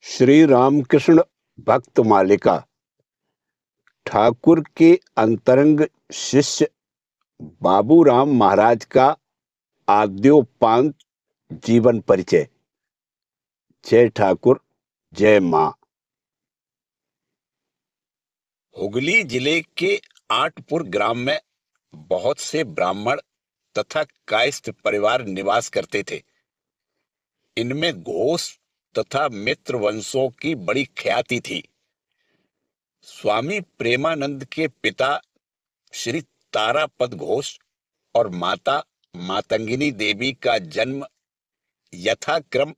श्री रामकृष्ण भक्त मालिका ठाकुर के अंतरंग शिष्य बाबूराम महाराज का आद्योपांत जीवन परिचय। जय ठाकुर, जय मां। हुगली जिले के आठपुर ग्राम में बहुत से ब्राह्मण तथा कायस्थ परिवार निवास करते थे। इनमें घोष तथा मित्र वंशों की बड़ी ख्याति थी। स्वामी प्रेमानंद के पिता श्री तारापद घोष और माता मातंगिनी देवी का जन्म यथाक्रम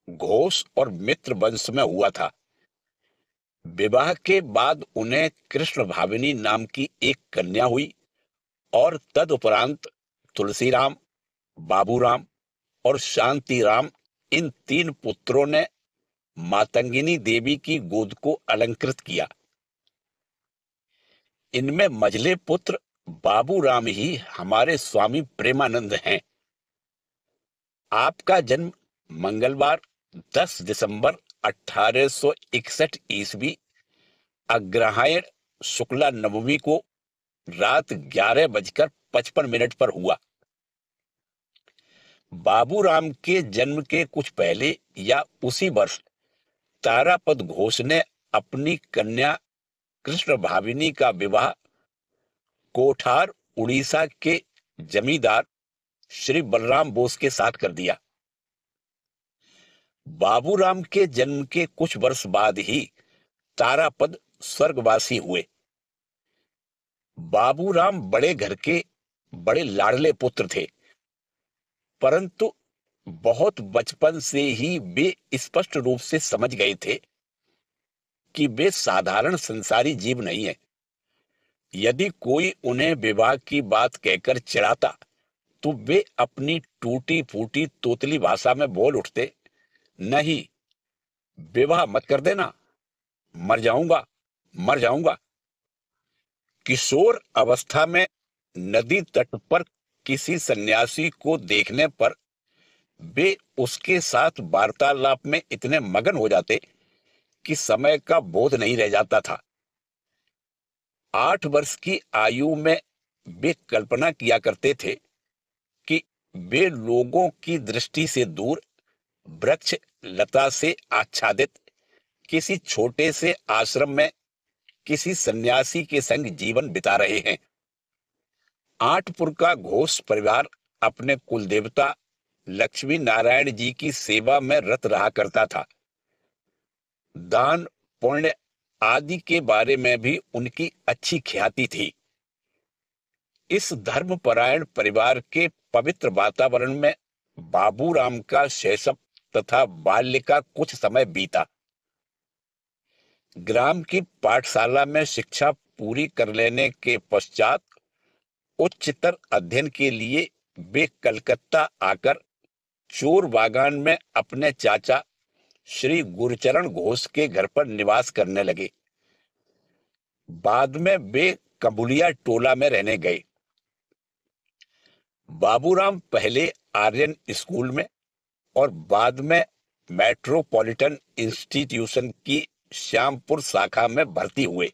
घोष और मित्र वंश में हुआ था। विवाह के बाद उन्हें कृष्ण भाविनी नाम की एक कन्या हुई और तदुपरांत तुलसीराम, बाबूराम और शांतिराम, इन 3 पुत्रों ने मातंगिनी देवी की गोद को अलंकृत किया। इनमें मझले पुत्र बाबूराम ही हमारे स्वामी प्रेमानंद हैं। आपका जन्म मंगलवार 10 दिसंबर 1861 ईस्वी अग्रहायण शुक्ला नवमी को रात 11:55 पर हुआ। बाबूराम के जन्म के कुछ पहले या उसी वर्ष तारापद घोष ने अपनी कन्या कृष्ण भाविनी का विवाह कोठार उड़ीसा के जमींदार श्री बलराम बोस के साथ कर दिया। बाबूराम के जन्म के कुछ वर्ष बाद ही तारापद स्वर्गवासी हुए। बाबूराम बड़े घर के बड़े लाडले पुत्र थे, परंतु बहुत बचपन से ही वे स्पष्ट रूप से समझ गए थे कि वे साधारण संसारी जीव नहीं है। यदि कोई उन्हें विवाह की बात कहकर चिढ़ाता तो वे अपनी टूटी फूटी तोतली भाषा में बोल उठते, नहीं, विवाह मत कर देना, मर जाऊंगा, मर जाऊंगा। किशोर अवस्था में नदी तट पर किसी सन्यासी को देखने पर वे उसके साथ वार्तालाप में इतने मगन हो जाते कि समय का बोध नहीं रह जाता था। 8 वर्ष की आयु में वे कल्पना किया करते थे कि वे लोगों की दृष्टि से दूर वृक्ष लता से आच्छादित किसी छोटे से आश्रम में किसी सन्यासी के संग जीवन बिता रहे हैं। आठपुर का घोष परिवार अपने कुल देवता लक्ष्मी नारायण जी की सेवा में रत रहा करता था। दान पुण्य आदि के बारे में भी उनकी अच्छी ख्याति थी। इस धर्मपरायण परिवार के पवित्र वातावरण में बाबूराम का शैशव तथा बाल्य का कुछ समय बीता। ग्राम की पाठशाला में शिक्षा पूरी कर लेने के पश्चात उच्चतर अध्ययन के लिए वे कलकत्ता आकर चोर बागान में अपने चाचा श्री गुरुचरण घोष के घर पर निवास करने लगे। बाद में वे कबुलिया टोला में रहने गए। बाबूराम पहले आर्यन स्कूल में और बाद में मेट्रोपॉलिटन इंस्टीट्यूशन की श्यामपुर शाखा में भर्ती हुए।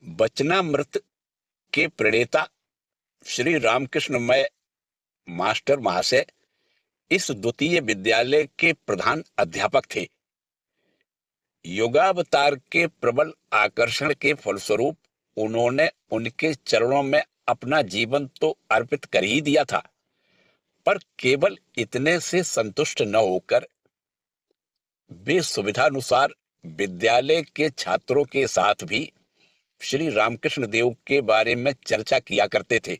वचनामृत के प्रणेता श्री रामकृष्णमय मास्टर महाशय इस द्वितीय विद्यालय के प्रधान अध्यापक थे। युगावतार के प्रबल आकर्षण के फलस्वरूप उन्होंने उनके चरणों में अपना जीवन तो अर्पित कर ही दिया था, पर केवल इतने से संतुष्ट न होकर वे सुविधानुसार विद्यालय के छात्रों के साथ भी श्री रामकृष्ण देव के बारे में चर्चा किया करते थे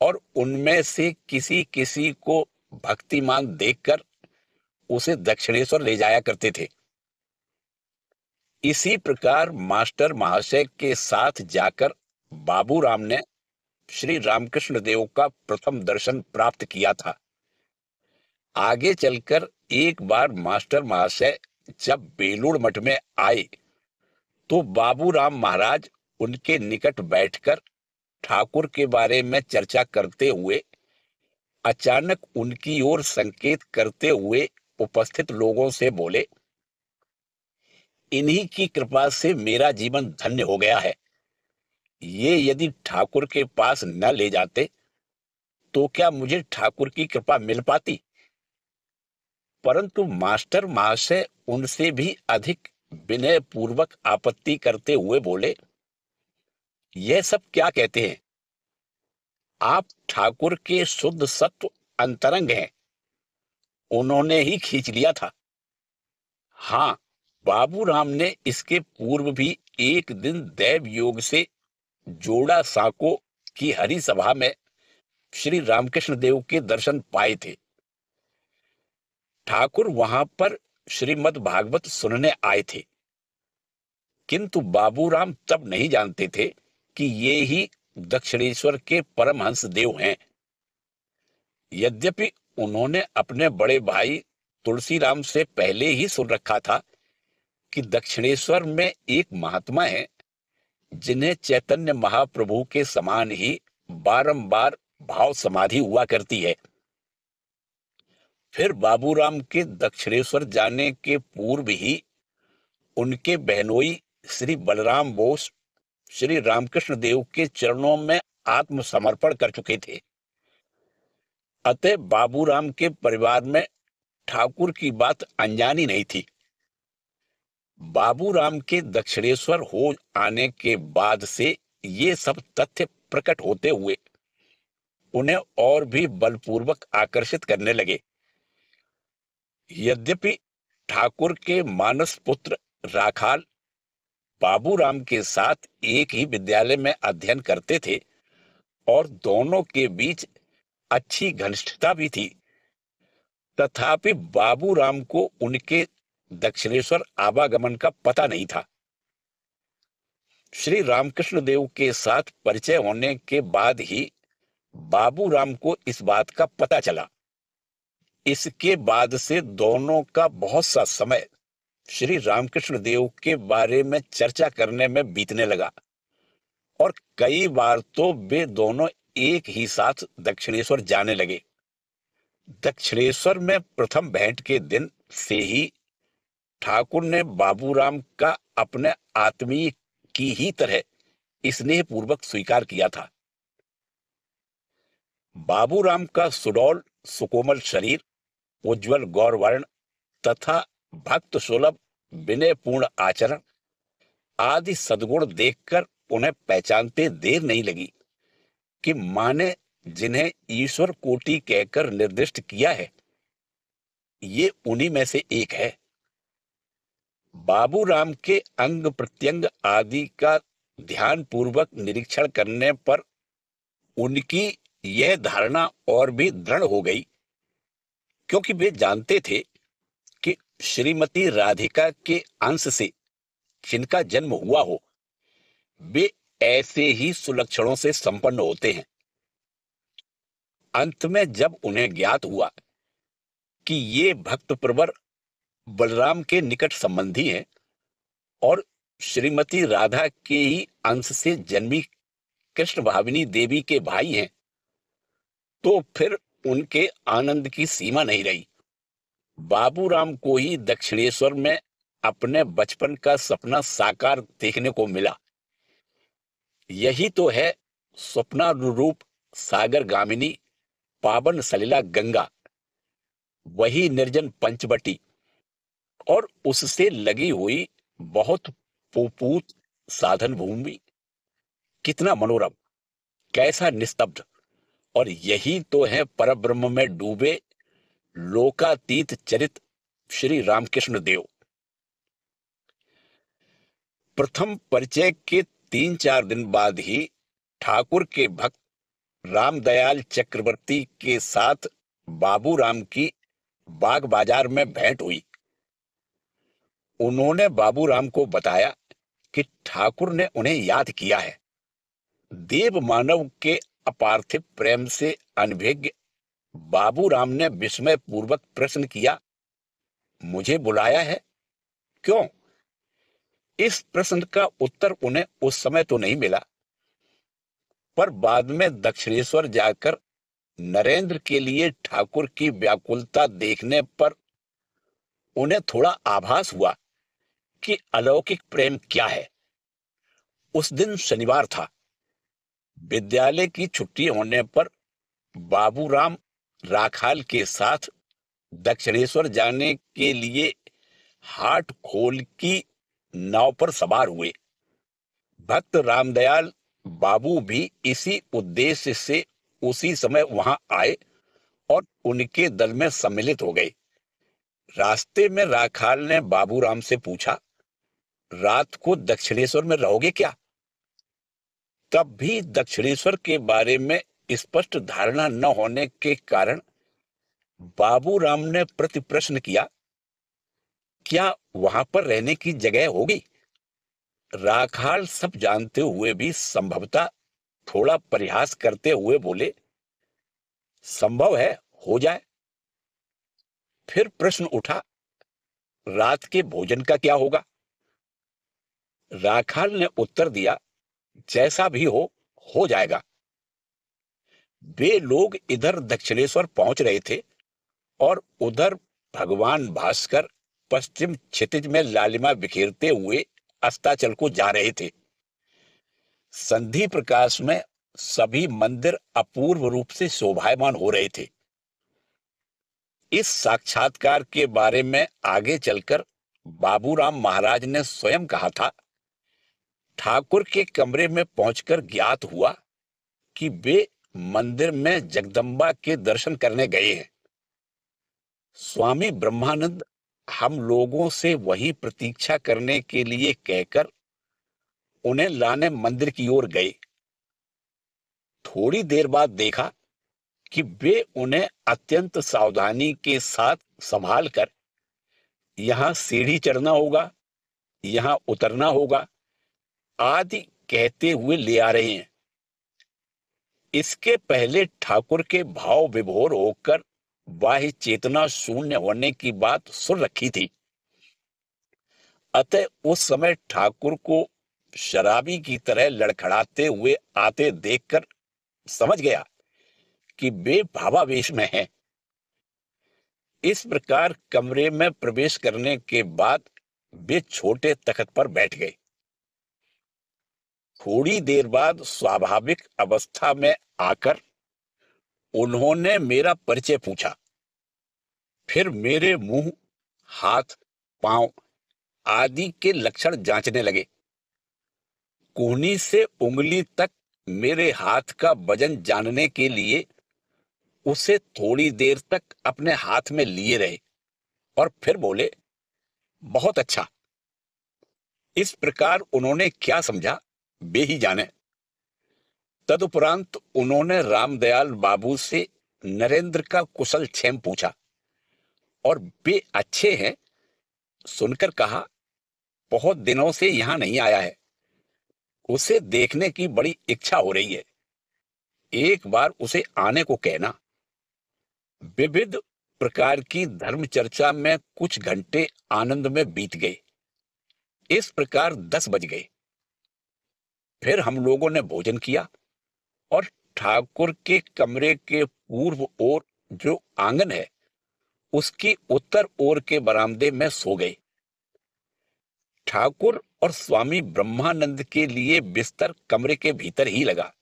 और उनमें से किसी किसी को भक्तिमान देखकर उसे दक्षिणेश्वर ले जाया करते थे। इसी प्रकार मास्टर महाशय के साथ जाकर बाबूराम ने श्री रामकृष्ण देव का प्रथम दर्शन प्राप्त किया था। आगे चलकर एक बार मास्टर महाशय जब बेलूड़ मठ में आए तो बाबूराम महाराज उनके निकट बैठकर ठाकुर के बारे में चर्चा करते हुए अचानक उनकी ओर संकेत करते हुए उपस्थित लोगों से बोले, इन्हीं की कृपा से मेरा जीवन धन्य हो गया है। ये यदि ठाकुर के पास न ले जाते तो क्या मुझे ठाकुर की कृपा मिल पाती? परंतु मास्टर महाशय उनसे भी अधिक विनय पूर्वक आपत्ति करते हुए बोले, यह सब क्या कहते हैं? आप ठाकुर के शुद्ध सत्व अंतरंग हैं, उन्होंने ही खींच लिया था। हाँ, बाबूराम ने इसके पूर्व भी एक दिन दैव योग से जोड़ा साको की हरि सभा में श्री रामकृष्ण देव के दर्शन पाए थे। ठाकुर वहां पर श्रीमद् भागवत सुनने आए थे, किंतु बाबूराम तब नहीं जानते थे कि ये ही दक्षिणेश्वर के परमहंस देव हैं। यद्यपि उन्होंने अपने बड़े भाई तुलसीराम से पहले ही सुन रखा था कि दक्षिणेश्वर में एक महात्मा है जिन्हें चैतन्य महाप्रभु के समान ही बारंबार भाव समाधि हुआ करती है। फिर बाबूराम के दक्षिणेश्वर जाने के पूर्व ही उनके बहनोई श्री बलराम बोस श्री रामकृष्ण देव के चरणों में आत्मसमर्पण कर चुके थे। अतः बाबूराम के परिवार में ठाकुर की बात अनजानी नहीं थी। बाबूराम के दक्षिणेश्वर हो आने के बाद से ये सब तथ्य प्रकट होते हुए उन्हें और भी बलपूर्वक आकर्षित करने लगे। यद्यपि ठाकुर के मानस पुत्र राखाल बाबूराम के साथ एक ही विद्यालय में अध्ययन करते थे और दोनों के बीच अच्छी घनिष्ठता भी थी, तथापि बाबूराम को उनके दक्षिणेश्वर आवागमन का पता नहीं था। श्री रामकृष्ण देव के साथ परिचय होने के बाद ही बाबूराम को इस बात का पता चला। इसके बाद से दोनों का बहुत सा समय श्री रामकृष्ण देव के बारे में चर्चा करने में बीतने लगा और कई बार तो वे दोनों एक ही साथ दक्षिणेश्वर जाने लगे। दक्षिणेश्वर में प्रथम भेंट के दिन से ही ठाकुर ने बाबूराम का अपने आत्मीय की ही तरह स्नेह पूर्वक स्वीकार किया था। बाबूराम का सुडौल सुकोमल शरीर, उज्ज्वल गौरवर्ण तथा भक्त सुलभ विनयपूर्ण आचरण आदि सद्गुण देखकर उन्हें पहचानते देर नहीं लगी कि मां ने जिन्हें ईश्वर कोटि कहकर निर्दिष्ट किया है, ये उन्हीं में से एक है। बाबूराम के अंग प्रत्यंग आदि का ध्यान पूर्वक निरीक्षण करने पर उनकी यह धारणा और भी दृढ़ हो गई, क्योंकि वे जानते थे कि श्रीमती राधिका के अंश से जिनका जन्म हुआ हो, वे ऐसे ही सुलक्षणों से संपन्न होते हैं। अंत में जब उन्हें ज्ञात हुआ कि ये भक्त प्रवर बलराम के निकट संबंधी हैं और श्रीमती राधा के ही अंश से जन्मी कृष्ण भाविनी देवी के भाई हैं, तो फिर उनके आनंद की सीमा नहीं रही। बाबूराम को ही दक्षिणेश्वर में अपने बचपन का सपना साकार देखने को मिला। यही तो है स्वप्नानुरूप सागर गामिनी पावन सलिला गंगा, वही निर्जन पंचवटी और उससे लगी हुई बहुत पोपूत साधन भूमि। कितना मनोरम, कैसा निस्तब्ध, और यही तो है परब्रह्म में डूबे लोकातीत चरित श्री रामकृष्ण देव। प्रथम परिचय के 3-4 दिन बाद ही ठाकुर के भक्त रामदयाल चक्रवर्ती के साथ बाबूराम की बाग बाजार में भेंट हुई। उन्होंने बाबूराम को बताया कि ठाकुर ने उन्हें याद किया है। देव मानव के अपार्थिव प्रेम से अनभिज्ञ बाबूराम ने विस्मय पूर्वक प्रश्न किया, मुझे बुलाया है? क्यों? इस प्रश्न का उत्तर उन्हें उस समय तो नहीं मिला, पर बाद में दक्षिणेश्वर जाकर नरेंद्र के लिए ठाकुर की व्याकुलता देखने पर उन्हें थोड़ा आभास हुआ कि अलौकिक प्रेम क्या है। उस दिन शनिवार था। विद्यालय की छुट्टी होने पर बाबूराम राखाल के साथ दक्षिणेश्वर जाने के लिए हाट खोल की नाव पर सवार हुए। भक्त रामदयाल बाबू भी इसी उद्देश्य से उसी समय वहां आए और उनके दल में सम्मिलित हो गए। रास्ते में राखाल ने बाबूराम से पूछा, रात को दक्षिणेश्वर में रहोगे क्या? तब भी दक्षिणेश्वर के बारे में स्पष्ट धारणा न होने के कारण बाबूराम ने प्रति प्रश्न किया, क्या वहां पर रहने की जगह होगी? राखाल सब जानते हुए भी संभवतः थोड़ा परिहास करते हुए बोले, संभव है, हो जाए। फिर प्रश्न उठा, रात के भोजन का क्या होगा? राखाल ने उत्तर दिया, जैसा भी हो जाएगा। वे लोग इधर दक्षिणेश्वर पहुंच रहे थे और उधर भगवान भास्कर पश्चिम क्षितिज में लालिमा बिखेरते हुए अस्ताचल को जा रहे थे। संधि प्रकाश में सभी मंदिर अपूर्व रूप से शोभायमान हो रहे थे। इस साक्षात्कार के बारे में आगे चलकर बाबूराम महाराज ने स्वयं कहा था। ठाकुर के कमरे में पहुंचकर ज्ञात हुआ कि वे मंदिर में जगदम्बा के दर्शन करने गए हैं। स्वामी ब्रह्मानंद हम लोगों से वही प्रतीक्षा करने के लिए कहकर उन्हें लाने मंदिर की ओर गए। थोड़ी देर बाद देखा कि वे उन्हें अत्यंत सावधानी के साथ संभाल कर यहां सीढ़ी चढ़ना होगा, यहां उतरना होगा आदि कहते हुए ले आ रहे हैं। इसके पहले ठाकुर के भाव विभोर होकर बाह्य चेतना शून्य होने की बात सुन रखी थी। अतः उस समय ठाकुर को शराबी की तरह लड़खड़ाते हुए आते देखकर समझ गया कि वे भावावेश में हैं। इस प्रकार कमरे में प्रवेश करने के बाद वे छोटे तख्त पर बैठ गए। थोड़ी देर बाद स्वाभाविक अवस्था में आकर उन्होंने मेरा परिचय पूछा। फिर मेरे मुंह, हाथ, पांव आदि के लक्षण जांचने लगे। कोहनी से उंगली तक मेरे हाथ का वजन जानने के लिए उसे थोड़ी देर तक अपने हाथ में लिए रहे और फिर बोले, बहुत अच्छा। इस प्रकार उन्होंने क्या समझा वे ही जाने। तदुपरांत उन्होंने रामदयाल बाबू से नरेंद्र का कुशल क्षेम पूछा और वे अच्छे हैं सुनकर कहा, बहुत दिनों से यहां नहीं आया है, उसे देखने की बड़ी इच्छा हो रही है, एक बार उसे आने को कहना। विविध प्रकार की धर्म चर्चा में कुछ घंटे आनंद में बीत गए। इस प्रकार 10 बज गए। फिर हम लोगों ने भोजन किया और ठाकुर के कमरे के पूर्व ओर जो आंगन है उसकी उत्तर ओर के बरामदे में सो गए। ठाकुर और स्वामी ब्रह्मानंद के लिए बिस्तर कमरे के भीतर ही लगा।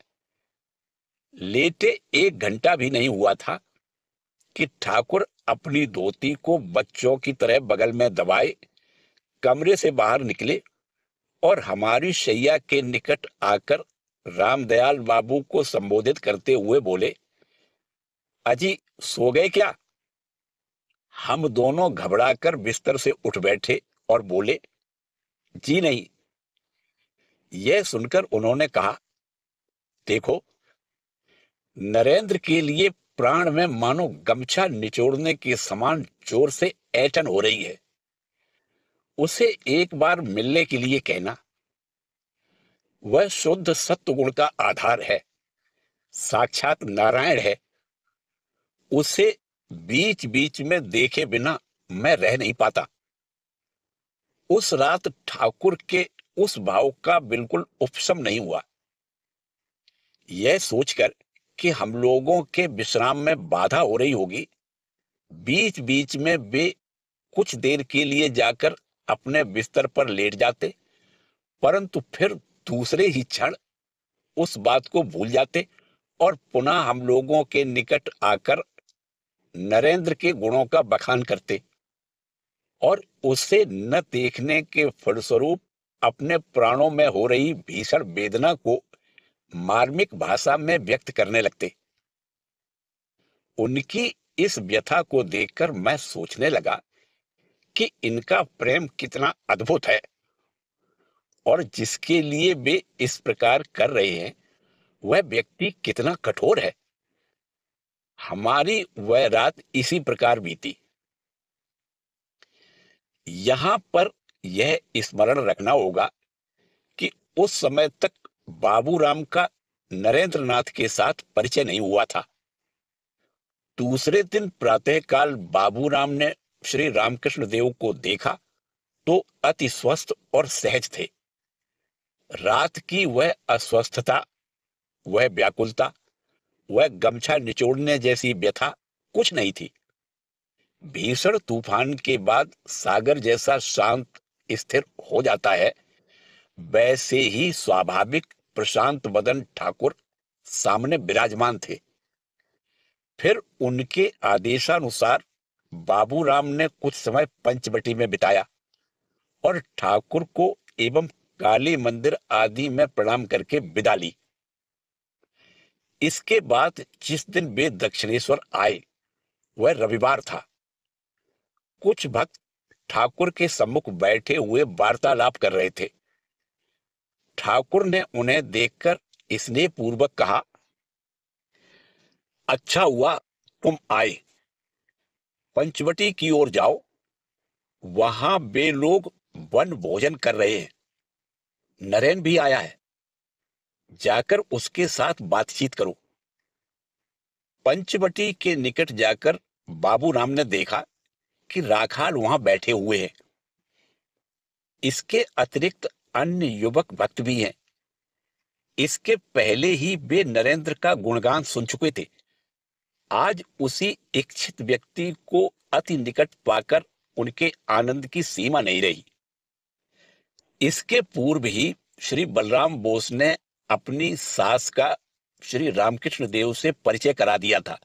लेटे 1 घंटा भी नहीं हुआ था कि ठाकुर अपनी धोती को बच्चों की तरह बगल में दबाए कमरे से बाहर निकले और हमारी शैया के निकट आकर रामदयाल बाबू को संबोधित करते हुए बोले, अजी सो गए क्या? हम दोनों घबराकर बिस्तर से उठ बैठे और बोले, जी नहीं। यह सुनकर उन्होंने कहा, देखो, नरेंद्र के लिए प्राण में मानो गमछा निचोड़ने के समान जोर से ऐंठन हो रही है। उसे एक बार मिलने के लिए कहना। वह शुद्ध सत्वगुण का आधार है, साक्षात नारायण है। उसे बीच बीच में देखे बिना मैं रह नहीं पाता। उस रात ठाकुर के उस भाव का बिल्कुल उपशम नहीं हुआ। यह सोचकर कि हम लोगों के विश्राम में बाधा हो रही होगी, बीच बीच में वे कुछ देर के लिए जाकर अपने बिस्तर पर लेट जाते, परंतु फिर दूसरे ही क्षण उस बात को भूल जाते और पुनः हम लोगों के निकट आकर नरेंद्र के गुणों का बखान करते और उसे न देखने के फलस्वरूप अपने प्राणों में हो रही भीषण वेदना को मार्मिक भाषा में व्यक्त करने लगते। उनकी इस व्यथा को देखकर मैं सोचने लगा कि इनका प्रेम कितना अद्भुत है और जिसके लिए वे इस प्रकार कर रहे हैं वह व्यक्ति कितना कठोर है। हमारी वह रात इसी प्रकार बीती। यहां पर यह स्मरण रखना होगा कि उस समय तक बाबूराम का नरेंद्रनाथ के साथ परिचय नहीं हुआ था। दूसरे दिन प्रातःकाल बाबूराम ने श्री रामकृष्ण देव को देखा तो अति स्वस्थ और सहज थे। रात की वह अस्वस्थता, वह व्याकुलता, वह गमछा निचोड़ने जैसी व्यथा कुछ नहीं थी। भीषण तूफान के बाद सागर जैसा शांत स्थिर हो जाता है, वैसे ही स्वाभाविक प्रशांत बदन ठाकुर सामने विराजमान थे। फिर उनके आदेशानुसार बाबूराम ने कुछ समय पंचवटी में बिताया और ठाकुर को एवं काली मंदिर आदि में प्रणाम करके विदा ली। इसके बाद जिस दिन वे दक्षिणेश्वर आए वह रविवार था। कुछ भक्त ठाकुर के सम्मुख बैठे हुए वार्तालाप कर रहे थे। ठाकुर ने उन्हें देखकर स्नेह पूर्वक कहा, अच्छा हुआ तुम आए, पंचवटी की ओर जाओ, वहां वे लोग वन भोजन कर रहे हैं। नरेन भी आया है, जाकर उसके साथ बातचीत करो। पंचवटी के निकट जाकर बाबूराम ने देखा कि राखाल वहां बैठे हुए हैं। इसके अतिरिक्त अन्य युवक भक्त भी हैं। इसके पहले ही वे नरेंद्र का गुणगान सुन चुके थे। आज उसी इच्छित व्यक्ति को अति निकट पाकर उनके आनंद की सीमा नहीं रही। इसके पूर्व ही श्री बलराम बोस ने अपनी सास का श्री रामकृष्ण देव से परिचय करा दिया था।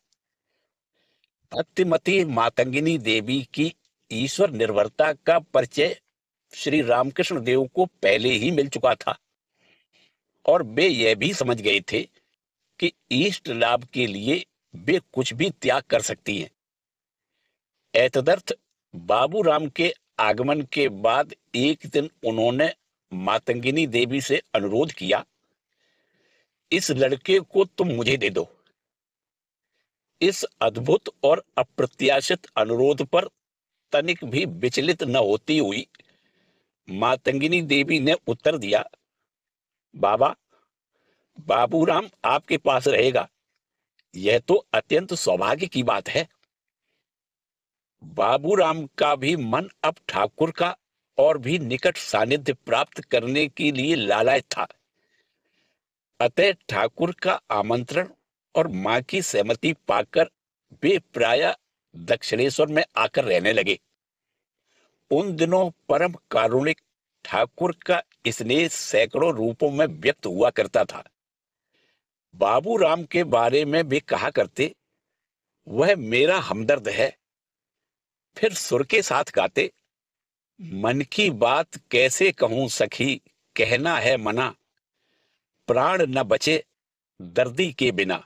भक्तिमती मातंगिनी देवी की ईश्वर निर्भरता का परिचय श्री रामकृष्ण देव को पहले ही मिल चुका था और वे यह भी समझ गए थे कि इष्ट लाभ के लिए वे कुछ भी त्याग कर सकती हैं। एतदर्थ बाबूराम के आगमन के बाद एक दिन उन्होंने मातंगिनी देवी से अनुरोध किया, इस लड़के को तुम मुझे दे दो। इस अद्भुत और अप्रत्याशित अनुरोध पर तनिक भी विचलित न होती हुई मातंगिनी देवी ने उत्तर दिया, बाबा, बाबूराम आपके पास रहेगा, यह तो अत्यंत सौभाग्य की बात है। बाबूराम का भी मन अब ठाकुर का और भी निकट सानिध्य प्राप्त करने के लिए लालायित था। अतः ठाकुर का आमंत्रण और मां की सहमति पाकर वे प्रायः दक्षिणेश्वर में आकर रहने लगे। उन दिनों परम कारुणिक ठाकुर का स्नेह सैकड़ों रूपों में व्यक्त हुआ करता था। बाबूराम के बारे में वे कहा करते, वह मेरा हमदर्द है। फिर सुर के साथ गाते, मन की बात कैसे कहूं सखी, कहना है मना, प्राण न बचे दर्दी के बिना।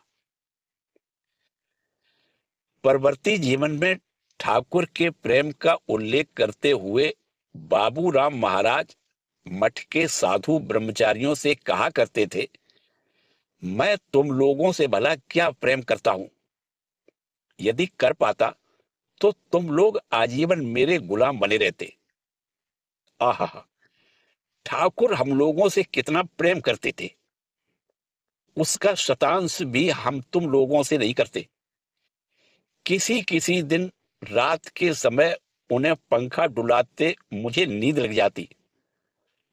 परवर्ती जीवन में ठाकुर के प्रेम का उल्लेख करते हुए बाबूराम महाराज मठ के साधु ब्रह्मचारियों से कहा करते थे, मैं तुम लोगों से भला क्या प्रेम करता हूं। यदि कर पाता तो तुम लोग आजीवन मेरे गुलाम बने रहते। आहा, ठाकुर हम लोगों से कितना प्रेम करते थे, उसका शतांश भी हम तुम लोगों से नहीं करते। किसी किसी दिन रात के समय उन्हें पंखा डुलाते मुझे नींद लग जाती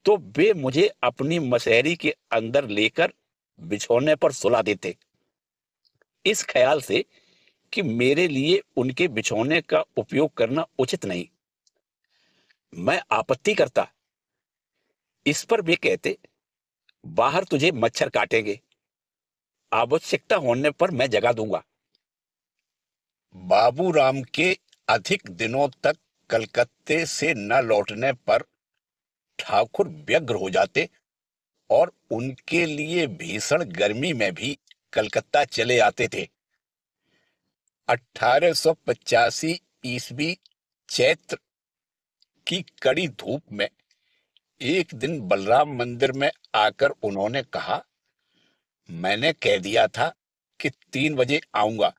तो वे मुझे अपनी मसहरी के अंदर लेकर बिछौने पर सुला देते, इस ख्याल से कि मेरे लिए उनके बिछौने का उपयोग करना उचित नहीं। मैं आपत्ति करता। इस पर वे कहते, बाहर तुझे मच्छर काटेंगे, आवश्यकता होने पर मैं जगा दूंगा। बाबूराम के अधिक दिनों तक कलकत्ते से न लौटने पर ठाकुर व्यग्र हो जाते और उनके लिए भीषण गर्मी में भी कलकत्ता चले आते थे। 1885 ईस्वी चैत्र की कड़ी धूप में एक दिन बलराम मंदिर में आकर उन्होंने कहा, मैंने कह दिया था कि 3 बजे आऊंगा,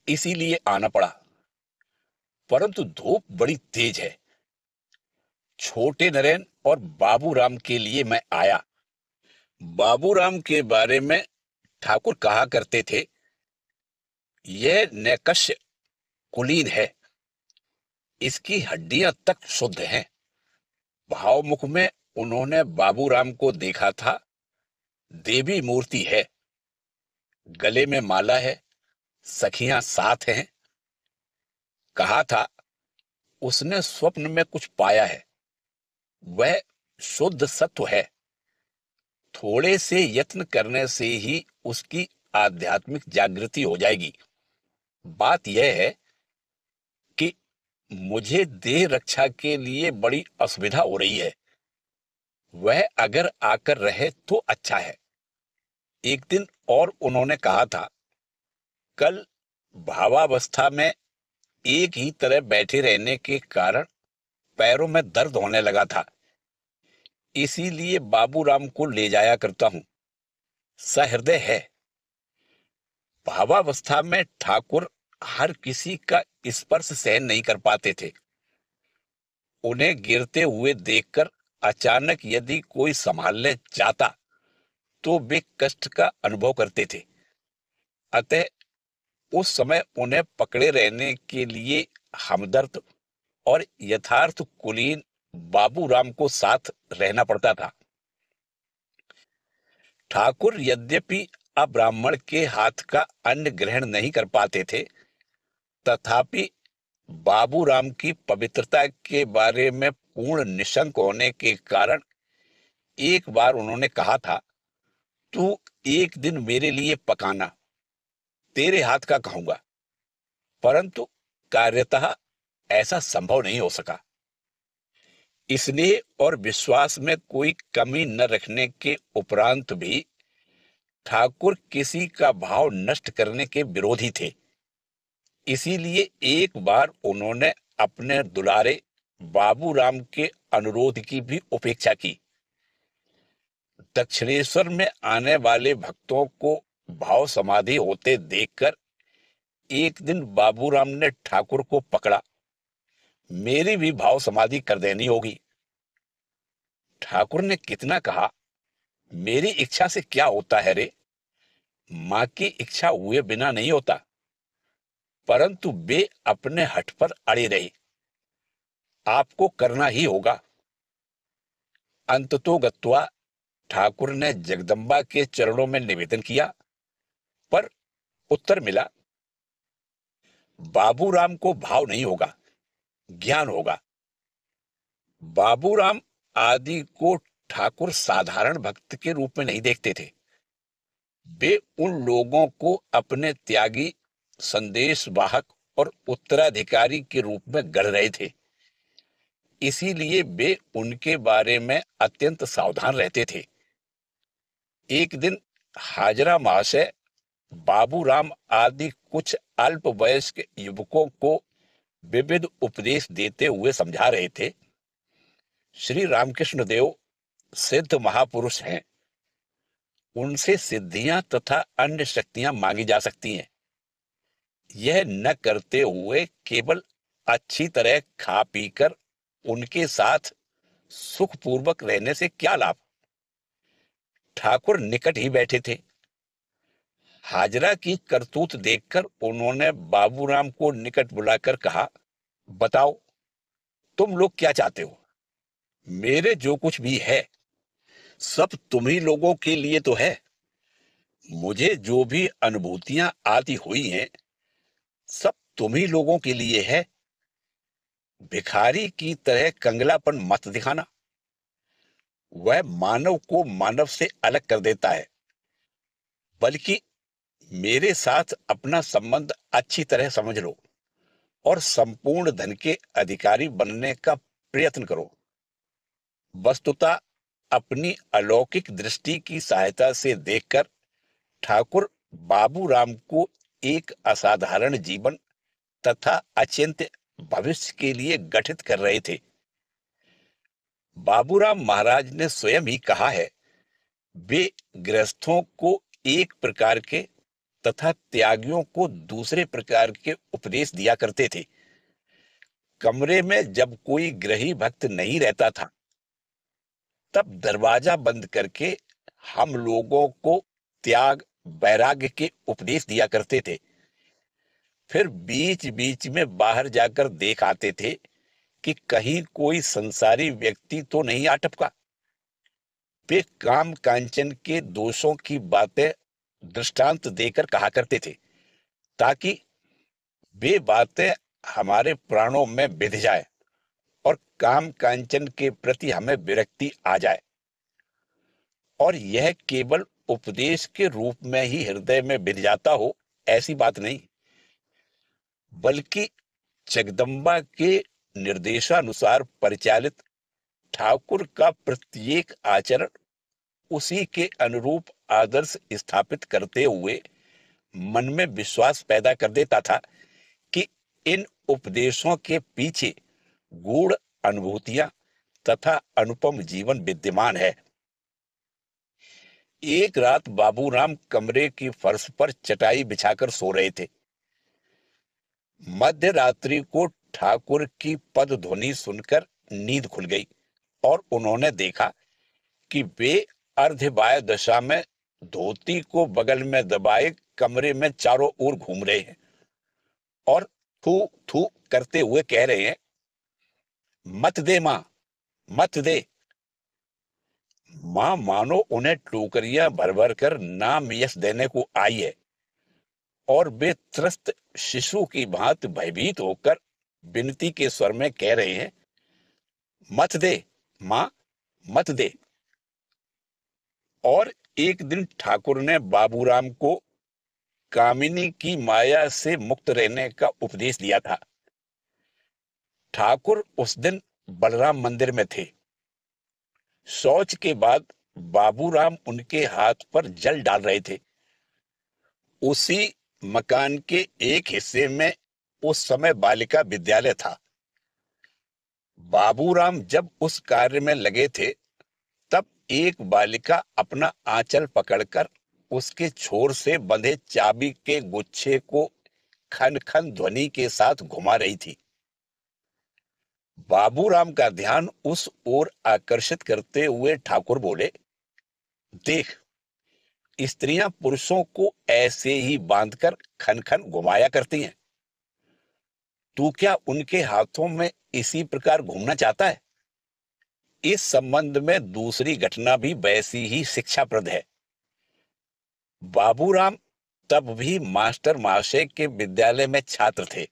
इसीलिए आना पड़ा, परंतु धूप बड़ी तेज है। छोटे नरेन और बाबूराम के लिए मैं आया। बाबूराम के बारे में ठाकुर कहा करते थे, यह नैकश्य कुलीन है, इसकी हड्डियां तक शुद्ध हैं। भावमुख में उन्होंने बाबूराम को देखा था, देवी मूर्ति है, गले में माला है, सखियां साथ हैं। कहा था, उसने स्वप्न में कुछ पाया है, वह शुद्ध सत्व है। थोड़े से यत्न करने से ही उसकी आध्यात्मिक जागृति हो जाएगी। बात यह है कि मुझे देह रक्षा के लिए बड़ी असुविधा हो रही है, वह अगर आकर रहे तो अच्छा है। एक दिन और उन्होंने कहा था, कल भावावस्था में एक ही तरह बैठे रहने के कारण पैरों में दर्द होने लगा था, इसीलिए बाबूराम को ले जाया करता हूं, सहृदय है। भावावस्था में ठाकुर हर किसी का स्पर्श सहन नहीं कर पाते थे। उन्हें गिरते हुए देखकर अचानक यदि कोई संभालने जाता तो वे कष्ट का अनुभव करते थे। अतः उस समय उन्हें पकड़े रहने के लिए हमदर्द और यथार्थ कुलीन बाबूराम को साथ रहना पड़ता था। ठाकुर यद्यपि अब्राह्मण के हाथ का अन्न ग्रहण नहीं कर पाते थे, तथापि बाबूराम की पवित्रता के बारे में पूर्ण निशंक होने के कारण एक बार उन्होंने कहा था, तू एक दिन मेरे लिए पकाना, तेरे हाथ का खाऊंगा। परंतु कार्यतः ऐसा संभव नहीं हो सका। स्नेह और विश्वास में कोई कमी न रखने के उपरांत भी ठाकुर किसी का भाव नष्ट करने के विरोधी थे। इसीलिए एक बार उन्होंने अपने दुलारे बाबूराम के अनुरोध की भी उपेक्षा की। दक्षिणेश्वर में आने वाले भक्तों को भाव समाधि होते देखकर एक दिन बाबूराम ने ठाकुर को पकड़ा, मेरी भी भाव समाधि कर देनी होगी। ठाकुर ने कितना कहा, मेरी इच्छा से क्या होता है रे, मां की इच्छा हुए बिना नहीं होता। परंतु वे अपने हठ पर अड़े रहे, आपको करना ही होगा। अंततोगत्वा ठाकुर ने जगदम्बा के चरणों में निवेदन किया, पर उत्तर मिला, बाबूराम को भाव नहीं होगा, ज्ञान होगा। बाबूराम आदि को ठाकुर साधारण भक्त के रूप में नहीं देखते थे। वे उन लोगों को अपने त्यागी, संदेश वाहक और उत्तराधिकारी के रूप में गढ़ रहे थे। इसीलिए वे उनके बारे में अत्यंत सावधान रहते थे। एक दिन हाजरा महाशय बाबूराम आदि कुछ अल्प वयस्क युवकों को विविध उपदेश देते हुए समझा रहे थे, श्री रामकृष्ण देव सिद्ध महापुरुष हैं, उनसे सिद्धियां तथा अन्य शक्तियां मांगी जा सकती हैं। यह न करते हुए केवल अच्छी तरह खा पीकर उनके साथ सुखपूर्वक रहने से क्या लाभ। ठाकुर निकट ही बैठे थे। हाजरा की करतूत देखकर उन्होंने बाबूराम को निकट बुलाकर कहा, बताओ तुम लोग क्या चाहते हो। मेरे जो कुछ भी है सब तुम्ही लोगों के लिए तो है। मुझे जो भी अनुभूतियां आती हुई हैं सब तुम्ही लोगों के लिए है। भिखारी की तरह कंगलापन मत दिखाना। वह मानव को मानव से अलग कर देता है, बल्कि मेरे साथ अपना संबंध अच्छी तरह समझ लो और संपूर्ण धन के अधिकारी बनने का प्रयत्न करो। वस्तुतः अपनी अलौकिक दृष्टि की सहायता से देखकर ठाकुर बाबूराम को एक असाधारण जीवन तथा अचिंत्य भविष्य के लिए गठित कर रहे थे। बाबूराम महाराज ने स्वयं ही कहा है, वे गृहस्थों को एक प्रकार के तथा त्यागियों को दूसरे प्रकार के उपदेश दिया करते थे। कमरे में जब कोई गृही भक्त नहीं रहता था, तब दरवाजा बंद करके हम लोगों को त्याग वैराग्य के उपदेश दिया करते थे। फिर बीच बीच में बाहर जाकर देख आते थे कि कहीं कोई संसारी व्यक्ति तो नहीं आ टपका। वे काम कांचन के दोषों की बातें दृष्टांत देकर कहा करते थे, ताकि वे बातें हमारे प्राणों में बिध जाए और काम कांचन के प्रति हमें विरक्ति आ जाए। और यह केवल उपदेश के रूप में ही हृदय में बिध जाता हो, ऐसी बात नहीं, बल्कि जगदम्बा के निर्देशानुसार परिचालित ठाकुर का प्रत्येक आचरण उसी के अनुरूप आदर्श स्थापित करते हुए मन में विश्वास पैदा कर देता था कि इन उपदेशों के पीछे गूढ़ अनुभूतियां तथा अनुपम जीवन विद्यमान है। एक रात बाबूराम कमरे की फर्श पर चटाई बिछाकर सो रहे थे। मध्य रात्रि को ठाकुर की पद ध्वनि सुनकर नींद खुल गई और उन्होंने देखा कि वे अर्धबाह्य दशा में धोती को बगल में दबाए कमरे में चारों ओर घूम रहे हैं और थू थू करते हुए कह रहे हैं, मत दे मां, मत दे। मां मानो उन्हें टोकरियां भर भर कर नाम यश देने को आई है और वे त्रस्त शिशु की भांति भयभीत होकर विनती के स्वर में कह रहे हैं, मत दे मां, मत दे। और एक दिन ठाकुर ने बाबूराम को कामिनी की माया से मुक्त रहने का उपदेश दिया था। ठाकुर उस दिन बलराम मंदिर में थे। शौच के बाद बाबूराम उनके हाथ पर जल डाल रहे थे। उसी मकान के एक हिस्से में उस समय बालिका विद्यालय था। बाबूराम जब उस कार्य में लगे थे, तब एक बालिका अपना आंचल पकड़कर उसके छोर से बंधे चाबी के गुच्छे को खन खन ध्वनि के साथ घुमा रही थी। बाबूराम का ध्यान उस ओर आकर्षित करते हुए ठाकुर बोले, देख, स्त्रियां पुरुषों को ऐसे ही बांधकर खन खन घुमाया करती हैं। तू क्या उनके हाथों में इसी प्रकार घूमना चाहता है? इस संबंध में दूसरी घटना भी वैसी ही शिक्षाप्रद है। बाबूराम तब भी मास्टर महाशय के विद्यालय में छात्र थे।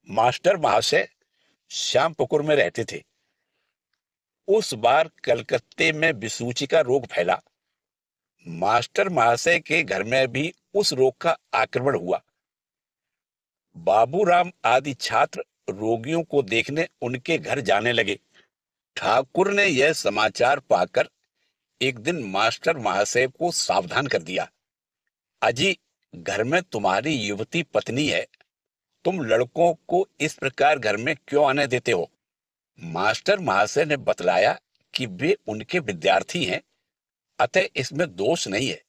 मास्टर महाशय श्यामपुकुर में रहते थे। उस बार कलकत्ते में विसूचिका रोग फैला। मास्टर महाशय के घर में भी उस रोग का आक्रमण हुआ। बाबूराम आदि छात्र रोगियों को देखने उनके घर जाने लगे। ठाकुर ने यह समाचार पाकर एक दिन मास्टर महाशय को सावधान कर दिया, अजी, घर में तुम्हारी युवती पत्नी है, तुम लड़कों को इस प्रकार घर में क्यों आने देते हो? मास्टर महाशय ने बतलाया कि वे उनके विद्यार्थी हैं, अतः इसमें दोष नहीं है।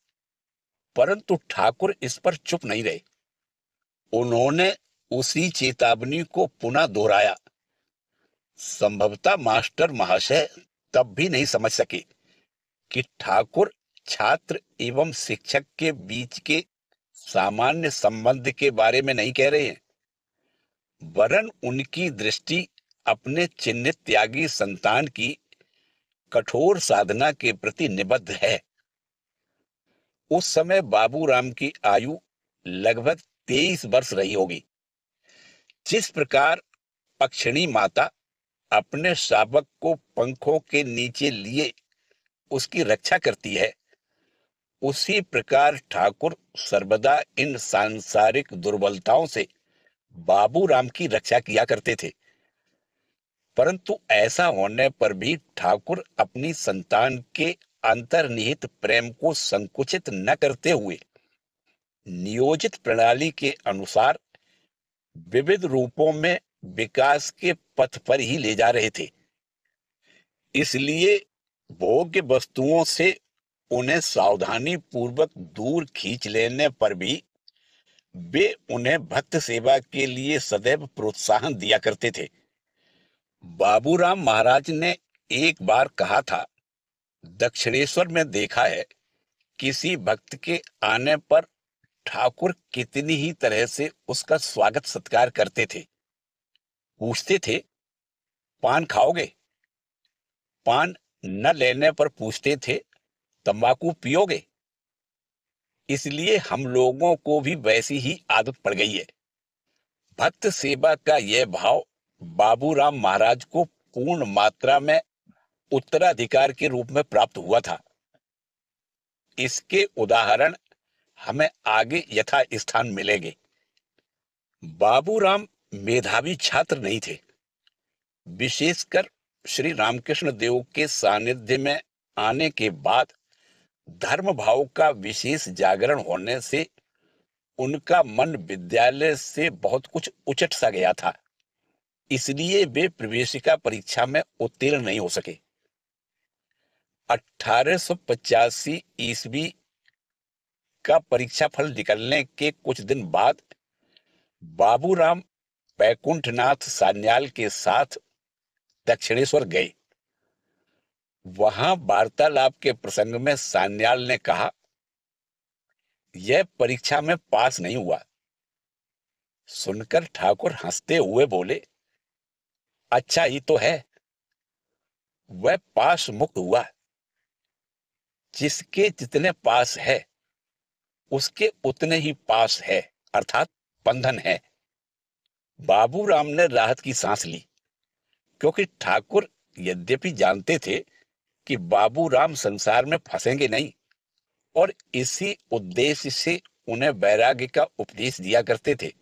परंतु ठाकुर इस पर चुप नहीं रहे। उन्होंने उसी चेतावनी को पुनः दोहराया। संभवतः मास्टर महाशय तब भी नहीं समझ सके कि ठाकुर छात्र एवं शिक्षक के बीच के सामान्य संबंध के बारे में नहीं कह रहे हैं, वरन उनकी दृष्टि अपने चिन्हित त्यागी संतान की कठोर साधना के प्रति निबद्ध है। उस समय बाबूराम की आयु लगभग 23 वर्ष रही होगी। जिस प्रकार पक्षिणी माता अपने शावक को पंखों के नीचे लिए उसकी रक्षा करती है, उसी प्रकार ठाकुर सर्वदा इन सांसारिक दुर्बलताओं से बाबू राम की रक्षा किया करते थे। परंतु ऐसा होने पर भी ठाकुर अपनी संतान के अंतर्निहित प्रेम को संकुचित न करते हुए नियोजित प्रणाली के अनुसार विविध रूपों में विकास के पथ पर ही ले जा रहे थे। इसलिए भोग्य वस्तुओं से उन्हें सावधानी पूर्वक दूर खींच लेने पर भी वे उन्हें भक्त सेवा के लिए सदैव प्रोत्साहन दिया करते थे। बाबूराम महाराज ने एक बार कहा था, दक्षिणेश्वर में देखा है किसी भक्त के आने पर ठाकुर कितनी ही तरह से उसका स्वागत सत्कार करते थे। पूछते थे, पान खाओगे? पान न लेने पर पूछते थे, तंबाकू पियोगे? इसलिए हम लोगों को भी वैसी ही आदत पड़ गई है। भक्त सेवा का यह भाव बाबूराम महाराज को पूर्ण मात्रा में उत्तराधिकार के रूप में प्राप्त हुआ था। इसके उदाहरण हमें आगे यथा स्थान मिलेंगे। बाबूराम मेधावी छात्र नहीं थे। विशेषकर श्री रामकृष्ण देव के सानिध्य में आने के बाद धर्म भाव का विशेष जागरण होने से उनका मन विद्यालय से बहुत कुछ उचट सा गया था। इसलिए वे प्रवेशिका परीक्षा में उत्तीर्ण नहीं हो सके। 1885 ईस्वी का परीक्षा फल निकलने के कुछ दिन बाद बाबूराम बैकुंठनाथ सान्याल के साथ दक्षिणेश्वर गए। वहां वार्तालाप के प्रसंग में सान्याल ने कहा, यह परीक्षा में पास नहीं हुआ। सुनकर ठाकुर हंसते हुए बोले, अच्छा ही तो है, वह पास मुक्त हुआ। जिसके जितने पास है उसके उतने ही पास है, अर्थात बंधन है। बाबूराम ने राहत की सांस ली, क्योंकि ठाकुर यद्यपि जानते थे कि बाबूराम संसार में फंसेंगे नहीं, और इसी उद्देश्य से उन्हें वैराग्य का उपदेश दिया करते थे।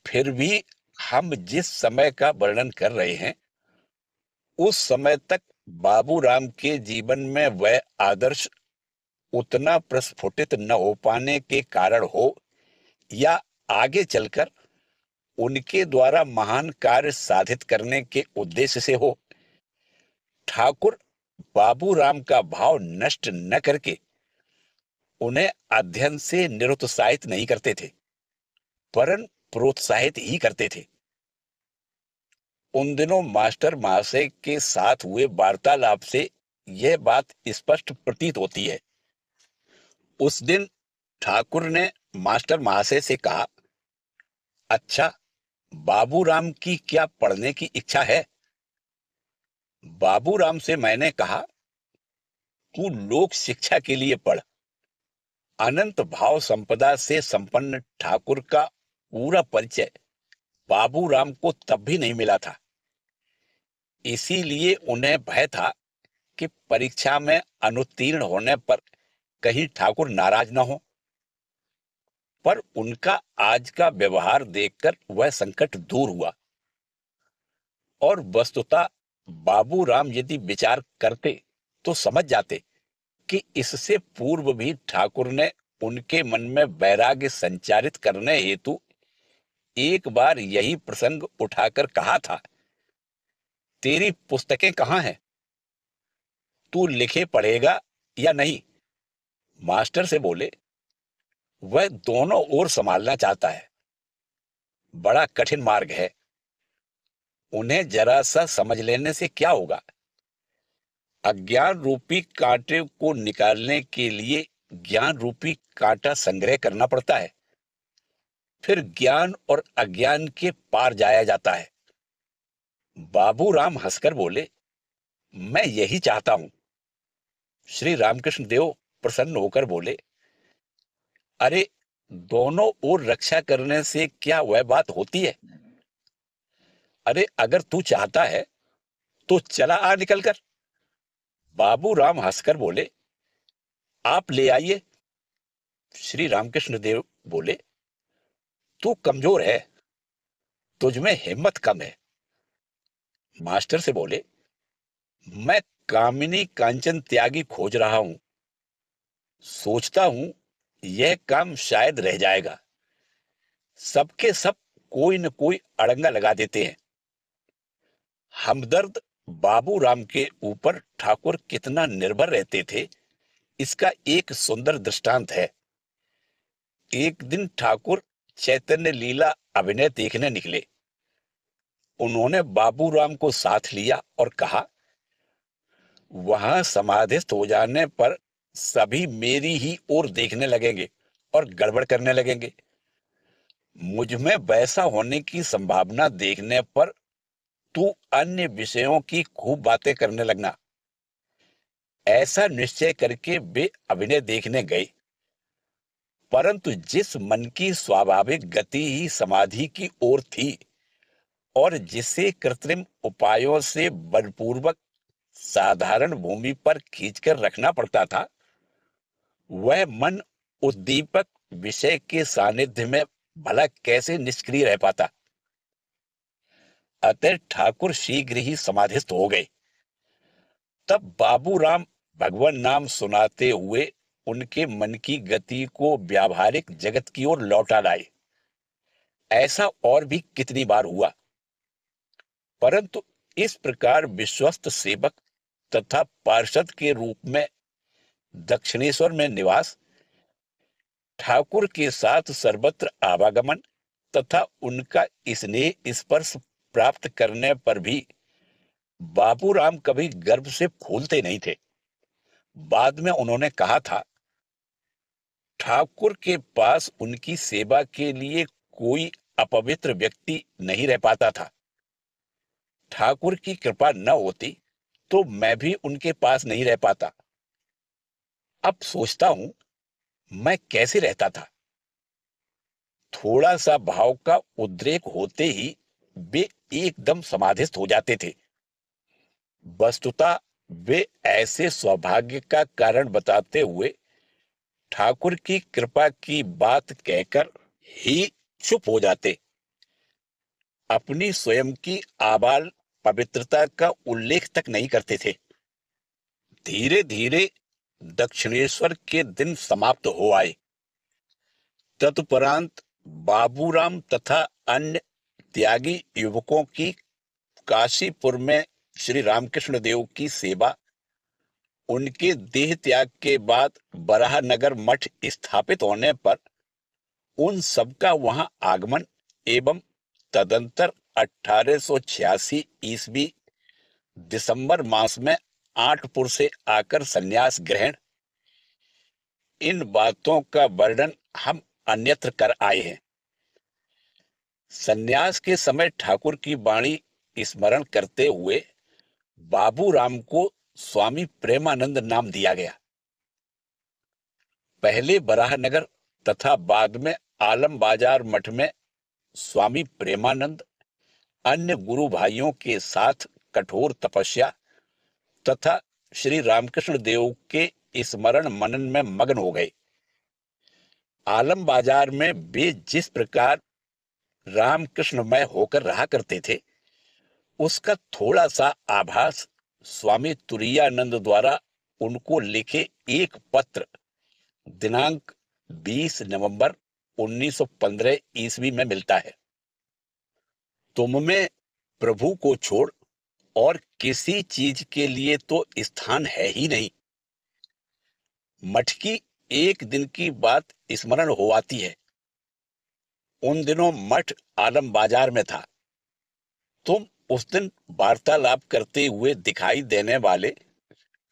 फिर भी हम जिस समय का वर्णन कर रहे हैं, उस समय तक बाबूराम के जीवन में वह आदर्श उतना प्रस्फुटित न हो पाने के कारण हो, या आगे चलकर उनके द्वारा महान कार्य साधित करने के उद्देश्य से हो, ठाकुर बाबूराम का भाव नष्ट न करके उन्हें अध्ययन से निरुत्साहित नहीं करते थे, वरन प्रोत्साहित ही करते थे। उन दिनों मास्टर महाशय के साथ हुए वार्तालाप से यह बात स्पष्ट प्रतीत होती है। उस दिन ठाकुर ने मास्टर महाशय से कहा, अच्छा, बाबूराम की क्या पढ़ने की इच्छा है? बाबूराम से मैंने कहा, तू लोक शिक्षा के लिए पढ़। अनंत भाव संपदा से संपन्न ठाकुर का पूरा परिचय बाबूराम को तब भी नहीं मिला था। इसीलिए उन्हें भय था कि परीक्षा में अनुत्तीर्ण होने पर कहीं ठाकुर नाराज न हो। पर उनका आज का व्यवहार देखकर वह संकट दूर हुआ, और वस्तुतः बाबूराम यदि विचार करते तो समझ जाते कि इससे पूर्व भी ठाकुर ने उनके मन में वैराग्य संचारित करने हेतु एक बार यही प्रसंग उठाकर कहा था, तेरी पुस्तकें कहाँ हैं? तू लिखे पढ़ेगा या नहीं? मास्टर से बोले, वह दोनों ओर संभालना चाहता है। बड़ा कठिन मार्ग है, उन्हें जरा सा समझ लेने से क्या होगा। अज्ञान रूपी कांटे को निकालने के लिए ज्ञान रूपी कांटा संग्रह करना पड़ता है, फिर ज्ञान और अज्ञान के पार जाया जाता है। बाबूराम हंसकर बोले, मैं यही चाहता हूं। श्री रामकृष्ण देव प्रसन्न होकर बोले, अरे, दोनों ओर रक्षा करने से क्या वह बात होती है? अरे अगर तू चाहता है तो चला आ निकल कर। बाबू राम हंसकर बोले, आप ले आइए। श्री रामकृष्ण देव बोले, तू कमजोर है, तुझमें हिम्मत कम है। मास्टर से बोले, मैं कामिनी कांचन त्यागी खोज रहा हूं, सोचता हूं यह काम शायद रह जाएगा। सबके सब कोई न कोई अड़ंगा लगा देते हैं। हमदर्द बाबू राम के ऊपर ठाकुर कितना निर्भर रहते थे, इसका एक सुंदर दृष्टांत है। एक दिन ठाकुर चैतन्य लीला अभिनय देखने निकले। उन्होंने बाबू राम को साथ लिया और कहा, वहां समाधिस्थ हो जाने पर सभी मेरी ही ओर देखने लगेंगे और गड़बड़ करने लगेंगे। मुझ में वैसा होने की संभावना देखने पर तू अन्य विषयों की खूब बातें करने लगना। ऐसा निश्चय करके वे अभिनय देखने गए, परंतु जिस मन की स्वाभाविक गति ही समाधि की ओर थी और जिसे कृत्रिम उपायों से बलपूर्वक साधारण भूमि पर खींचकर रखना पड़ता था, वह मन उद्दीपक विषय के सानिध्य में भला कैसे निष्क्रिय रह पाता। अतः ठाकुर शीघ्र ही समाधिस्थ हो गए। तब बाबूराम भगवान नाम सुनाते हुए उनके मन की गति को व्यावहारिक जगत की ओर लौटा लाए। ऐसा और भी कितनी बार हुआ, परंतु इस प्रकार विश्वस्त सेवक तथा पार्षद के रूप में दक्षिणेश्वर में निवास, ठाकुर के साथ सर्वत्र आवागमन तथा उनका स्नेह स्पर्श प्राप्त करने पर भी बाबूराम कभी गर्व से फूलते नहीं थे। बाद में उन्होंने कहा था, ठाकुर के पास उनकी सेवा के लिए कोई अपवित्र व्यक्ति नहीं रह पाता था। ठाकुर की कृपा न होती तो मैं भी उनके पास नहीं रह पाता। अब सोचता हूं मैं कैसे रहता था। थोड़ा सा भाव का उद्रेक होते ही वे एकदम समाधिस्थ हो जाते थे। वस्तुतः वे ऐसे सौभाग्य का कारण बताते हुए ठाकुर की कृपा की बात कहकर ही चुप हो जाते। अपनी स्वयं की आबाल पवित्रता का उल्लेख तक नहीं करते थे। धीरे धीरे दक्षिणेश्वर के दिन समाप्त हो आए। तदुपरांत बाबूराम तथा अन्य त्यागी युवकों की काशीपुर में श्री रामकृष्ण देव की सेवा, उनके देह त्याग के बाद बराहनगर मठ स्थापित होने पर उन सबका वहां आगमन एवं तदंतर 1886 ईस्वी दिसंबर मास में आठपुर से आकर संन्यास ग्रहण, इन बातों का वर्णन हम अन्यत्र कर आए हैं। संन्यास के समय ठाकुर की वाणी स्मरण करते हुए बाबू राम को स्वामी प्रेमानंद नाम दिया गया। पहले बराहनगर तथा बाद में आलम बाजार मठ में स्वामी प्रेमानंद अन्य गुरु भाइयों के साथ कठोर तपस्या तथा श्री रामकृष्ण देव के स्मरण मनन में मग्न हो गए। आलम बाजार में वे जिस प्रकार रामकृष्णमय होकर रहा करते थे, उसका थोड़ा सा आभास स्वामी तुरायानंद द्वारा उनको लिखे एक पत्र दिनांक 20 नवंबर 1915 ईस्वी में मिलता है। तुम में प्रभु को छोड़ और किसी चीज के लिए तो स्थान है ही नहीं। मठ की एक दिन की बात स्मरण हो आती है। उन दिनों मठ आलम बाजार में था। तुम उस दिन वार्तालाप करते हुए दिखाई देने वाले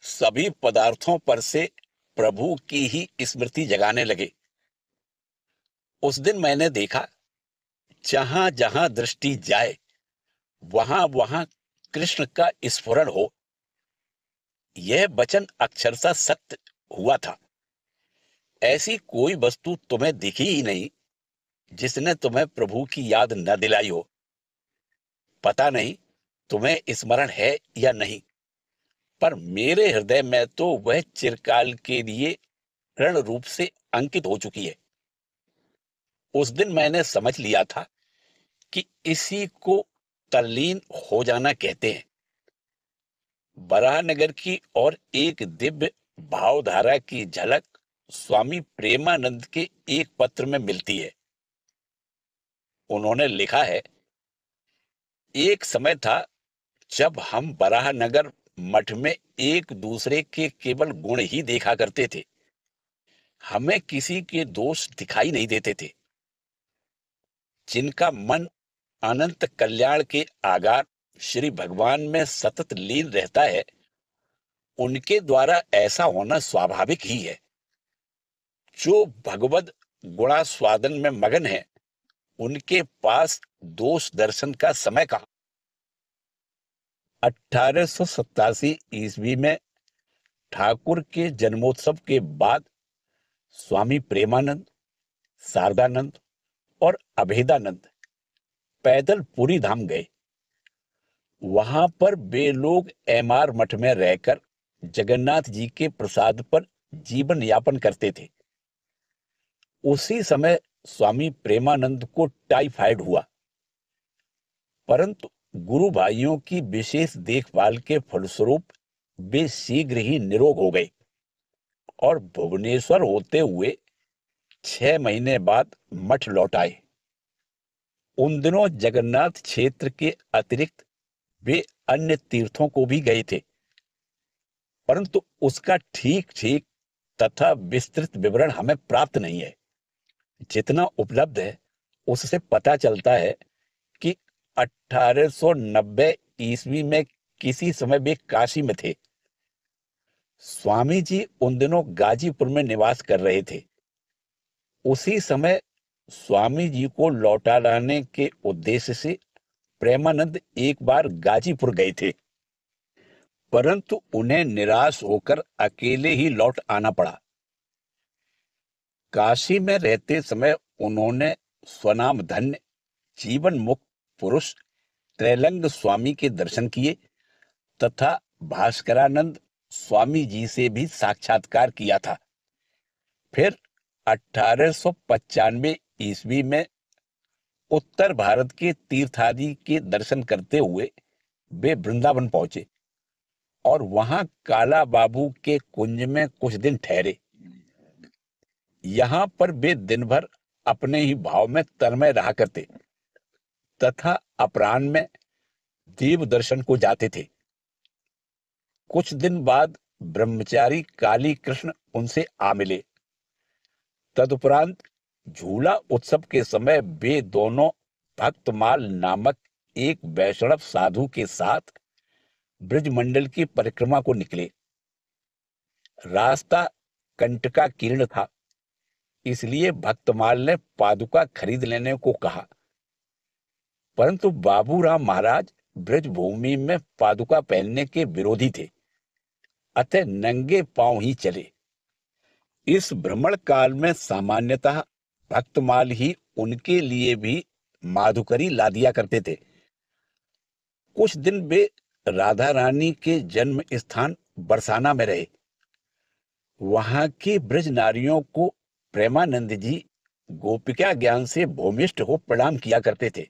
सभी पदार्थों पर से प्रभु की ही स्मृति जगाने लगे। उस दिन मैंने देखा, जहां जहां दृष्टि जाए वहां वहां कृष्ण का स्फुरण हो। यह वचन अक्षरशः सत्य हुआ था। ऐसी कोई वस्तु तुम्हें दिखी ही नहीं जिसने तुम्हें प्रभु की याद न दिलाई हो। पता नहीं तुम्हें स्मरण है या नहीं, पर मेरे हृदय में तो वह चिरकाल के लिए रण रूप से अंकित हो चुकी है। उस दिन मैंने समझ लिया था कि इसी को तल्लीन हो जाना कहते हैं। बराहनगर की और एक दिव्य भावधारा की झलक स्वामी प्रेमानंद के एक पत्र में मिलती है। उन्होंने लिखा है, एक समय था जब हम बराहनगर मठ में एक दूसरे के केवल गुण ही देखा करते थे, हमें किसी के दोष दिखाई नहीं देते थे। जिनका मन अनंत कल्याण के आगार श्री भगवान में सतत लीन रहता है, उनके द्वारा ऐसा होना स्वाभाविक ही है। जो भगवद गुणास्वादन में मगन है, उनके पास दोष दर्शन का समय कहाँ। 1887 ईस्वी में ठाकुर के जन्मोत्सव के बाद स्वामी प्रेमानंद, शारदानंद और अभेदानंद पैदल पुरी धाम गए। वहां पर वे लोग एमआर मठ में रहकर जगन्नाथ जी के प्रसाद पर जीवन यापन करते थे। उसी समय स्वामी प्रेमानंद को टाइफाइड हुआ, परंतु गुरु भाइयों की विशेष देखभाल के फलस्वरूप वे शीघ्र ही निरोग हो गए और भुवनेश्वर होते हुए 6 महीने बाद मठ लौट आए। उन दिनों जगन्नाथ क्षेत्र के अतिरिक्त वे अन्य तीर्थों को भी गए थे, परंतु उसका ठीक ठीक तथा विस्तृत विवरण हमें प्राप्त नहीं है। जितना उपलब्ध है उससे पता चलता है कि 1890 ईस्वी में किसी समय वे काशी में थे। स्वामी जी उन दिनों गाजीपुर में निवास कर रहे थे। उसी समय स्वामी जी को लौटा लाने के उद्देश्य से प्रेमानंद एक बार गाजीपुर गए थे, परंतु उन्हें निराश होकर अकेले ही लौट आना पड़ा। काशी में रहते समय उन्होंने स्वनाम धन्य जीवन मुक्त पुरुष त्रैलंग स्वामी के दर्शन किए तथा भास्करानंद स्वामी जी से भी साक्षात्कार किया था। फिर 1895 ईस्वी में उत्तर भारत के तीर्थादि के दर्शन करते हुए वे वृंदावन पहुंचे और वहां काला बाबू के कुंज में कुछ दिन ठहरे। यहां पर वे दिन भर अपने ही भाव में तन्मय रहा करते तथा अपराह्न में देव दर्शन को जाते थे। कुछ दिन बाद ब्रह्मचारी काली कृष्ण उनसे आ मिले। तदुपरांत झूला उत्सव के समय वे दोनों भक्तमाल नामक एक वैष्णव साधु के साथ ब्रजमंडल की परिक्रमा को निकले। रास्ता कंटकाकीर्ण था, इसलिए भक्तमाल ने पादुका खरीद लेने को कहा, परंतु बाबूराम महाराज ब्रजभूमि में पादुका पहनने के विरोधी थे, अतः नंगे पांव ही चले। इस भ्रमण काल में सामान्यतः भक्तमाल ही उनके लिए भी माधुकरी ला दिया करते थे। कुछ दिन वे राधा रानी के जन्म स्थान बरसाना में रहे। वहां की ब्रज नारियों को प्रेमानंद जी गोपिका ज्ञान से भूमिष्ठ हो प्रणाम किया करते थे।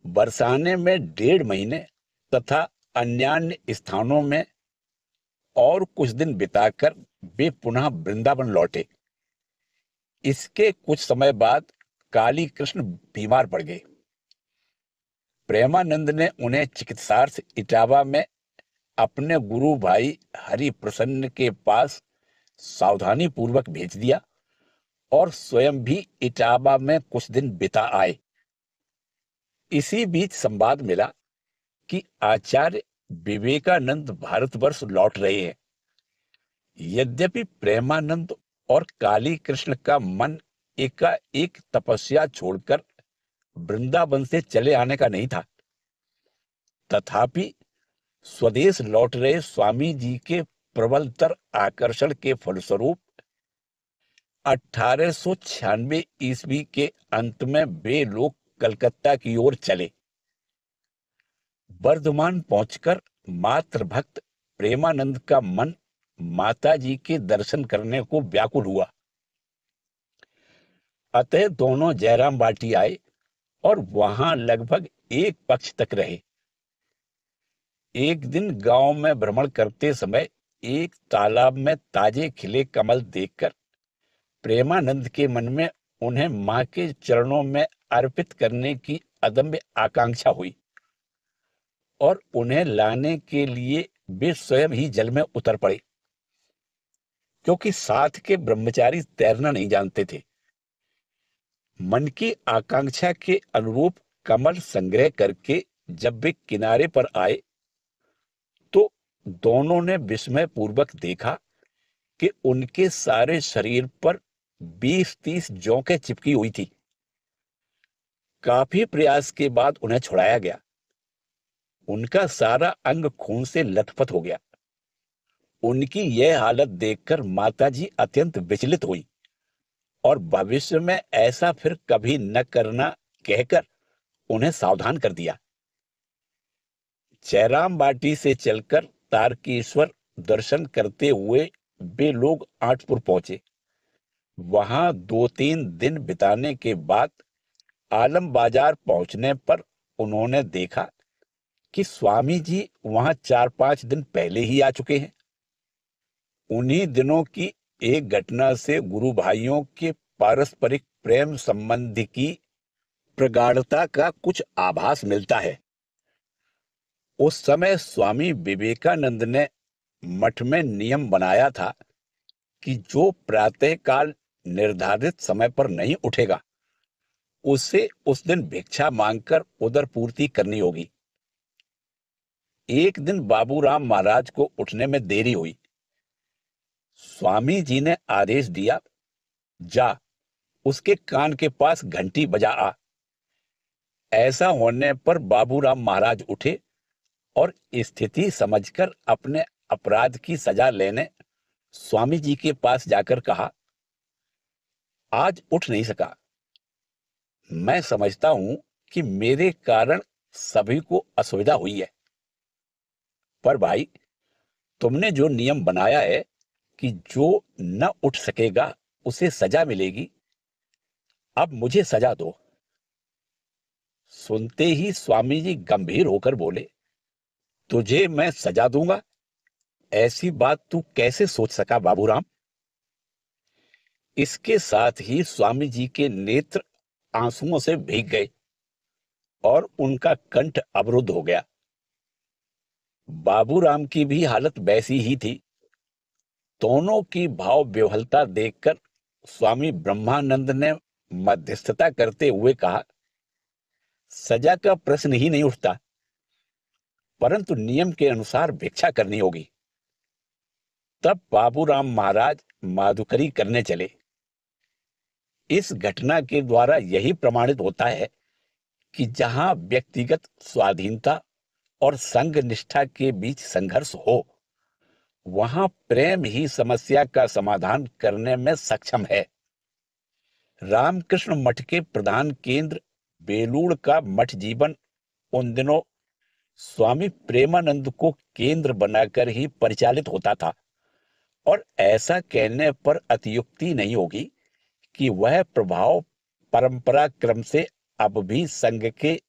बरसाने में 1.5 महीने तथा अन्यान्य स्थानों में और कुछ दिन बिताकर वे पुनः वृंदावन लौटे। इसके कुछ समय बाद काली कृष्ण बीमार पड़ गए। प्रेमानंद ने उन्हें चिकित्सार्थ इटावा में अपने गुरु भाई हरि प्रसन्न के पास सावधानी पूर्वक भेज दिया और स्वयं भी इटावा में कुछ दिन बिता आए। इसी बीच संवाद मिला कि आचार्य विवेकानंद भारतवर्ष लौट रहे हैं। यद्यपि प्रेमानंद और काली कृष्ण का मन एकाएक तपस्या छोड़कर वृंदावन से चले आने का नहीं था, तथापि स्वदेश लौट रहे स्वामी जी के प्रबलतर आकर्षण के फलस्वरूप 1896 ईस्वी के अंत में वे लोग कलकत्ता की ओर चले। वर्धमान पहुंचकर मातृभक्त प्रेमानंद का मन माता जी के दर्शन करने को व्याकुल हुआ। अतः दोनों जयराम बाटी आए और वहां लगभग एक पक्ष तक रहे। एक दिन गांव में भ्रमण करते समय एक तालाब में ताजे खिले कमल देखकर प्रेमानंद के मन में उन्हें मां के चरणों में अर्पित करने की अदम्य आकांक्षा हुई और उन्हें लाने के लिए वे स्वयं ही जल में उतर पड़े। क्योंकि साथ के ब्रह्मचारी तैरना नहीं जानते थे, मन की आकांक्षा के अनुरूप कमल संग्रह करके जब वे किनारे पर आए तो दोनों ने विस्मय पूर्वक देखा कि उनके सारे शरीर पर 20-30 जोंकें चिपकी हुई थी। काफी प्रयास के बाद उन्हें छुड़ाया गया। उनका सारा अंग खून से लथपथ हो गया। उनकी यह हालत देखकर माताजी अत्यंत विचलित हुई और भविष्य में ऐसा फिर कभी न करना कहकर उन्हें सावधान कर दिया। जयराम बाटी से चलकर तारकेश्वर दर्शन करते हुए वे लोग आठपुर पहुंचे। वहां 2-3 दिन बिताने के बाद आलम बाजार पहुंचने पर उन्होंने देखा कि स्वामी जी वहां 4-5 दिन पहले ही आ चुके हैं। उन्हीं दिनों की एक घटना से गुरु भाइयों के पारस्परिक प्रेम संबंध की प्रगाढ़ता का कुछ आभास मिलता है। उस समय स्वामी विवेकानंद ने मठ में नियम बनाया था कि जो प्रातःकाल निर्धारित समय पर नहीं उठेगा उससे उस दिन भिक्षा मांगकर उदर पूर्ति करनी होगी। एक दिन बाबूराम महाराज को उठने में देरी हुई। स्वामी जी ने आदेश दिया, जा उसके कान के पास घंटी बजा आ। ऐसा होने पर बाबूराम महाराज उठे और स्थिति समझकर अपने अपराध की सजा लेने स्वामी जी के पास जाकर कहा, आज उठ नहीं सका। मैं समझता हूं कि मेरे कारण सभी को असुविधा हुई है, पर भाई तुमने जो नियम बनाया है कि जो न उठ सकेगा उसे सजा मिलेगी, अब मुझे सजा दो। सुनते ही स्वामी जी गंभीर होकर बोले, तुझे मैं सजा दूंगा? ऐसी बात तू कैसे सोच सका बाबूराम? इसके साथ ही स्वामी जी के नेत्र आंसुओं से भीग गए और उनका कंठ अवरुद्ध हो गया। बाबूराम की भी हालत वैसी ही थी। दोनों की भाव विह्वलता देखकर स्वामी ब्रह्मानंद ने मध्यस्थता करते हुए कहा, सजा का प्रश्न ही नहीं उठता, परंतु नियम के अनुसार भिक्षा करनी होगी। तब बाबूराम महाराज माधुकरी करने चले। इस घटना के द्वारा यही प्रमाणित होता है कि जहां व्यक्तिगत स्वाधीनता और संघ निष्ठा के बीच संघर्ष हो, वहां प्रेम ही समस्या का समाधान करने में सक्षम है। रामकृष्ण मठ के प्रधान केंद्र बेलूड़ का मठ जीवन उन दिनों स्वामी प्रेमानंद को केंद्र बनाकर ही परिचालित होता था और ऐसा कहने पर अतियुक्ति नहीं होगी कि वह प्रभाव परंपरा क्रम से अब भी संघ के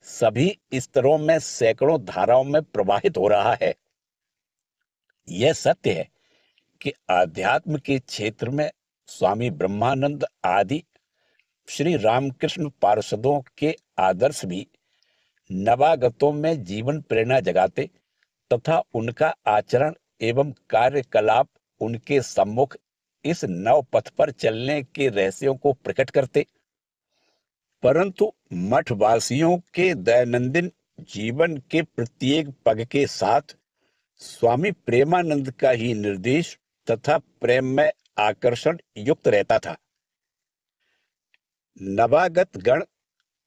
सभी स्तरों में सैकड़ों धाराओं में प्रवाहित हो रहा है। यह सत्य है कि आध्यात्म के क्षेत्र में स्वामी ब्रह्मानंद आदि श्री रामकृष्ण पार्षदों के आदर्श भी नवागतों में जीवन प्रेरणा जगाते तथा उनका आचरण एवं कार्यकलाप उनके सम्मुख इस नव पथ पर चलने के रहस्यों को प्रकट करते। परंतु मठवासियों के दैनंदिन जीवन के प्रत्येक पग के साथ स्वामी प्रेमानंद का ही निर्देश तथा प्रेम में आकर्षण युक्त रहता था। नवागत गण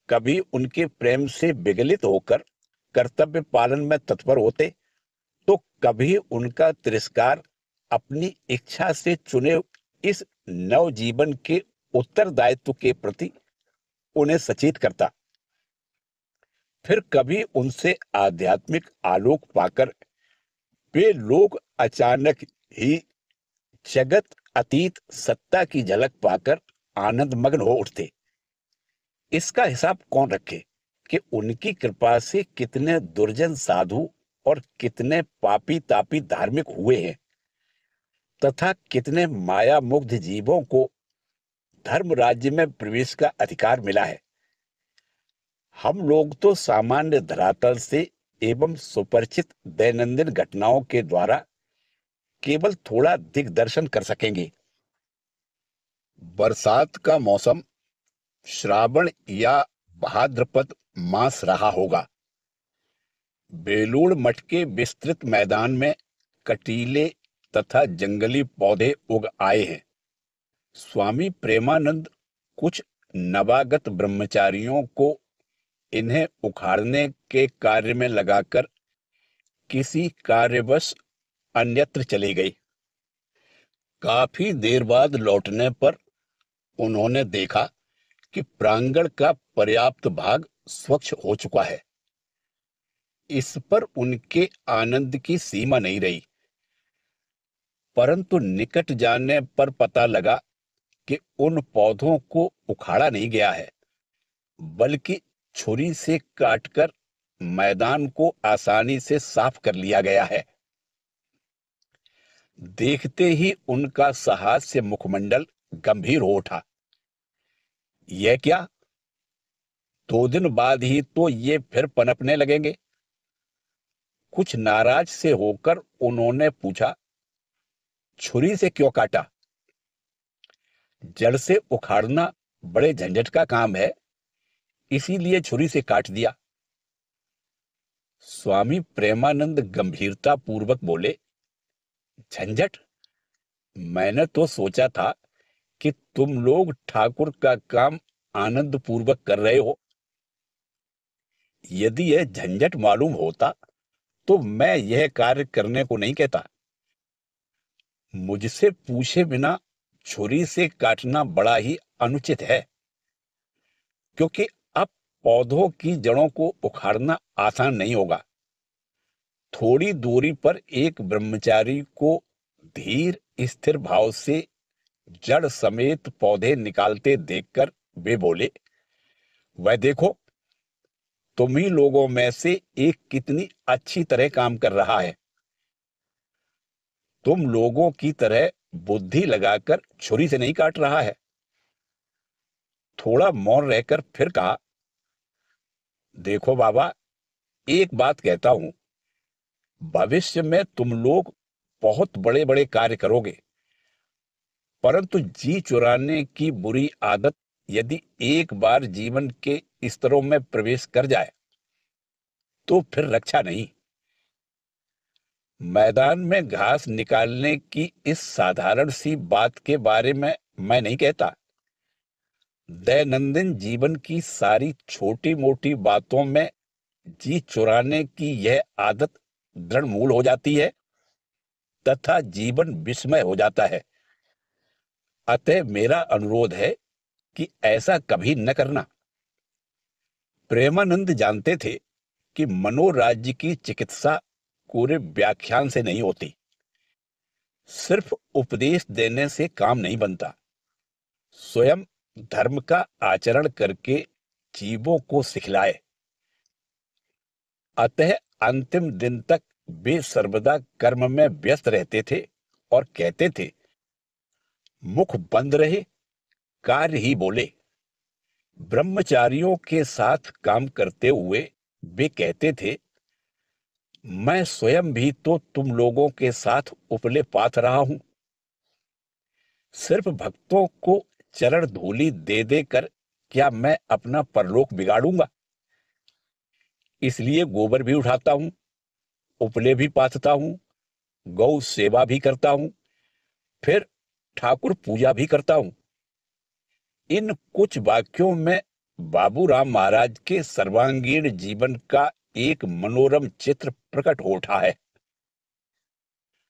कभी उनके प्रेम से विगलित होकर कर्तव्य पालन में तत्पर होते, तो कभी उनका तिरस्कार अपनी इच्छा से चुने इस नव जीवन के उत्तरदायित्व के प्रति उन्हें सचेत करता। फिर कभी उनसे आध्यात्मिक आलोक पाकर वे लोग अचानक ही जगत अतीत सत्ता की झलक पाकर आनंद मग्न हो उठते। इसका हिसाब कौन रखे कि उनकी कृपा से कितने दुर्जन साधु और कितने पापी तापी धार्मिक हुए हैं, तथा कितने माया मुग्ध जीवों को धर्म राज्य में प्रवेश का अधिकार मिला है। हम लोग तो सामान्य धरातल से एवं सुपरिचित दैनंदिन घटनाओं के द्वारा केवल थोड़ा दिग्दर्शन कर सकेंगे। बरसात का मौसम श्रावण या भाद्रपद मास रहा होगा। बेलूड़ मठ के विस्तृत मैदान में कटीले तथा जंगली पौधे उग आए हैं। स्वामी प्रेमानंद कुछ नवागत ब्रह्मचारियों को इन्हें उखाड़ने के कार्य में लगाकर किसी कार्यवश अन्यत्र चली गई। काफी देर बाद लौटने पर उन्होंने देखा कि प्रांगण का पर्याप्त भाग स्वच्छ हो चुका है। इस पर उनके आनंद की सीमा नहीं रही, परंतु निकट जाने पर पता लगा कि उन पौधों को उखाड़ा नहीं गया है, बल्कि छुरी से काटकर मैदान को आसानी से साफ कर लिया गया है। देखते ही उनका सहास्य मुखमंडल गंभीर हो उठा। यह क्या? 2 दिन बाद ही तो ये फिर पनपने लगेंगे। कुछ नाराज से होकर उन्होंने पूछा, छुरी से क्यों काटा? जड़ से उखाड़ना बड़े झंझट का काम है, इसीलिए छुरी से काट दिया। स्वामी प्रेमानंद गंभीरता पूर्वक बोले, झंझट? मैंने तो सोचा था कि तुम लोग ठाकुर का काम आनंद पूर्वक कर रहे हो। यदि यह झंझट मालूम होता तो मैं यह कार्य करने को नहीं कहता। मुझसे पूछे बिना छुरी से काटना बड़ा ही अनुचित है, क्योंकि अब पौधों की जड़ों को उखाड़ना आसान नहीं होगा। थोड़ी दूरी पर एक ब्रह्मचारी को धीर स्थिर भाव से जड़ समेत पौधे निकालते देखकर वे बोले, वह देखो, तुम ही लोगों में से एक कितनी अच्छी तरह काम कर रहा है। तुम लोगों की तरह बुद्धि लगाकर छुरी से नहीं काट रहा है। थोड़ा मौन रहकर फिर कहा, देखो बाबा, एक बात कहता हूं, भविष्य में तुम लोग बहुत बड़े बड़े कार्य करोगे, परंतु जी चुराने की बुरी आदत यदि एक बार जीवन के स्तरों में प्रवेश कर जाए तो फिर रक्षा नहीं। मैदान में घास निकालने की इस साधारण सी बात के बारे में मैं नहीं कहता। दैनंदिन जीवन की सारी छोटी मोटी बातों में जी चुराने की यह आदत दृढ़ मूल हो जाती है तथा जीवन विस्मय हो जाता है। अतः मेरा अनुरोध है कि ऐसा कभी न करना। प्रेमानंद जानते थे कि मनोराज्य की चिकित्सा पूरे व्याख्यान से नहीं होती। सिर्फ उपदेश देने से काम नहीं बनता। स्वयं धर्म का आचरण करके जीवों को सिखलाए। अतः अंतिम दिन तक वे सर्वदा कर्म में व्यस्त रहते थे और कहते थे, मुख बंद रहे, कार्य ही बोले। ब्रह्मचारियों के साथ काम करते हुए वे कहते थे, मैं स्वयं भी तो तुम लोगों के साथ उपले पाथ रहा हूं। सिर्फ भक्तों को चरण धूलि दे देकर क्या मैं अपना परलोक बिगाड़ूंगा? इसलिए गोबर भी उठाता हूं, उपले भी पाथता हूं, गौ सेवा भी करता हूं, फिर ठाकुर पूजा भी करता हूं। इन कुछ वाक्यों में बाबूराम महाराज के सर्वांगीण जीवन का एक मनोरम चित्र प्रकट हो उठा है।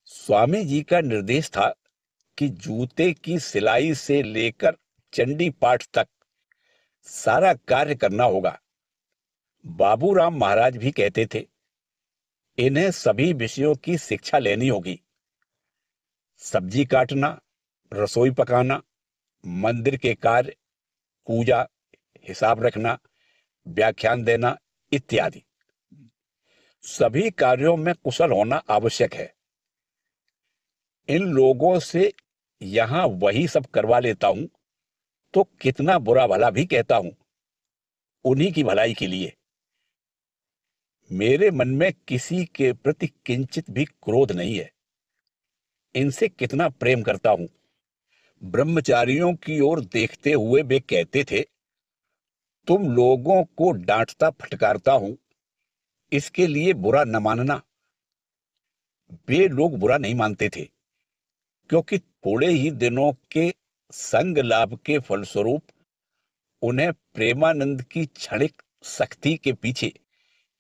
स्वामी जी का निर्देश था कि जूते की सिलाई से लेकर चंडी पाठ तक सारा कार्य करना होगा। बाबूराम महाराज भी कहते थे, इन्हें सभी विषयों की शिक्षा लेनी होगी। सब्जी काटना, रसोई पकाना, मंदिर के कार्य, पूजा, हिसाब रखना, व्याख्यान देना इत्यादि सभी कार्यों में कुशल होना आवश्यक है। इन लोगों से यहां वही सब करवा लेता हूं तो कितना बुरा भला भी कहता हूं, उन्हीं की भलाई के लिए। मेरे मन में किसी के प्रति किंचित भी क्रोध नहीं है, इनसे कितना प्रेम करता हूं। ब्रह्मचारियों की ओर देखते हुए वे कहते थे, तुम लोगों को डांटता फटकारता हूं, इसके लिए बुरा न मानना। वे लोग बुरा नहीं मानते थे, क्योंकि थोड़े ही दिनों के संग लाभ के फलस्वरूप उन्हें प्रेमानंद की क्षणिक सख्ती के पीछे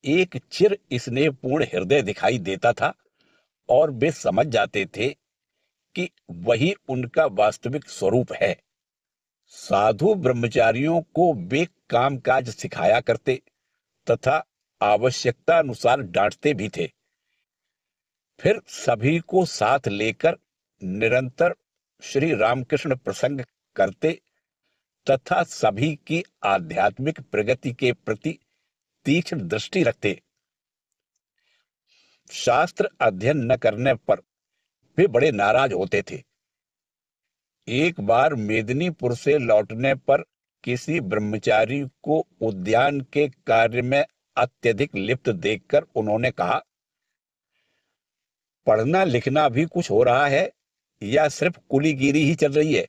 एक चिर स्नेहपूर्ण हृदय दिखाई देता था, और वे समझ जाते थे कि वही उनका वास्तविक स्वरूप है। साधु ब्रह्मचारियों को वे कामकाज सिखाया करते तथा आवश्यकता अनुसार डांटते भी थे। फिर सभी को साथ लेकर निरंतर श्री रामकृष्ण प्रसंग करते तथा सभी की आध्यात्मिक प्रगति के प्रति तीक्ष्ण दृष्टि रखते। शास्त्र अध्ययन न करने पर वे बड़े नाराज होते थे। एक बार मेदिनीपुर से लौटने पर किसी ब्रह्मचारी को उद्यान के कार्य में अत्यधिक लिप्त देखकर उन्होंने कहा, पढ़ना लिखना भी कुछ हो रहा है या सिर्फ कुलीगिरी ही चल रही है?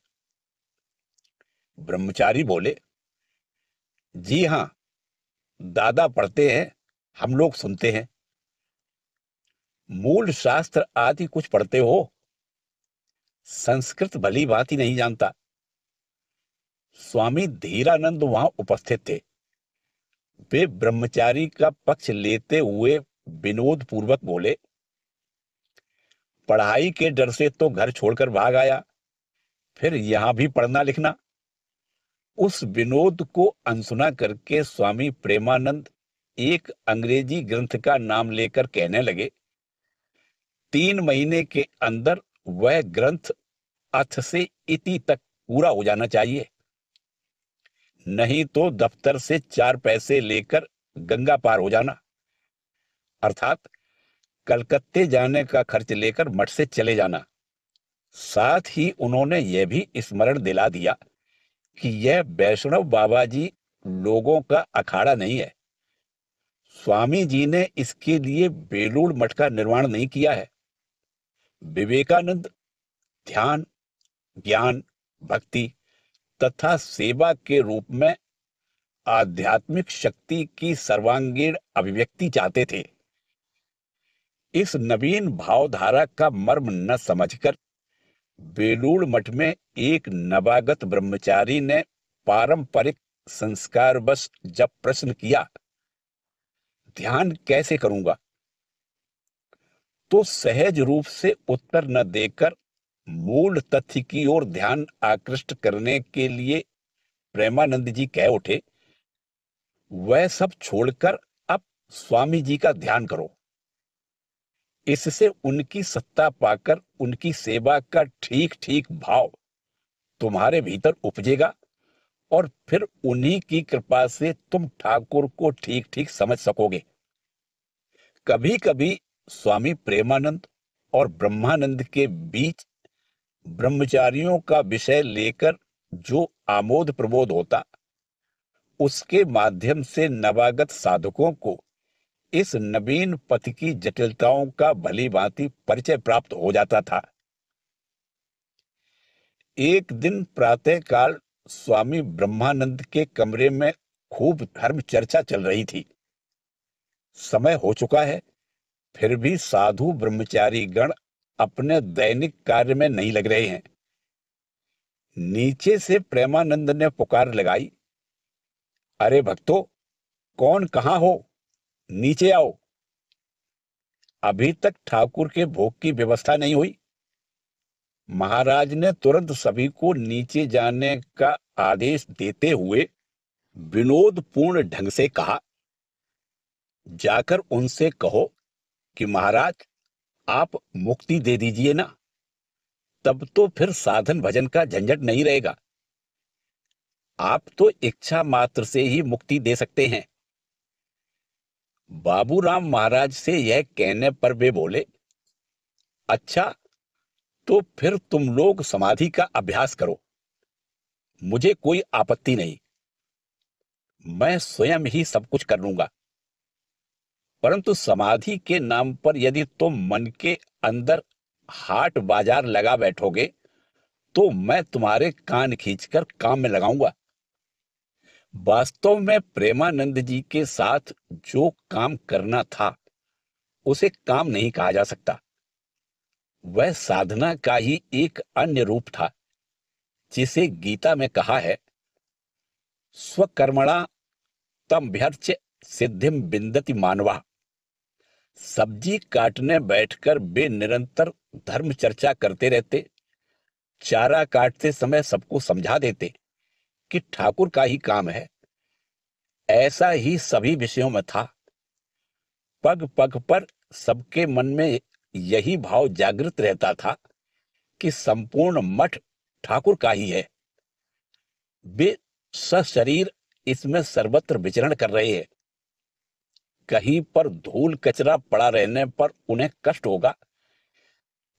ब्रह्मचारी बोले, जी हां, दादा पढ़ते हैं, हम लोग सुनते हैं। मूल शास्त्र आदि कुछ पढ़ते हो? संस्कृत भली भांति नहीं जानता। स्वामी धीरानंद वहां उपस्थित थे। वे ब्रह्मचारी का पक्ष लेते हुए विनोद पूर्वक बोले, पढ़ाई के डर से तो घर छोड़कर भाग आया, फिर यहां भी पढ़ना लिखना। उस विनोद को अनसुना करके स्वामी प्रेमानंद एक अंग्रेजी ग्रंथ का नाम लेकर कहने लगे, 3 महीने के अंदर वह ग्रंथ अथ से इति तक पूरा हो जाना चाहिए, नहीं तो दफ्तर से 4 पैसे लेकर गंगा पार हो जाना, अर्थात कलकत्ते जाने का खर्च लेकर मठ से चले जाना। साथ ही उन्होंने यह भी स्मरण दिला दिया कि यह वैष्णव बाबा जी लोगों का अखाड़ा नहीं है। स्वामी जी ने इसके लिए बेलूड़ मठ का निर्माण नहीं किया है। विवेकानंद ध्यान, ज्ञान, भक्ति तथा सेवा के रूप में आध्यात्मिक शक्ति की सर्वांगीण अभिव्यक्ति चाहते थे। इस नवीन भावधारा का मर्म न समझकर बेलूड़ मठ में एक नवागत ब्रह्मचारी ने पारंपरिक संस्कार बस जब प्रश्न किया, ध्यान कैसे करूंगा, तो सहज रूप से उत्तर न देकर मूल तथ्य की ओर ध्यान आकृष्ट करने के लिए प्रेमानंद जी कह उठे, वह सब छोड़कर अब स्वामी जी का ध्यान करो। इससे उनकी सत्ता पाकर उनकी सेवा का ठीक ठीक भाव तुम्हारे भीतर उपजेगा और फिर उन्हीं की कृपा से तुम ठाकुर को ठीक ठीक समझ सकोगे। कभी कभी स्वामी प्रेमानंद और ब्रह्मानंद के बीच ब्रह्मचारियों का विषय लेकर जो आमोद प्रमोद होता, उसके माध्यम से नवागत साधकों को इस नवीन पथ की जटिलताओं का भली भांति परिचय प्राप्त हो जाता था। एक दिन प्रातःकाल स्वामी ब्रह्मानंद के कमरे में खूब धर्म चर्चा चल रही थी। समय हो चुका है, फिर भी साधु ब्रह्मचारी गण अपने दैनिक कार्य में नहीं लग रहे हैं। नीचे से प्रेमानंद ने पुकार लगाई, अरे भक्तों, कौन कहां हो, नीचे आओ। अभी तक ठाकुर के भोग की व्यवस्था नहीं हुई। महाराज ने तुरंत सभी को नीचे जाने का आदेश देते हुए विनोदपूर्ण ढंग से कहा, जाकर उनसे कहो कि महाराज, आप मुक्ति दे दीजिए ना, तब तो फिर साधन भजन का झंझट नहीं रहेगा। आप तो इच्छा मात्र से ही मुक्ति दे सकते हैं। बाबूराम महाराज से यह कहने पर वे बोले, अच्छा, तो फिर तुम लोग समाधि का अभ्यास करो, मुझे कोई आपत्ति नहीं, मैं स्वयं ही सब कुछ कर लूंगा। परंतु समाधि के नाम पर यदि तुम मन के अंदर हाट बाजार लगा बैठोगे तो मैं तुम्हारे कान खींचकर काम में लगाऊंगा। वास्तव में प्रेमानंद जी के साथ जो काम करना था उसे काम नहीं कहा जा सकता। वह साधना का ही एक अन्य रूप था, जिसे गीता में कहा है, स्वकर्मणा तमभ्यर्च्य सिद्धिम विन्दति मानवा। सब्जी काटने बैठकर वे निरंतर धर्म चर्चा करते रहते, चारा काटते समय सबको समझा देते कि ठाकुर का ही काम है। ऐसा ही सभी विषयों में था। पग पग पर सबके मन में यही भाव जागृत रहता था कि संपूर्ण मठ ठाकुर का ही है। वे सशरीर इसमें सर्वत्र विचरण कर रहे हैं। कहीं पर धूल कचरा पड़ा रहने पर उन्हें कष्ट होगा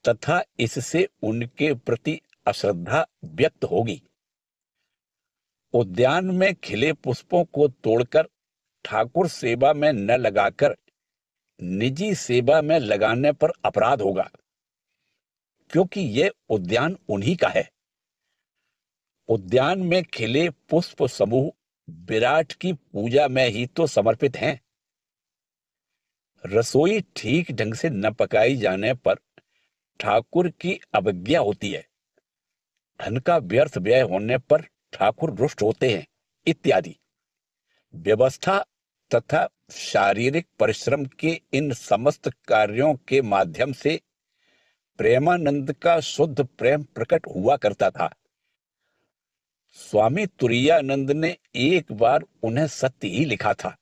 तथा इससे उनके प्रति अश्रद्धा व्यक्त होगी। उद्यान में खिले पुष्पों को तोड़कर ठाकुर सेवा में न लगाकर निजी सेवा में लगाने पर अपराध होगा, क्योंकि यह उद्यान उन्हीं का है। उद्यान में खिले पुष्प समूह विराट की पूजा में ही तो समर्पित हैं। रसोई ठीक ढंग से न पकाई जाने पर ठाकुर की अवज्ञा होती है। धन का व्यर्थ व्यय होने पर ठाकुर रुष्ट होते हैं, इत्यादि। व्यवस्था तथा शारीरिक परिश्रम के इन समस्त कार्यों के माध्यम से प्रेमानंद का शुद्ध प्रेम प्रकट हुआ करता था। स्वामी तुरायानंद ने एक बार उन्हें सत्य ही लिखा था,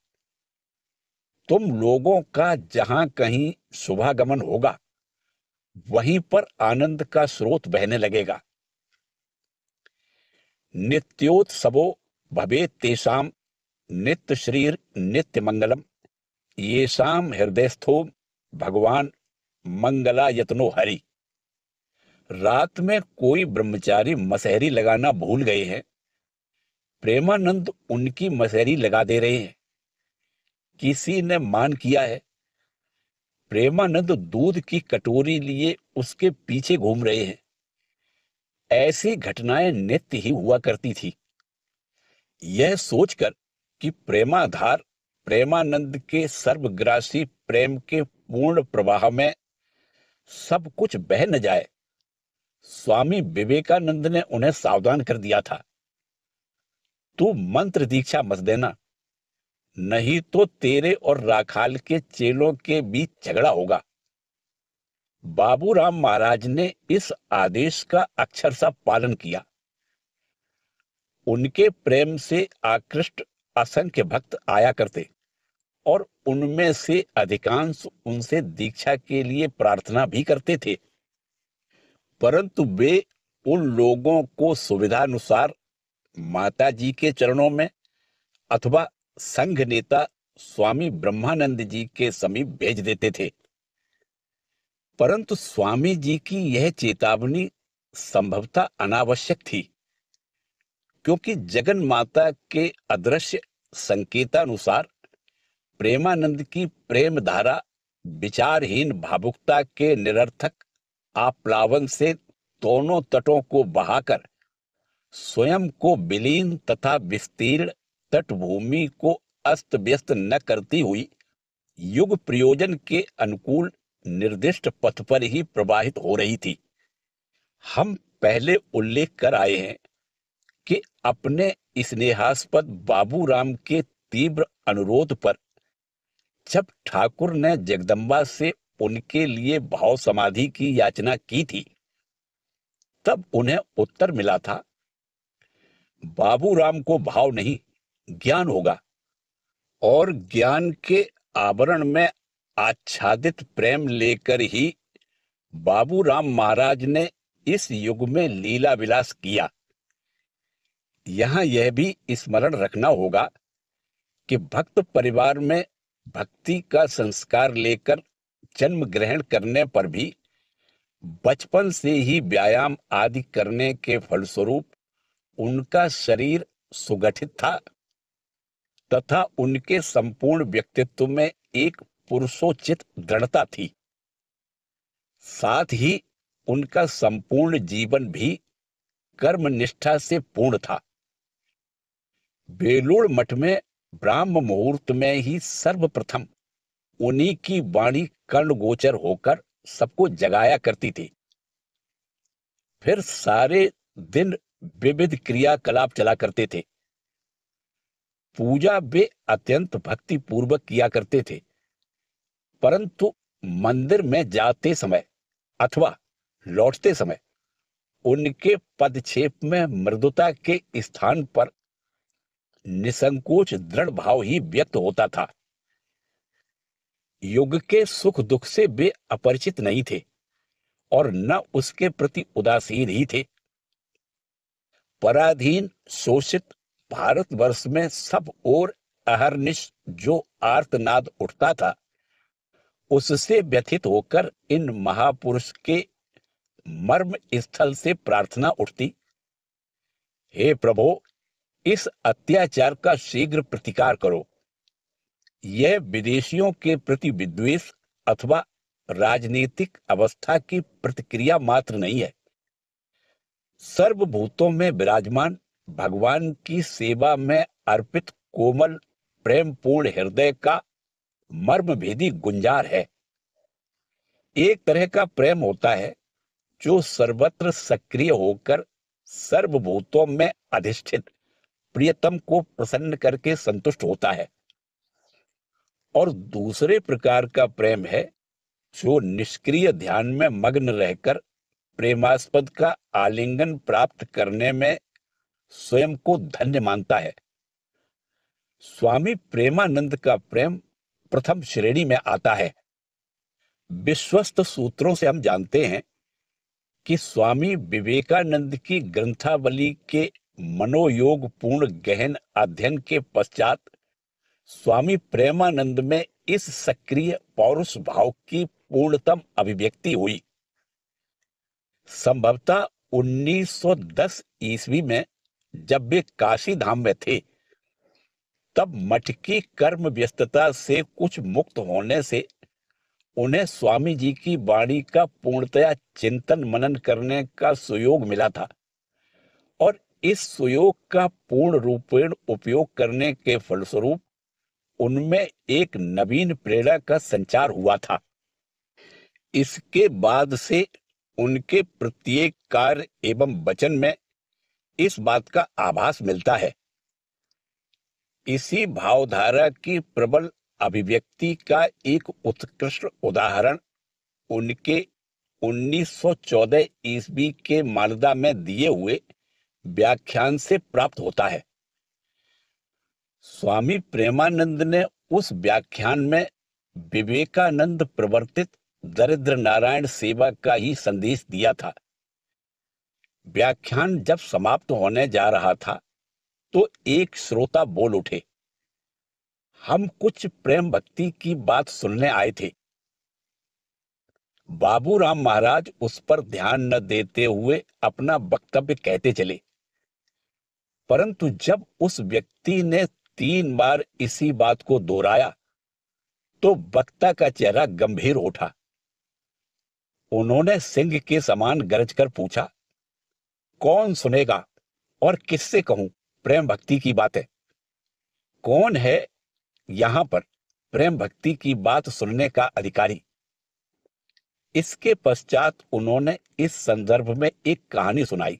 तुम लोगों का जहां कहीं शुभागमन होगा वहीं पर आनंद का स्रोत बहने लगेगा। नित्योत्सवो भवेत् तेषां नित्य श्रीर नित्य मंगलम येषां हृदयस्थो भगवान मंगलायतनो हरि। रात में कोई ब्रह्मचारी मसहरी लगाना भूल गए हैं, प्रेमानंद उनकी मसहरी लगा दे रहे हैं। किसी ने मान किया है, प्रेमानंद दूध की कटोरी लिए उसके पीछे घूम रहे हैं। ऐसी घटनाएं नित्य ही हुआ करती थी। यह सोचकर कि प्रेमाधार प्रेमानंद के सर्वग्रासी प्रेम के पूर्ण प्रवाह में सब कुछ बह न जाए, स्वामी विवेकानंद ने उन्हें सावधान कर दिया था, तू मंत्र दीक्षा मत देना, नहीं तो तेरे और राखाल के चेलों के बीच झगड़ा होगा। बाबूराम महाराज ने इस आदेश का अक्षरशः पालन किया। उनके प्रेम से आकृष्ट असंख्य भक्त आया करते और उनमें से अधिकांश उनसे दीक्षा के लिए प्रार्थना भी करते थे, परंतु वे उन लोगों को सुविधानुसार माता जी के चरणों में अथवा संघ नेता स्वामी ब्रह्मानंद जी के समीप भेज देते थे। परंतु स्वामी जी की यह चेतावनी संभवतः अनावश्यक थी, क्योंकि जगन माता के अदृश्य संकेतानुसार प्रेमानंद की प्रेम धारा विचारहीन भावुकता के निरर्थक आप्लावन से दोनों तटों को बहाकर स्वयं को विलीन तथा विस्तीर्ण तटभूमि को अस्त व्यस्त न करती हुई युग प्रयोजन के अनुकूल निर्दिष्ट पथ पर ही प्रवाहित हो रही थी। हम पहले उल्लेख कर आए हैं कि अपने स्नेहास्पद बाबूराम के तीव्र अनुरोध पर जब ठाकुर ने जगदम्बा से उनके लिए भाव समाधि की याचना की थी, तब उन्हें उत्तर मिला था, बाबूराम को भाव नहीं ज्ञान होगा और ज्ञान के आवरण में आच्छादित प्रेम लेकर ही बाबूराम महाराज ने इस युग में लीला विलास किया। यहां यह भी स्मरण रखना होगा कि भक्त परिवार में भक्ति का संस्कार लेकर जन्म ग्रहण करने पर भी बचपन से ही व्यायाम आदि करने के फलस्वरूप उनका शरीर सुगठित था तथा उनके संपूर्ण व्यक्तित्व में एक पुरुषोचित दृढ़ता थी। साथ ही उनका संपूर्ण जीवन भी कर्म निष्ठा से पूर्ण था। बेलूड़ मठ में ब्राह्म मुहूर्त में ही सर्वप्रथम उन्हीं की वाणी कर्णगोचर होकर सबको जगाया करती थी। फिर सारे दिन विविध क्रियाकलाप चला करते थे। पूजा वे अत्यंत भक्ति पूर्वक किया करते थे, परंतु मंदिर में जाते समय अथवा लौटते समय उनके पदक्षेप में मृदुता के स्थान पर निसंकोच दृढ़ भाव ही व्यक्त होता था। युग के सुख दुख से वे अपरिचित नहीं थे और न उसके प्रति उदासीन ही थे। पराधीन शोषित भारतवर्ष में सब ओर अहर्निश जो आर्तनाद उठता था, उससे व्यथित होकर इन महापुरुष के मर्म स्थल से प्रार्थना उठती, हे प्रभो, इस अत्याचार का शीघ्र प्रतिकार करो। यह विदेशियों के प्रति विद्वेष अथवा राजनीतिक अवस्था की प्रतिक्रिया मात्र नहीं है, सर्वभूतों में विराजमान भगवान की सेवा में अर्पित कोमल प्रेमपूर्ण हृदय का मर्मभेदी गुंजार है। एक तरह का प्रेम होता है जो सर्वत्र सक्रिय होकर सर्वभूतों में अधिष्ठित प्रियतम को प्रसन्न करके संतुष्ट होता है, और दूसरे प्रकार का प्रेम है जो निष्क्रिय ध्यान में मग्न रहकर प्रेमास्पद का आलिंगन प्राप्त करने में स्वयं को धन्य मानता है। स्वामी प्रेमानंद का प्रेम प्रथम श्रेणी में आता है। विश्वस्त सूत्रों से हम जानते हैं कि स्वामी विवेकानंद की ग्रंथावली के मनोयोग पूर्ण गहन अध्ययन के पश्चात स्वामी प्रेमानंद में इस सक्रिय पौरुष भाव की पूर्णतम अभिव्यक्ति हुई। संभवतः 1910 ईस्वी में जब वे काशी धाम में थे, तब मठ की कर्म व्यस्तता से कुछ मुक्त होने से उन्हें स्वामी जी की वाणी का पूर्णतया चिंतन मनन करने का सुयोग मिला था, और इस सुयोग का पूर्ण रूपेण उपयोग करने के फलस्वरूप उनमें एक नवीन प्रेरणा का संचार हुआ था। इसके बाद से उनके प्रत्येक कार्य एवं वचन में इस बात का आभास मिलता है। इसी भावधारा की प्रबल अभिव्यक्ति का एक उत्कृष्ट उदाहरण उनके 1914 ईस्वी के मालदा में दिए हुए व्याख्यान से प्राप्त होता है। स्वामी प्रेमानंद ने उस व्याख्यान में विवेकानंद प्रवर्तित दरिद्र नारायण सेवा का ही संदेश दिया था। व्याख्यान जब समाप्त होने जा रहा था तो एक श्रोता बोल उठे, हम कुछ प्रेम भक्ति की बात सुनने आए थे। बाबूराम महाराज उस पर ध्यान न देते हुए अपना वक्तव्य कहते चले, परंतु जब उस व्यक्ति ने 3 बार इसी बात को दोहराया तो वक्ता का चेहरा गंभीर उठा। उन्होंने सिंह के समान गरज कर पूछा, कौन सुनेगा और किससे कहूं प्रेम भक्ति की बातें? कौन है यहां पर प्रेम भक्ति की बात सुनने का अधिकारी? इसके पश्चात उन्होंने इस संदर्भ में एक कहानी सुनाई,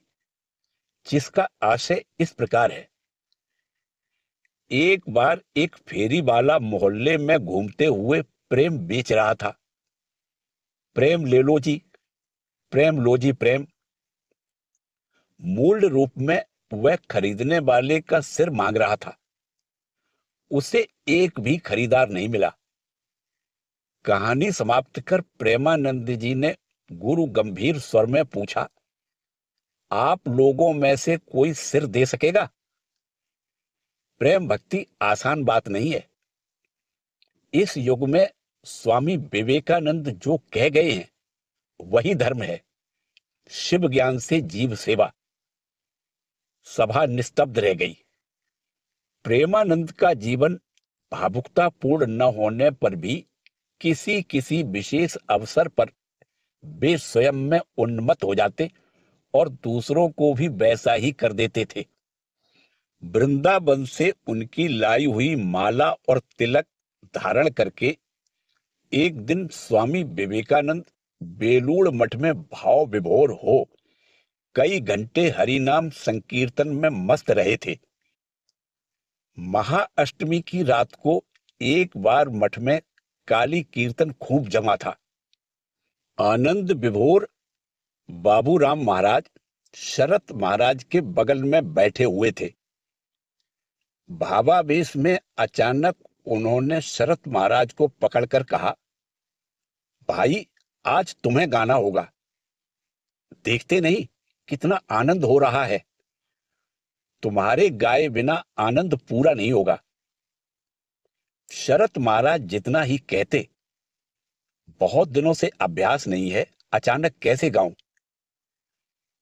जिसका आशय इस प्रकार है। एक बार एक फेरी वाला मोहल्ले में घूमते हुए प्रेम बेच रहा था। प्रेम ले लो जी, प्रेम लो जी, प्रेम। मूल रूप में वह खरीदने वाले का सिर मांग रहा था। उसे एक भी खरीदार नहीं मिला। कहानी समाप्त कर प्रेमानंद जी ने गुरु गंभीर स्वर में पूछा, आप लोगों में से कोई सिर दे सकेगा? प्रेम भक्ति आसान बात नहीं है। इस युग में स्वामी विवेकानंद जो कह गए हैं वही धर्म है, शिव ज्ञान से जीव सेवा। सभा निस्तब्ध रह गई। प्रेमानंद का जीवन भावुकता पूर्ण न होने पर भी किसी किसी विशेष अवसर पर वे स्वयं में उन्मत्त हो जाते और दूसरों को भी वैसा ही कर देते थे। वृंदावन से उनकी लाई हुई माला और तिलक धारण करके एक दिन स्वामी विवेकानंद बेलूड़ मठ में भाव विभोर हो कई घंटे हरिनाम संकीर्तन में मस्त रहे थे। महाअष्टमी की रात को एक बार मठ में काली कीर्तन खूब जमा था। आनंद विभोर बाबूराम महाराज शरत महाराज के बगल में बैठे हुए थे। भावावेश में अचानक उन्होंने शरत महाराज को पकड़कर कहा, भाई आज तुम्हें गाना होगा। देखते नहीं कितना आनंद हो रहा है। तुम्हारे गाए बिना आनंद पूरा नहीं होगा। शरत महाराज जितना ही कहते, बहुत दिनों से अभ्यास नहीं है, अचानक कैसे गाऊं?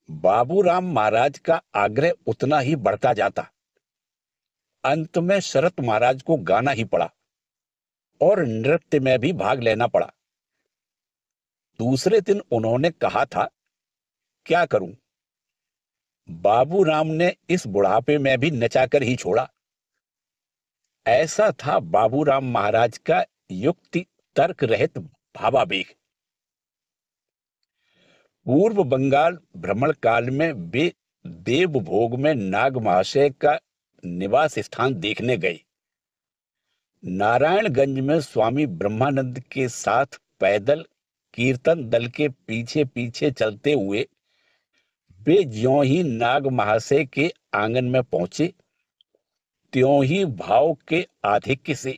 बाबूराम महाराज का आग्रह उतना ही बढ़ता जाता। अंत में शरत महाराज को गाना ही पड़ा और नृत्य में भी भाग लेना पड़ा। दूसरे दिन उन्होंने कहा था, क्या करूं? बाबूराम ने इस बुढ़ापे में भी नचाकर ही छोड़ा। ऐसा था बाबूराम महाराज का युक्ति तर्क रहित भावावेग। पूर्व बंगाल भ्रमण काल में वे देवभोग में नाग महाशय का निवास स्थान देखने गए। नारायणगंज में स्वामी ब्रह्मानंद के साथ पैदल कीर्तन दल के पीछे पीछे चलते हुए वे ज्यों ही नाग महाशय के आंगन में पहुंचे, त्यों ही भाव के आधिक्य से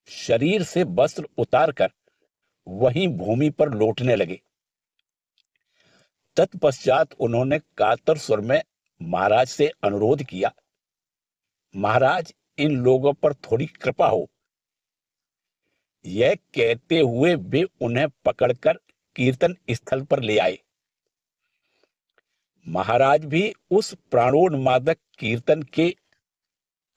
शरीर से वस्त्र उतारकर वहीं भूमि पर लौटने लगे। तत्पश्चात उन्होंने कातर स्वर में महाराज से अनुरोध किया, महाराज इन लोगों पर थोड़ी कृपा हो। यह कहते हुए वे उन्हें पकड़कर कीर्तन स्थल पर ले आए। महाराज भी उस प्राणोन्मादक कीर्तन के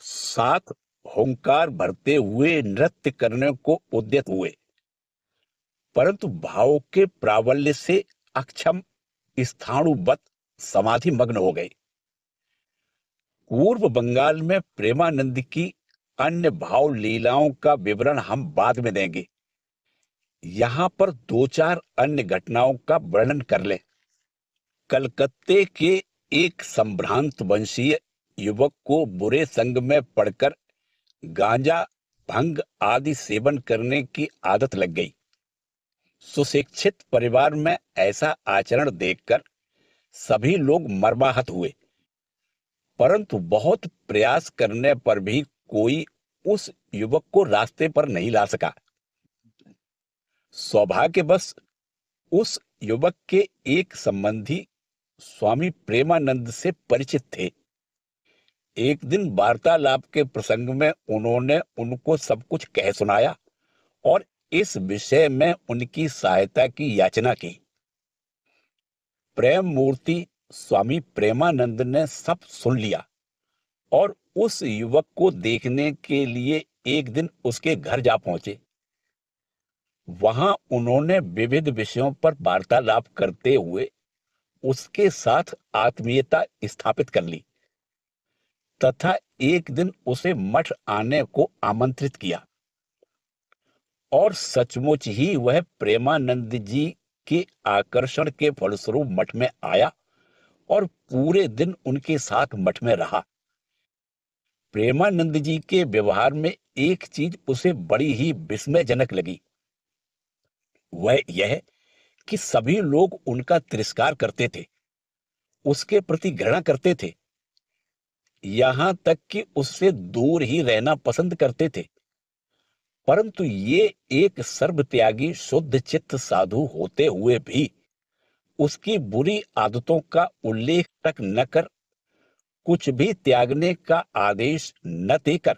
साथ हुंकार भरते हुए नृत्य करने को उद्यत हुए, परंतु भाव के प्राबल्य से अक्षम स्थाणुवत समाधि मग्न हो गए। पूर्व बंगाल में प्रेमानंद की अन्य भाव लीलाओं का विवरण हम बाद में देंगे। यहां पर दो चार अन्य घटनाओं का वर्णन कर लें। कलकत्ते के एक संभ्रांत वंशीय युवक को बुरे संग में पड़कर गांजा भंग आदि सेवन करने की आदत लग गई। सुशिक्षित परिवार में ऐसा आचरण देखकर सभी लोग मर्माहत हुए, परंतु बहुत प्रयास करने पर भी कोई उस युवक को रास्ते पर नहीं ला सका। सौभाग्यवश उस युवक के एक संबंधी स्वामी प्रेमानंद से परिचित थे। एक दिन वार्तालाप के प्रसंग में उन्होंने उनको सब कुछ कह सुनाया और इस विषय में उनकी सहायता की याचना की। प्रेम मूर्ति स्वामी प्रेमानंद ने सब सुन लिया और उस युवक को देखने के लिए एक दिन उसके घर जा पहुंचे। वहां उन्होंने विविध विषयों पर वार्तालाप करते हुए उसके साथ आत्मीयता स्थापित कर ली तथा एक दिन उसे मठ आने को आमंत्रित किया। और सचमुच ही वह प्रेमानंद जी के आकर्षण के फलस्वरूप मठ में आया और पूरे दिन उनके साथ मठ में रहा। प्रेमानंद जी के व्यवहार में एक चीज उसे बड़ी ही विस्मयजनक लगी। वह यह कि सभी लोग उनका तिरस्कार करते थे, उसके प्रति घृणा करते थे, यहां तक कि उससे दूर ही रहना पसंद करते थे। परंतु ये एक सर्वत्यागी शुद्ध चित्त साधु होते हुए भी उसकी बुरी आदतों का उल्लेख तक न कर, कुछ भी त्यागने का आदेश न देकर,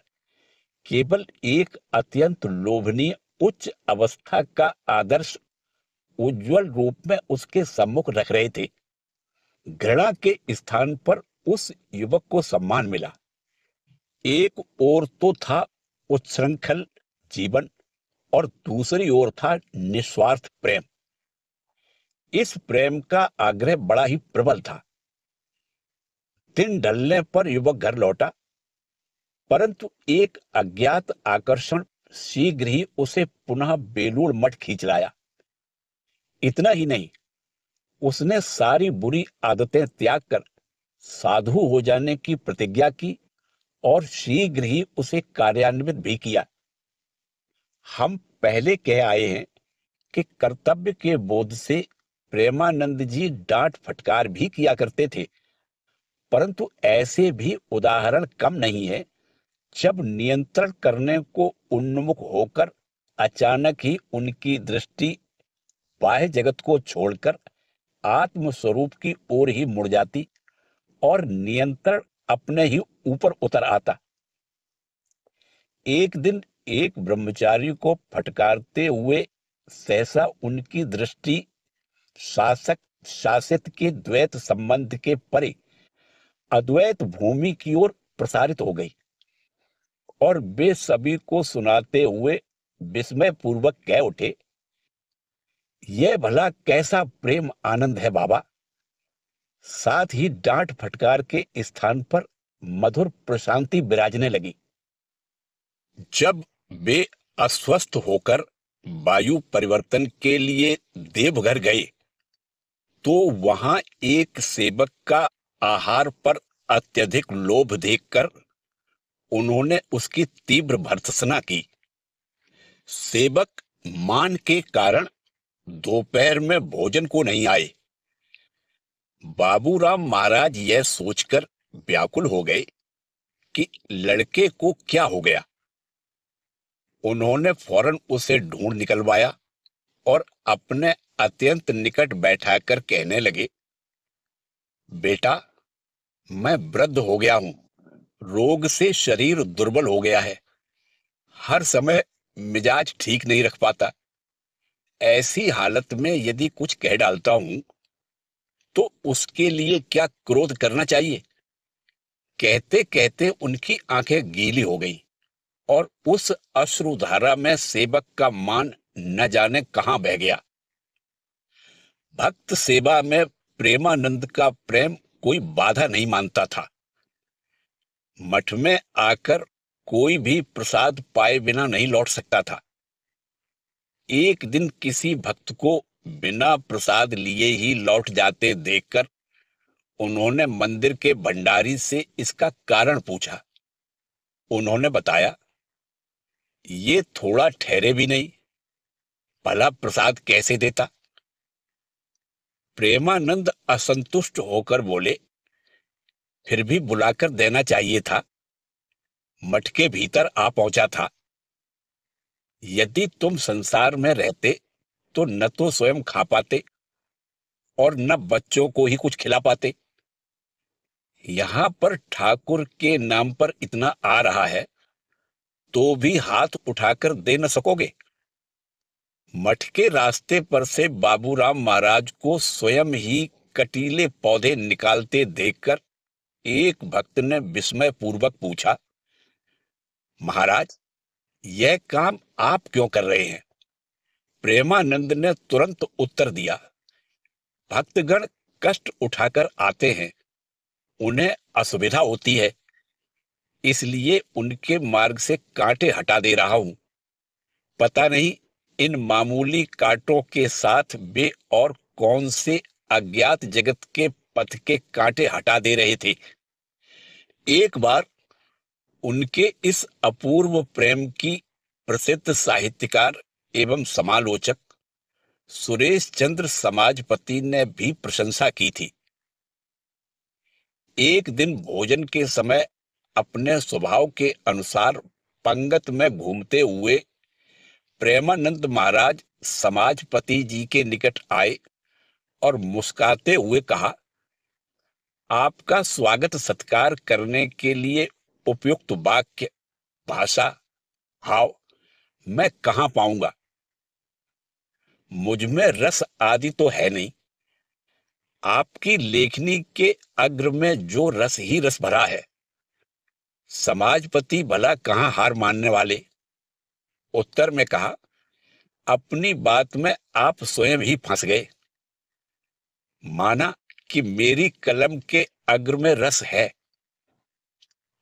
केवल एक अत्यंत लोभनीय उच्च अवस्था का आदर्श उज्जवल रूप में उसके सम्मुख रख रहे थे। घृणा के स्थान पर उस युवक को सम्मान मिला। एक ओर तो था उच्छृंखल जीवन और दूसरी ओर था निस्वार्थ प्रेम। इस प्रेम का आग्रह बड़ा ही प्रबल था। दिन ढलने पर युवक घर लौटा, परंतु एक अज्ञात आकर्षण शीघ्र ही उसे पुनः बेलूर मठ खींच लाया। इतना ही नहीं, उसने सारी बुरी आदतें त्याग कर साधु हो जाने की प्रतिज्ञा की और शीघ्र ही उसे कार्यान्वित भी किया। हम पहले कह आए हैं कि कर्तव्य के बोध से प्रेमानंद जी डांट फटकार भी किया करते थे, परंतु ऐसे भी उदाहरण कम नहीं है जब नियंत्रण करने को उन्मुख होकर अचानक ही उनकी दृष्टि बाह्य जगत को छोड़कर आत्म स्वरूप की ओर ही मुड़ जाती और नियंत्रण अपने ही ऊपर उतर आता। एक दिन एक ब्रह्मचारी को फटकारते हुए सहसा उनकी दृष्टि शासक शासित के द्वैत संबंध के परे अद्वैत भूमि की ओर प्रसारित हो गई और वे सभी को सुनाते हुए विस्मय पूर्वक कह उठे, यह भला कैसा प्रेम आनंद है बाबा। साथ ही डांट फटकार के स्थान पर मधुर प्रशांति विराजने लगी। जब वे अस्वस्थ होकर वायु परिवर्तन के लिए देवघर गए तो वहां एक सेवक का आहार पर अत्यधिक लोभ देखकर उन्होंने उसकी तीव्र भर्त्सना की। सेवक मान के कारण दोपहर में भोजन को नहीं आए। बाबूराम महाराज यह सोचकर व्याकुल हो गए कि लड़के को क्या हो गया। उन्होंने फौरन उसे ढूंढ निकलवाया और अपने अत्यंत निकट बैठाकर कहने लगे, बेटा, मैं वृद्ध हो गया हूं, रोग से शरीर दुर्बल हो गया है, हर समय मिजाज ठीक नहीं रख पाता। ऐसी हालत में यदि कुछ कह डालता हूं तो उसके लिए क्या क्रोध करना चाहिए। कहते कहते उनकी आंखें गीली हो गई और उस अश्रुधारा में सेवक का मान न जाने कहां बह गया। भक्त सेवा में प्रेमानंद का प्रेम कोई बाधा नहीं मानता था। मठ में आकर कोई भी प्रसाद पाए बिना नहीं लौट सकता था। एक दिन किसी भक्त को बिना प्रसाद लिए ही लौट जाते देखकर उन्होंने मंदिर के भंडारी से इसका कारण पूछा। उन्होंने बताया, ये थोड़ा ठहरे भी नहीं, भला प्रसाद कैसे देता। प्रेमानंद असंतुष्ट होकर बोले, फिर भी बुलाकर देना चाहिए था, मठ के भीतर आ पहुंचा था। यदि तुम संसार में रहते तो न तो स्वयं खा पाते और न बच्चों को ही कुछ खिला पाते। यहां पर ठाकुर के नाम पर इतना आ रहा है तो भी हाथ उठाकर दे न सकोगे। मठ के रास्ते पर से बाबूराम महाराज को स्वयं ही कटीले पौधे निकालते देखकर एक भक्त ने विस्मय पूर्वक पूछा, महाराज, यह काम आप क्यों कर रहे हैं। प्रेमानंद ने तुरंत उत्तर दिया, भक्तगण कष्ट उठाकर आते हैं, उन्हें असुविधा होती है, इसलिए उनके मार्ग से कांटे हटा दे रहा हूं। पता नहीं इन मामूली कांटों के साथ वे और कौन से अज्ञात जगत के पथ के कांटे हटा दे रहे थे। एक बार उनके इस अपूर्व प्रेम की प्रसिद्ध साहित्यकार एवं समालोचक सुरेश चंद्र समाजपति ने भी प्रशंसा की थी। एक दिन भोजन के समय अपने स्वभाव के अनुसार पंगत में घूमते हुए प्रेमानंद महाराज समाजपति जी के निकट आए और मुस्कुराते हुए कहा, आपका स्वागत सत्कार करने के लिए उपयुक्त वाक्य, भाषा, भाव मैं कहां पाऊंगा। मुझ में रस आदि तो है नहीं। आपकी लेखनी के अग्र में जो रस ही रस भरा है। समाजपति भला कहां हार मानने वाले। उत्तर में कहा, अपनी बात में आप स्वयं ही फंस गए। माना कि मेरी कलम के अग्र में रस है,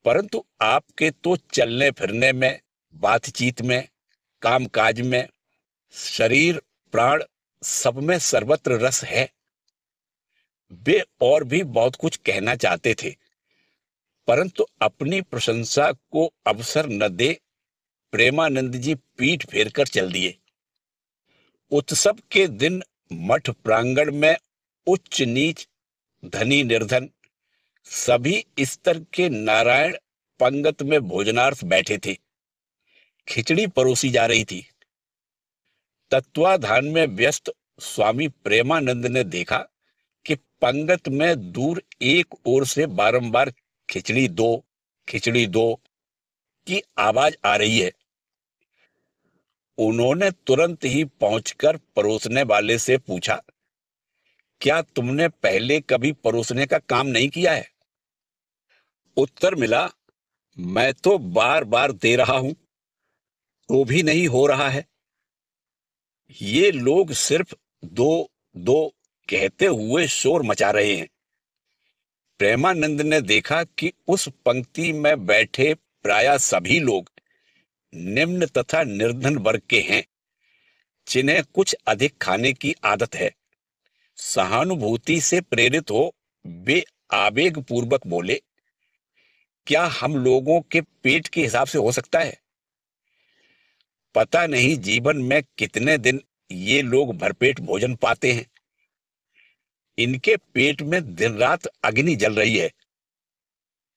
परंतु आपके तो चलने फिरने में, बातचीत में, कामकाज में, शरीर प्राण सब में सर्वत्र रस है। वे और भी बहुत कुछ कहना चाहते थे, परंतु अपनी प्रशंसा को अवसर न दे प्रेमानंद जी पीठ फेरकर चल दिए। उत्सव के दिन मठ प्रांगण में उच्च नीच, धनी निर्धन सभी स्तर के नारायण पंगत में भोजनार्थ बैठे थे। खिचड़ी परोसी जा रही थी। तत्वाधान में व्यस्त स्वामी प्रेमानंद ने देखा कि पंगत में दूर एक ओर से बारंबार खिचड़ी दो की आवाज आ रही है। उन्होंने तुरंत ही पहुंचकर परोसने वाले से पूछा, क्या तुमने पहले कभी परोसने का काम नहीं किया है? उत्तर मिला, मैं तो बार बार दे रहा हूं, तो भी नहीं हो रहा है। ये लोग सिर्फ दो दो कहते हुए शोर मचा रहे हैं। प्रेमानंद ने देखा कि उस पंक्ति में बैठे प्रायः सभी लोग निम्न तथा निर्धन वर्ग के हैं, जिन्हें कुछ अधिक खाने की आदत है। सहानुभूति से प्रेरित हो वे आवेग पूर्वक बोले, क्या हम लोगों के पेट के हिसाब से हो सकता है? पता नहीं जीवन में कितने दिन ये लोग भरपेट भोजन पाते हैं। इनके पेट में दिन रात अग्नि जल रही है।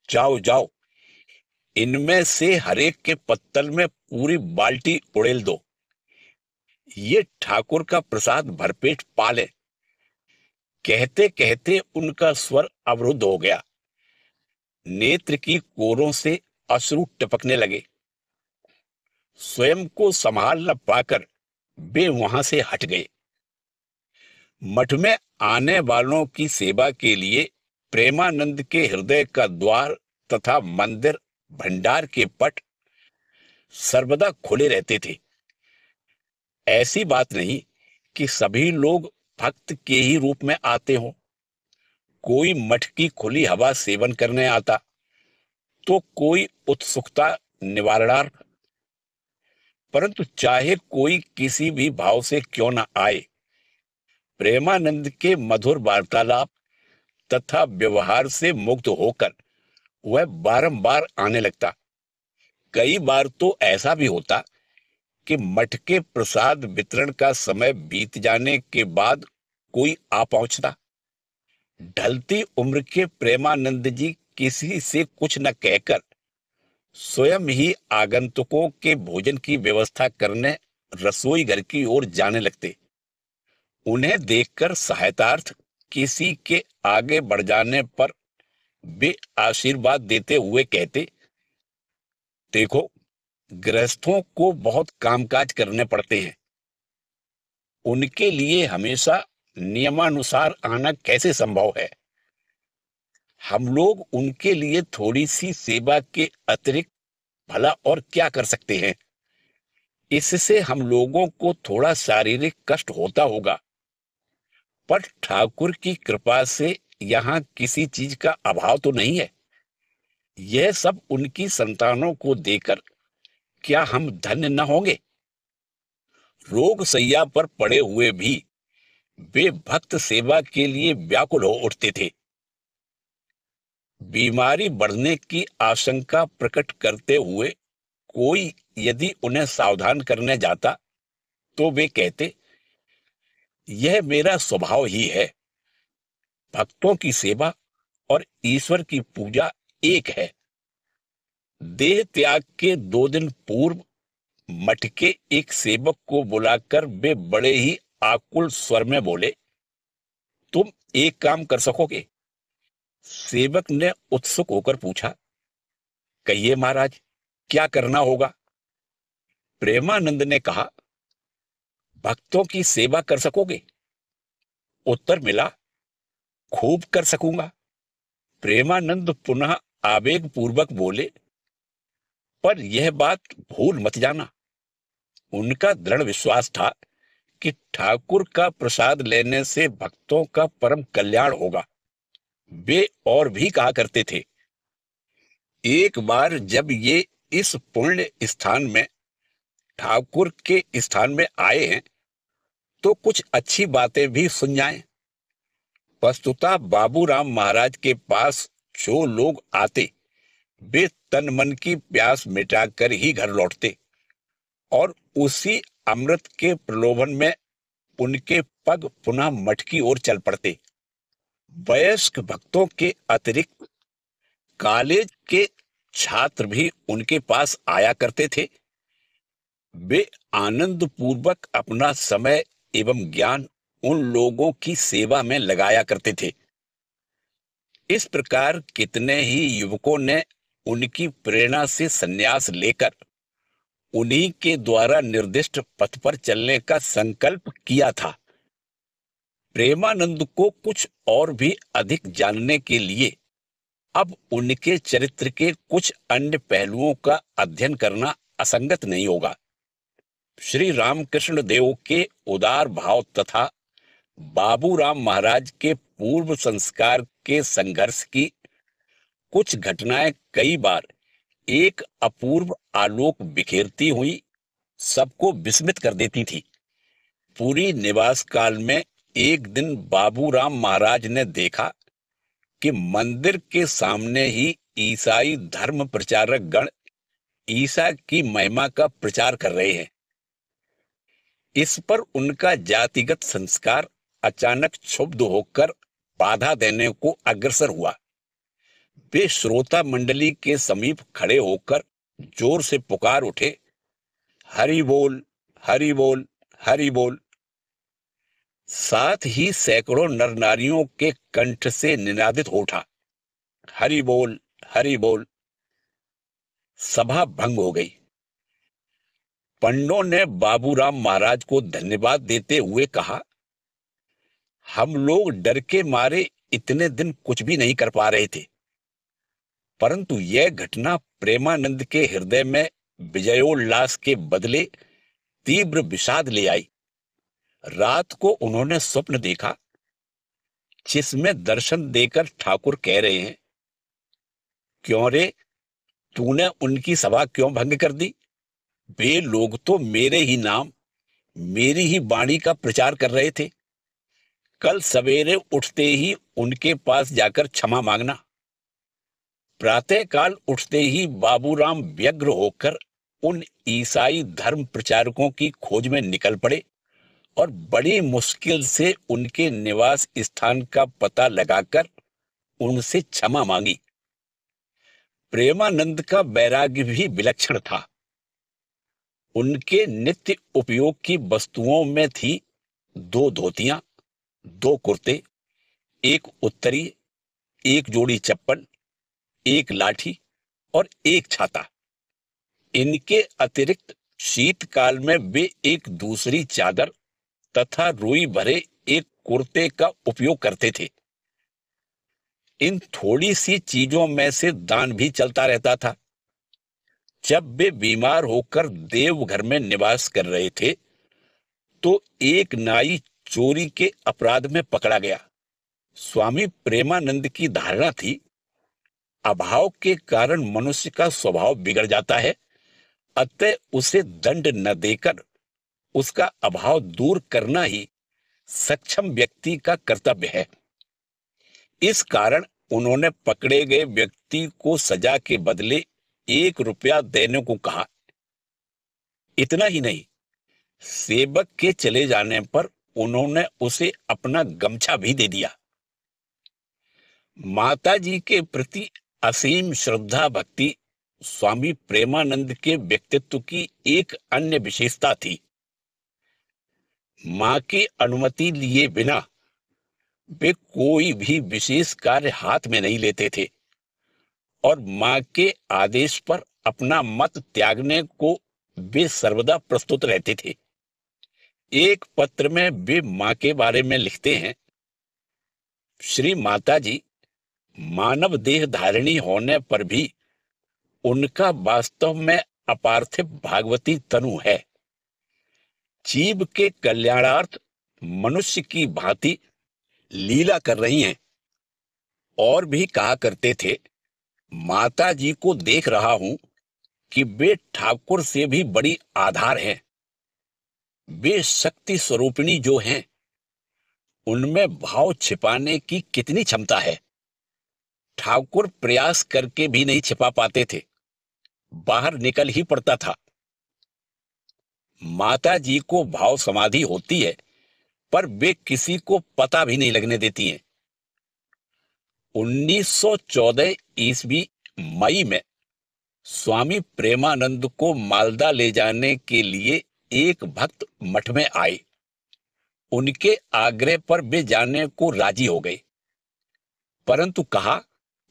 जाओ जाओ, इनमें से हरेक के पत्तल में पूरी बाल्टी उड़ेल दो। ये ठाकुर का प्रसाद भरपेट पा ले। कहते कहते उनका स्वर अवरुद्ध हो गया। नेत्र की कोरों से अश्रु टपकने लगे। स्वयं को संभाल न पाकर वे वहां से हट गए। मठ में आने वालों की सेवा के लिए प्रेमानंद के हृदय का द्वार तथा मंदिर भंडार के पट सर्वदा खुले रहते थे। ऐसी बात नहीं कि सभी लोग भक्त के ही रूप में आते हों। कोई मठ की खुली हवा सेवन करने आता, तो कोई उत्सुकता निवारणार्थ। परंतु चाहे कोई किसी भी भाव से क्यों न आए, प्रेमानंद के मधुर वार्तालाप तथा व्यवहार से मुग्ध होकर वह बारंबार आने लगता। कई बार तो ऐसा भी होता कि मठ के प्रसाद वितरण का समय बीत जाने के बाद कोई आ पहुंचता। ढलती उम्र के प्रेमानंद जी किसी से कुछ न कहकर स्वयं ही आगंतुकों के भोजन की व्यवस्था करने रसोई घर की ओर जाने लगते। उन्हें देखकर सहायतार्थ किसी के आगे बढ़ जाने पर वे आशीर्वाद देते हुए कहते, देखो, गृहस्थों को बहुत कामकाज करने पड़ते हैं। उनके लिए हमेशा नियमानुसार आना कैसे संभव है? हम लोग उनके लिए थोड़ी सी सेवा के अतिरिक्त भला और क्या कर सकते हैं? इससे हम लोगों को थोड़ा शारीरिक कष्ट होता होगा, पर ठाकुर की कृपा से यहाँ किसी चीज का अभाव तो नहीं है। यह सब उनकी संतानों को देकर क्या हम धन्य न होंगे? रोग सैया पर पड़े हुए भी वे भक्त सेवा के लिए व्याकुल हो उठते थे। बीमारी बढ़ने की आशंका प्रकट करते हुए कोई यदि उन्हें सावधान करने जाता, तो वे कहते, यह मेरा स्वभाव ही है। भक्तों की सेवा और ईश्वर की पूजा एक है। देह त्याग के 2 दिन पूर्व मठ के एक सेवक को बुलाकर वे बड़े ही आकुल स्वर में बोले, तुम एक काम कर सकोगे? सेवक ने उत्सुक होकर पूछा, कहिए महाराज, क्या करना होगा? प्रेमानंद ने कहा, भक्तों की सेवा कर सकोगे? उत्तर मिला, खूब कर सकूंगा। प्रेमानंद पुनः आवेग पूर्वक बोले, पर यह बात भूल मत जाना। उनका दृढ़ विश्वास था कि ठाकुर का प्रसाद लेने से भक्तों का परम कल्याण होगा। वे और भी कहा करते थे, एक बार जब ये इस पुण्य स्थान में ठाकुर के स्थान में आए हैं तो कुछ अच्छी बातें भी सुन जाएं। वस्तुतः बाबूराम महाराज के पास जो लोग आते वे तन मन की प्यास मिटाकर ही घर लौटते और उसी अमृत के प्रलोभन में उनके पग पुनः मठ की ओर चल पड़ते। वयस्क भक्तों के अतिरिक्त कॉलेज के छात्र भी उनके पास आया करते थे। वे आनंद पूर्वक अपना समय एवं ज्ञान उन लोगों की सेवा में लगाया करते थे। इस प्रकार कितने ही युवकों ने उनकी प्रेरणा से संन्यास लेकर उन्हीं के द्वारा निर्दिष्ट पथ पर चलने का संकल्प किया था। प्रेमानंद को कुछ और भी अधिक जानने के लिए अब उनके चरित्र के कुछ अन्य पहलुओं का अध्ययन करना असंगत नहीं होगा। श्री रामकृष्ण देव के उदार भाव तथा बाबूराम महाराज के पूर्व संस्कार के संघर्ष की कुछ घटनाएं कई बार एक अपूर्व आलोक बिखेरती हुई सबको विस्मित कर देती थी। पूरी निवास काल में एक दिन बाबूराम महाराज ने देखा कि मंदिर के सामने ही ईसाई धर्म प्रचारक गण ईसा की महिमा का प्रचार कर रहे हैं। इस पर उनका जातिगत संस्कार अचानक क्षुब्ध होकर बाधा देने को अग्रसर हुआ। वे श्रोता मंडली के समीप खड़े होकर जोर से पुकार उठे, हरि बोल, हरि बोल, हरि बोल। साथ ही सैकड़ों नर नारियों के कंठ से निनादित हो उठा, हरि बोल, हरि बोल। सभा भंग हो गई। पंडों ने बाबूराम महाराज को धन्यवाद देते हुए कहा, हम लोग डर के मारे इतने दिन कुछ भी नहीं कर पा रहे थे, परंतु यह घटना प्रेमानंद के हृदय में विजयोल्लास के बदले तीव्र विषाद ले आई। रात को उन्होंने स्वप्न देखा जिसमें दर्शन देकर ठाकुर कह रहे हैं, क्यों रे, तूने उनकी सभा क्यों भंग कर दी? वे लोग तो मेरे ही नाम, मेरी ही वाणी का प्रचार कर रहे थे। कल सवेरे उठते ही उनके पास जाकर क्षमा मांगना। प्रातःकाल उठते ही बाबूराम व्यग्र होकर उन ईसाई धर्म प्रचारकों की खोज में निकल पड़े और बड़ी मुश्किल से उनके निवास स्थान का पता लगाकर उनसे क्षमा मांगी। प्रेमानंद का वैराग्य भी विलक्षण था। उनके नित्य उपयोग की वस्तुओं में थी 2 धोतियां, 2 कुर्ते, 1 उत्तरी, 1 जोड़ी चप्पल, 1 लाठी और 1 छाता। इनके अतिरिक्त शीतकाल में वे एक दूसरी चादर तथा रुई भरे एक कुर्ते का उपयोग करते थे। इन थोड़ी सी चीजों में से दान भी चलता रहता था। जब वे बीमार होकर देवघर में निवास कर रहे थे तो एक नाई चोरी के अपराध में पकड़ा गया। स्वामी प्रेमानंद की धारणा थी, अभाव के कारण मनुष्य का स्वभाव बिगड़ जाता है, अतः उसे दंड न देकर उसका अभाव दूर करना ही सक्षम व्यक्ति का कर्तव्य है। इस कारण उन्होंने पकड़े गए व्यक्ति को सजा के बदले 1 रुपया देने को कहा। इतना ही नहीं, सेवक के चले जाने पर उन्होंने उसे अपना गमछा भी दे दिया। माता जी के प्रति असीम श्रद्धा भक्ति स्वामी प्रेमानंद के व्यक्तित्व की एक अन्य विशेषता थी। मां की अनुमति लिए बिना वे कोई भी विशेष कार्य हाथ में नहीं लेते थे और मां के आदेश पर अपना मत त्यागने को वे सर्वदा प्रस्तुत रहते थे। एक पत्र में वे मां के बारे में लिखते हैं, श्री माता जी मानव देह धारिणी होने पर भी उनका वास्तव में अपार्थिव भागवती तनु है। जीव के कल्याणार्थ मनुष्य की भांति लीला कर रही हैं। और भी कहा करते थे, माता जी को देख रहा हूं कि वे ठाकुर से भी बड़ी आधार हैं। वे शक्ति स्वरूपिणी जो हैं, उनमें भाव छिपाने की कितनी क्षमता है। ठाकुर प्रयास करके भी नहीं छिपा पाते थे, बाहर निकल ही पड़ता था। माता जी को भाव समाधि होती है, पर वे किसी को पता भी नहीं लगने देती हैं। 1914 ईस्वी मई में स्वामी प्रेमानंद को मालदा ले जाने के लिए एक भक्त मठ में आए। उनके आग्रह पर वे जाने को राजी हो गए, परंतु कहा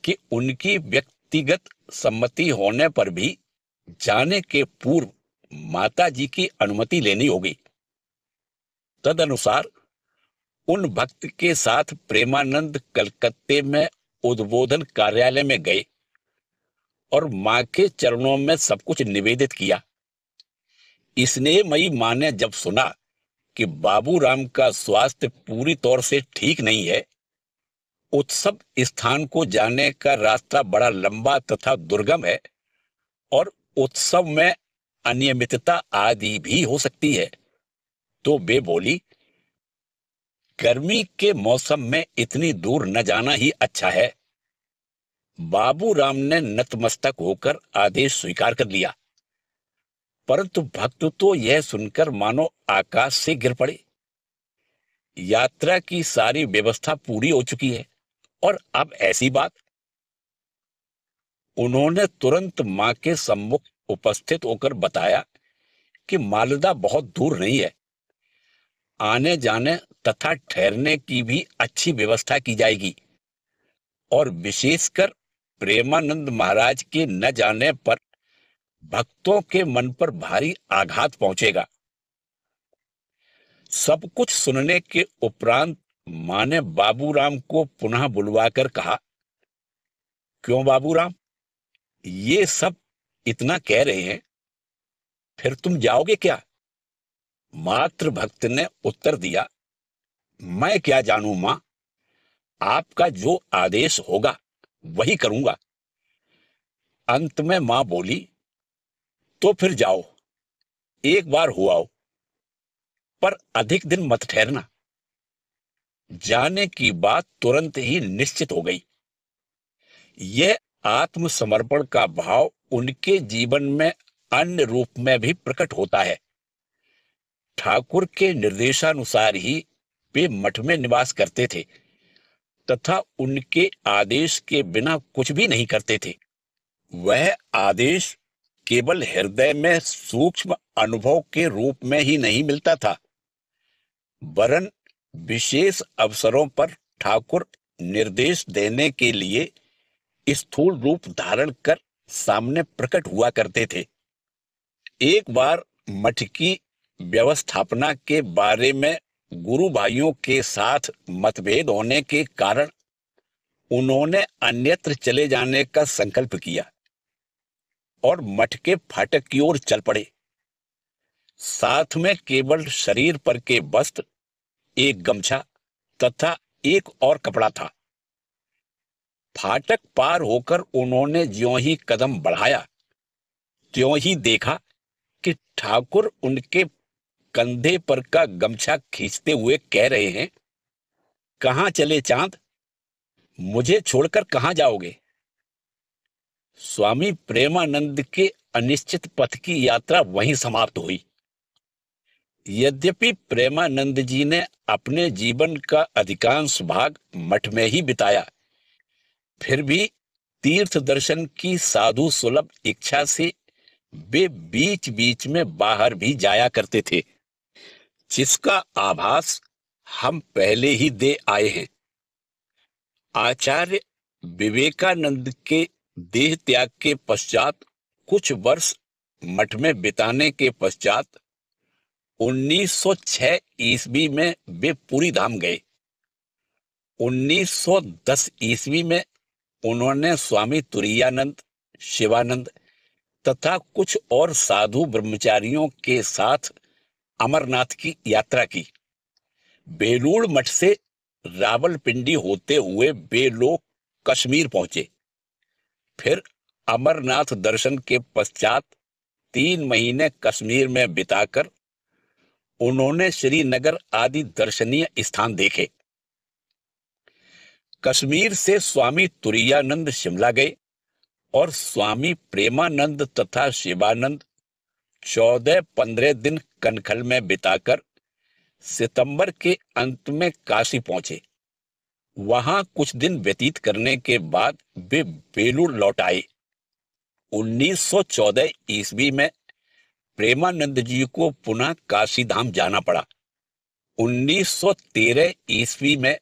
कि उनकी व्यक्तिगत सम्मति होने पर भी जाने के पूर्व माता जी की अनुमति लेनी होगी। तदनुसार उन भक्त के साथ प्रेमानंद कलकत्ते में उद्बोधन कार्यालय में गए और मां के चरणों में सब कुछ निवेदित किया। स्नेहमयी मां ने जब सुना कि बाबूराम का स्वास्थ्य पूरी तौर से ठीक नहीं है, उत्सव स्थान को जाने का रास्ता बड़ा लंबा तथा दुर्गम है और उत्सव में अनियमितता आदि भी हो सकती है, तो वे बोली, गर्मी के मौसम में इतनी दूर न जाना ही अच्छा है। बाबूराम ने नतमस्तक होकर आदेश स्वीकार कर लिया, परंतु भक्त तो यह सुनकर मानो आकाश से गिर पड़े। यात्रा की सारी व्यवस्था पूरी हो चुकी है और अब ऐसी बात। उन्होंने तुरंत मां के सम्मुख उपस्थित होकर बताया कि मालदा बहुत दूर नहीं है, आने जाने तथा ठहरने की भी अच्छी व्यवस्था की जाएगी और विशेषकर प्रेमानंद महाराज के न जाने पर भक्तों के मन पर भारी आघात पहुंचेगा। सब कुछ सुनने के उपरांत मां ने बाबूराम को पुनः बुलवाकर कहा, क्यों बाबूराम, ये सब इतना कह रहे हैं, फिर तुम जाओगे क्या? मात्र भक्त ने उत्तर दिया, मैं क्या जानूं मां, आपका जो आदेश होगा वही करूंगा। अंत में मां बोली, तो फिर जाओ, एक बार हो आओ, पर अधिक दिन मत ठहरना। जाने की बात तुरंत ही निश्चित हो गई। यह आत्मसमर्पण का भाव उनके जीवन में अन्य रूप में भी प्रकट होता है। ठाकुर के निर्देशानुसार ही वे मठ में निवास करते थे तथा उनके आदेश के बिना कुछ भी नहीं करते थे। वह आदेश केवल हृदय में सूक्ष्म अनुभव के रूप में ही नहीं मिलता था, वरन विशेष अवसरों पर ठाकुर निर्देश देने के लिए स्थूल रूप धारण कर सामने प्रकट हुआ करते थे। एक बार मठ की व्यवस्थापना के बारे में गुरु भाइयों के साथ मतभेद होने के कारण उन्होंने अन्यत्र चले जाने का संकल्प किया और मठ के फाटक की ओर चल पड़े। साथ में केवल शरीर पर के वस्त्र, एक गमछा तथा एक और कपड़ा था। फाटक पार होकर उन्होंने ज्यों ही कदम बढ़ाया, त्यों ही देखा कि ठाकुर उनके कंधे पर का गमछा खींचते हुए कह रहे हैं, कहां चले चांद, मुझे छोड़कर कहां जाओगे? स्वामी प्रेमानंद के अनिश्चित पथ की यात्रा वहीं समाप्त हुई। यद्यपि प्रेमानंद जी ने अपने जीवन का अधिकांश भाग मठ में ही बिताया, फिर भी तीर्थ दर्शन की साधु सुलभ इच्छा से वे बीच बीच में बाहर भी जाया करते थे, जिसका आभास हम पहले ही दे आए हैं। आचार्य विवेकानंद के देह त्याग के पश्चात कुछ वर्ष मठ में बिताने के पश्चात 1906 ईस्वी में वे पुरी धाम गए। 1910 ईस्वी में उन्होंने स्वामी तुरायानंद, शिवानंद तथा कुछ और साधु ब्रह्मचारियों के साथ अमरनाथ की यात्रा की। बेलूड़ मठ से रावलपिंडी होते हुए वे लोग कश्मीर पहुंचे। फिर अमरनाथ दर्शन के पश्चात 3 महीने कश्मीर में बिताकर उन्होंने श्रीनगर आदि दर्शनीय स्थान देखे। कश्मीर से स्वामी तुरायानंद शिमला गए और स्वामी प्रेमानंद तथा शिवानंद 14-15 दिन कनखल में बिताकर सितंबर के अंत में काशी पहुंचे। वहां कुछ दिन व्यतीत करने के बाद वे बेलूड़ लौट आए। 1914 ईस्वी में प्रेमानंद जी को पुनः काशी धाम जाना पड़ा। 1913 ईस्वी में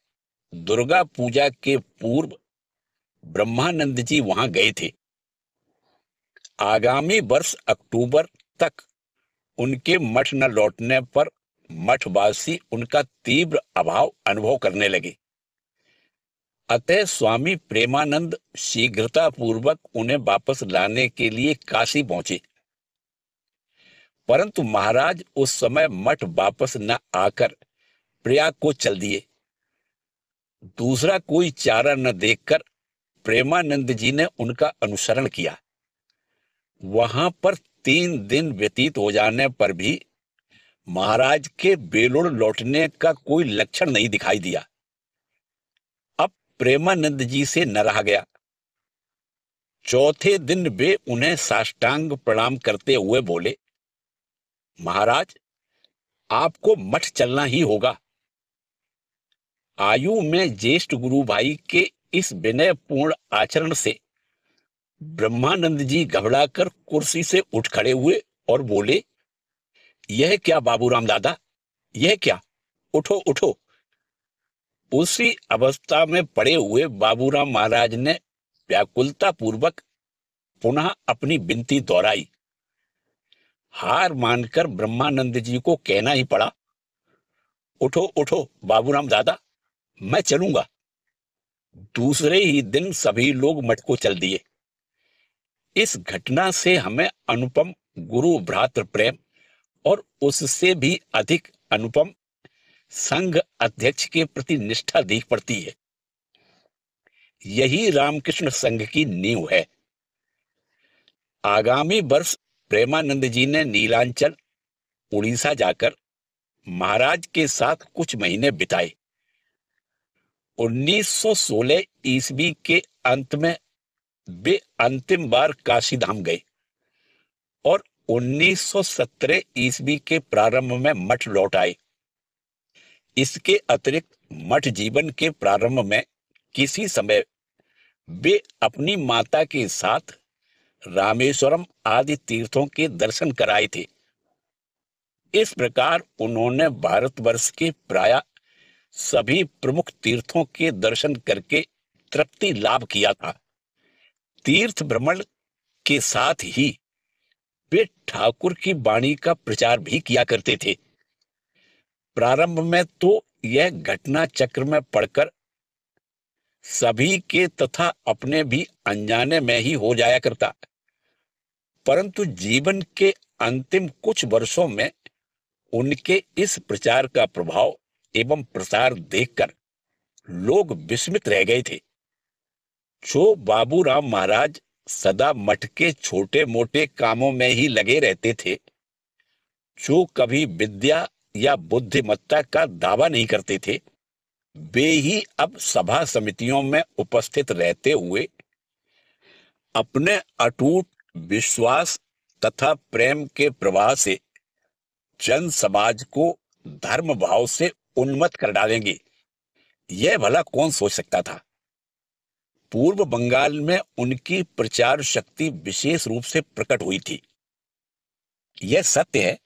दुर्गा पूजा के पूर्व ब्रह्मानंद जी वहां गए थे। आगामी वर्ष अक्टूबर तक उनके मठ न लौटने पर मठवासी उनका तीव्र अभाव अनुभव करने लगे। अतः स्वामी प्रेमानंद शीघ्रता पूर्वक उन्हें वापस लाने के लिए काशी पहुंचे, परंतु महाराज उस समय मठ वापस न आकर प्रयाग को चल दिए। दूसरा कोई चारा न देखकर प्रेमानंद जी ने उनका अनुसरण किया। वहां पर 3 दिन व्यतीत हो जाने पर भी महाराज के बेलूड़ लौटने का कोई लक्षण नहीं दिखाई दिया। अब प्रेमानंद जी से न रहा गया। चौथे दिन वे उन्हें साष्टांग प्रणाम करते हुए बोले, महाराज, आपको मठ चलना ही होगा। आयु में ज्येष्ठ गुरु भाई के इस विनयपूर्ण आचरण से ब्रह्मानंद जी घबराकर कुर्सी से उठ खड़े हुए और बोले, यह क्या बाबूराम दादा, यह क्या, उठो उठो। उसी अवस्था में पड़े हुए बाबूराम महाराज ने व्याकुलता पूर्वक पुनः अपनी विनती दोहराई। हार मानकर ब्रह्मानंद जी को कहना ही पड़ा, उठो उठो बाबूराम दादा, मैं चलूंगा। दूसरे ही दिन सभी लोग मठ को चल दिए। इस घटना से हमें अनुपम गुरु भ्रातृ प्रेम और उससे भी अधिक अनुपम संघ अध्यक्ष के प्रति निष्ठा दिख पड़ती है। यही रामकृष्ण संघ की नींव है। आगामी वर्ष प्रेमानंद जी ने नीलांचल, उड़ीसा जाकर महाराज के साथ कुछ महीने बिताए। 1916 ईस्वी के अंत में वे अंतिम बार काशी धाम गए और 1917 ईस्वी के प्रारंभ में मठ लौट आए। इसके अतिरिक्त मठ जीवन के प्रारंभ में किसी समय वे अपनी माता के साथ रामेश्वरम आदि तीर्थों के दर्शन कराए थे। इस प्रकार उन्होंने भारतवर्ष के प्रायः सभी प्रमुख तीर्थों के दर्शन करके तृप्ति लाभ किया था। तीर्थ भ्रमण के साथ ही वे ठाकुर की वाणी का प्रचार भी किया करते थे। प्रारंभ में तो यह घटना चक्र में पढ़कर सभी के तथा अपने भी अनजाने में ही हो जाया करता, परंतु जीवन के अंतिम कुछ वर्षों में उनके इस प्रचार का प्रभाव एवं प्रसार देखकर लोग विस्मित रह गए थे। जो बाबूराम महाराज सदा मठ के छोटे मोटे कामों में ही लगे रहते थे, जो कभी विद्या या बुद्धिमत्ता का दावा नहीं करते थे, वे ही अब सभा समितियों में उपस्थित रहते हुए अपने अटूट विश्वास तथा प्रेम के प्रवाह से जन समाज को धर्म भाव से उन्मत्त कर डालेंगे। यह भला कौन सोच सकता था। पूर्व बंगाल में उनकी प्रचार शक्ति विशेष रूप से प्रकट हुई थी। यह सत्य है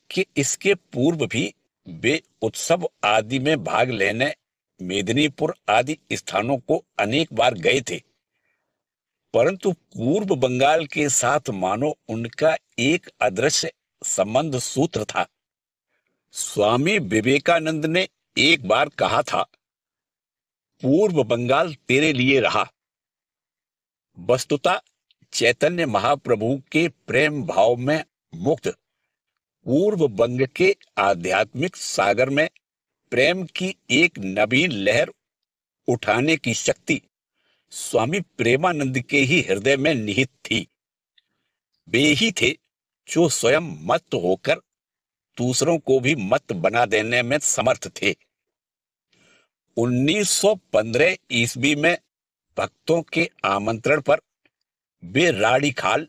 कि इसके पूर्व भी वे उत्सव आदि में भाग लेने मेदिनीपुर आदि स्थानों को अनेक बार गए थे, परंतु पूर्व बंगाल के साथ मानो उनका एक अदृश्य संबंध सूत्र था। स्वामी विवेकानंद ने एक बार कहा था, पूर्व बंगाल तेरे लिए रहा। वस्तुतः चैतन्य महाप्रभु के प्रेम भाव में मुग्ध पूर्व बंग के आध्यात्मिक सागर में प्रेम की एक नवीन लहर उठाने की शक्ति स्वामी प्रेमानंद के ही हृदय में निहित थी। वे ही थे जो स्वयं मत होकर दूसरों को भी मत बना देने में समर्थ थे। 1915 ईस्वी में भक्तों के आमंत्रण पर वे राड़ी खाल,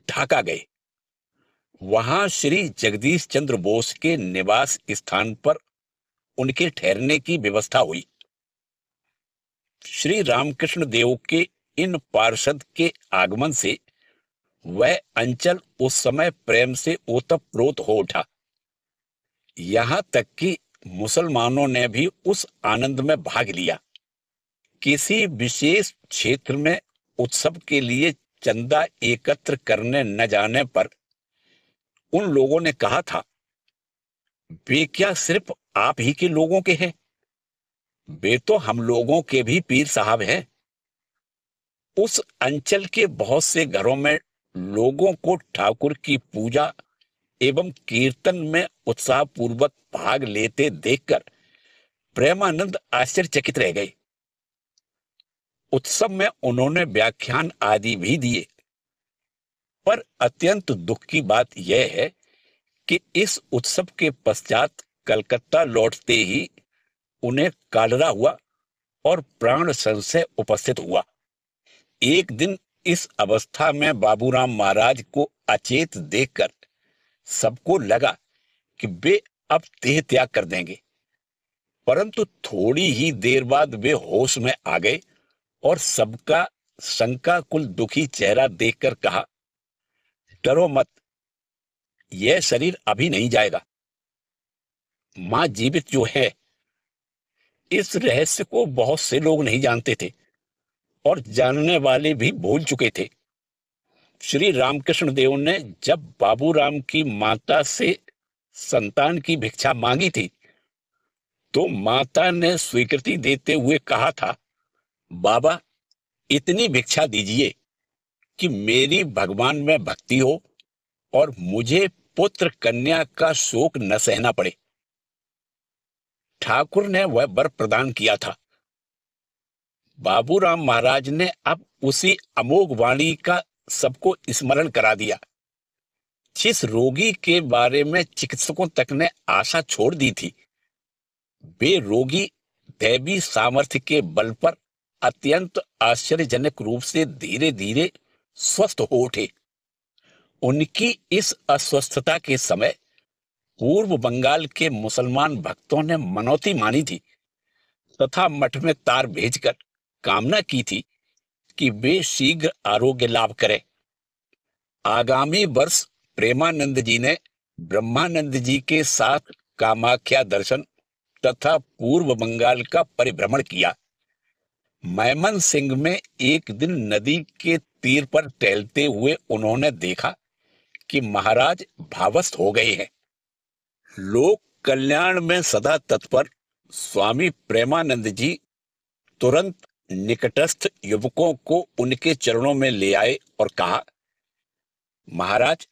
ढाका गए। वहां श्री जगदीश चंद्र बोस के निवास स्थान पर उनके ठहरने की व्यवस्था हुई। श्री रामकृष्ण देव के इन पार्षद के आगमन से वह अंचल उस समय प्रेम से ओतप्रोत हो उठा। यहां तक कि मुसलमानों ने भी उस आनंद में भाग लिया। किसी विशेष क्षेत्र में उत्सव के लिए चंदा एकत्र करने न जाने पर उन लोगों ने कहा था, वे क्या सिर्फ आप ही के लोगों के हैं? वे तो हम लोगों के भी पीर साहब हैं। उस अंचल के बहुत से घरों में लोगों को ठाकुर की पूजा एवं कीर्तन में उत्साहपूर्वक भाग लेते देखकर प्रेमानंद आश्चर्यचकित रह गए। उत्सव में उन्होंने व्याख्यान आदि भी दिए, पर अत्यंत दुख की बात यह है कि इस उत्सव के पश्चात कलकत्ता लौटते ही उन्हें कालरा हुआ और प्राण संशय उपस्थित हुआ। एक दिन इस अवस्था में बाबूराम महाराज को अचेत देखकर सबको लगा कि वे अब देह त्याग कर देंगे, परंतु थोड़ी ही देर बाद वे होश में आ गए और सबका शंकाकुल दुखी चेहरा देखकर कहा, डरो मत, यह शरीर अभी नहीं जाएगा। मां जीवित जो है, इस रहस्य को बहुत से लोग नहीं जानते थे और जानने वाले भी भूल चुके थे। श्री रामकृष्ण देव ने जब बाबूराम की माता से संतान की भिक्षा मांगी थी, तो माता ने स्वीकृति देते हुए कहा था, बाबा इतनी भिक्षा दीजिए कि मेरी भगवान में भक्ति हो और मुझे पुत्र कन्या का शोक न सहना पड़े। ठाकुर ने वह वर प्रदान किया था। बाबूराम महाराज ने अब उसी अमोघ वाणी का सबको स्मरण करा दिया। जिस रोगी के बारे में चिकित्सकों तक ने आशा छोड़ दी थी, वे रोगी दैवी सामर्थ्य के बल पर अत्यंत आश्चर्यजनक रूप से धीरे धीरे स्वस्थ हो उठे। उनकी इस अस्वस्थता के समय पूर्व बंगाल के मुसलमान भक्तों ने मनौती मानी थी तथा मठ में तार भेजकर कामना की थी कि वे शीघ्र आरोग्य लाभ करें। आगामी वर्ष प्रेमानंद जी ने ब्रह्मानंद जी के साथ कामाख्या दर्शन तथा पूर्व बंगाल का परिभ्रमण किया। मैमन सिंह में एक दिन नदी के तीर पर टहलते हुए उन्होंने देखा कि महाराज भावस्थ हो गए हैं। लोक कल्याण में सदा तत्पर स्वामी प्रेमानंद जी तुरंत निकटस्थ युवकों को उनके चरणों में ले आए और कहा, महाराज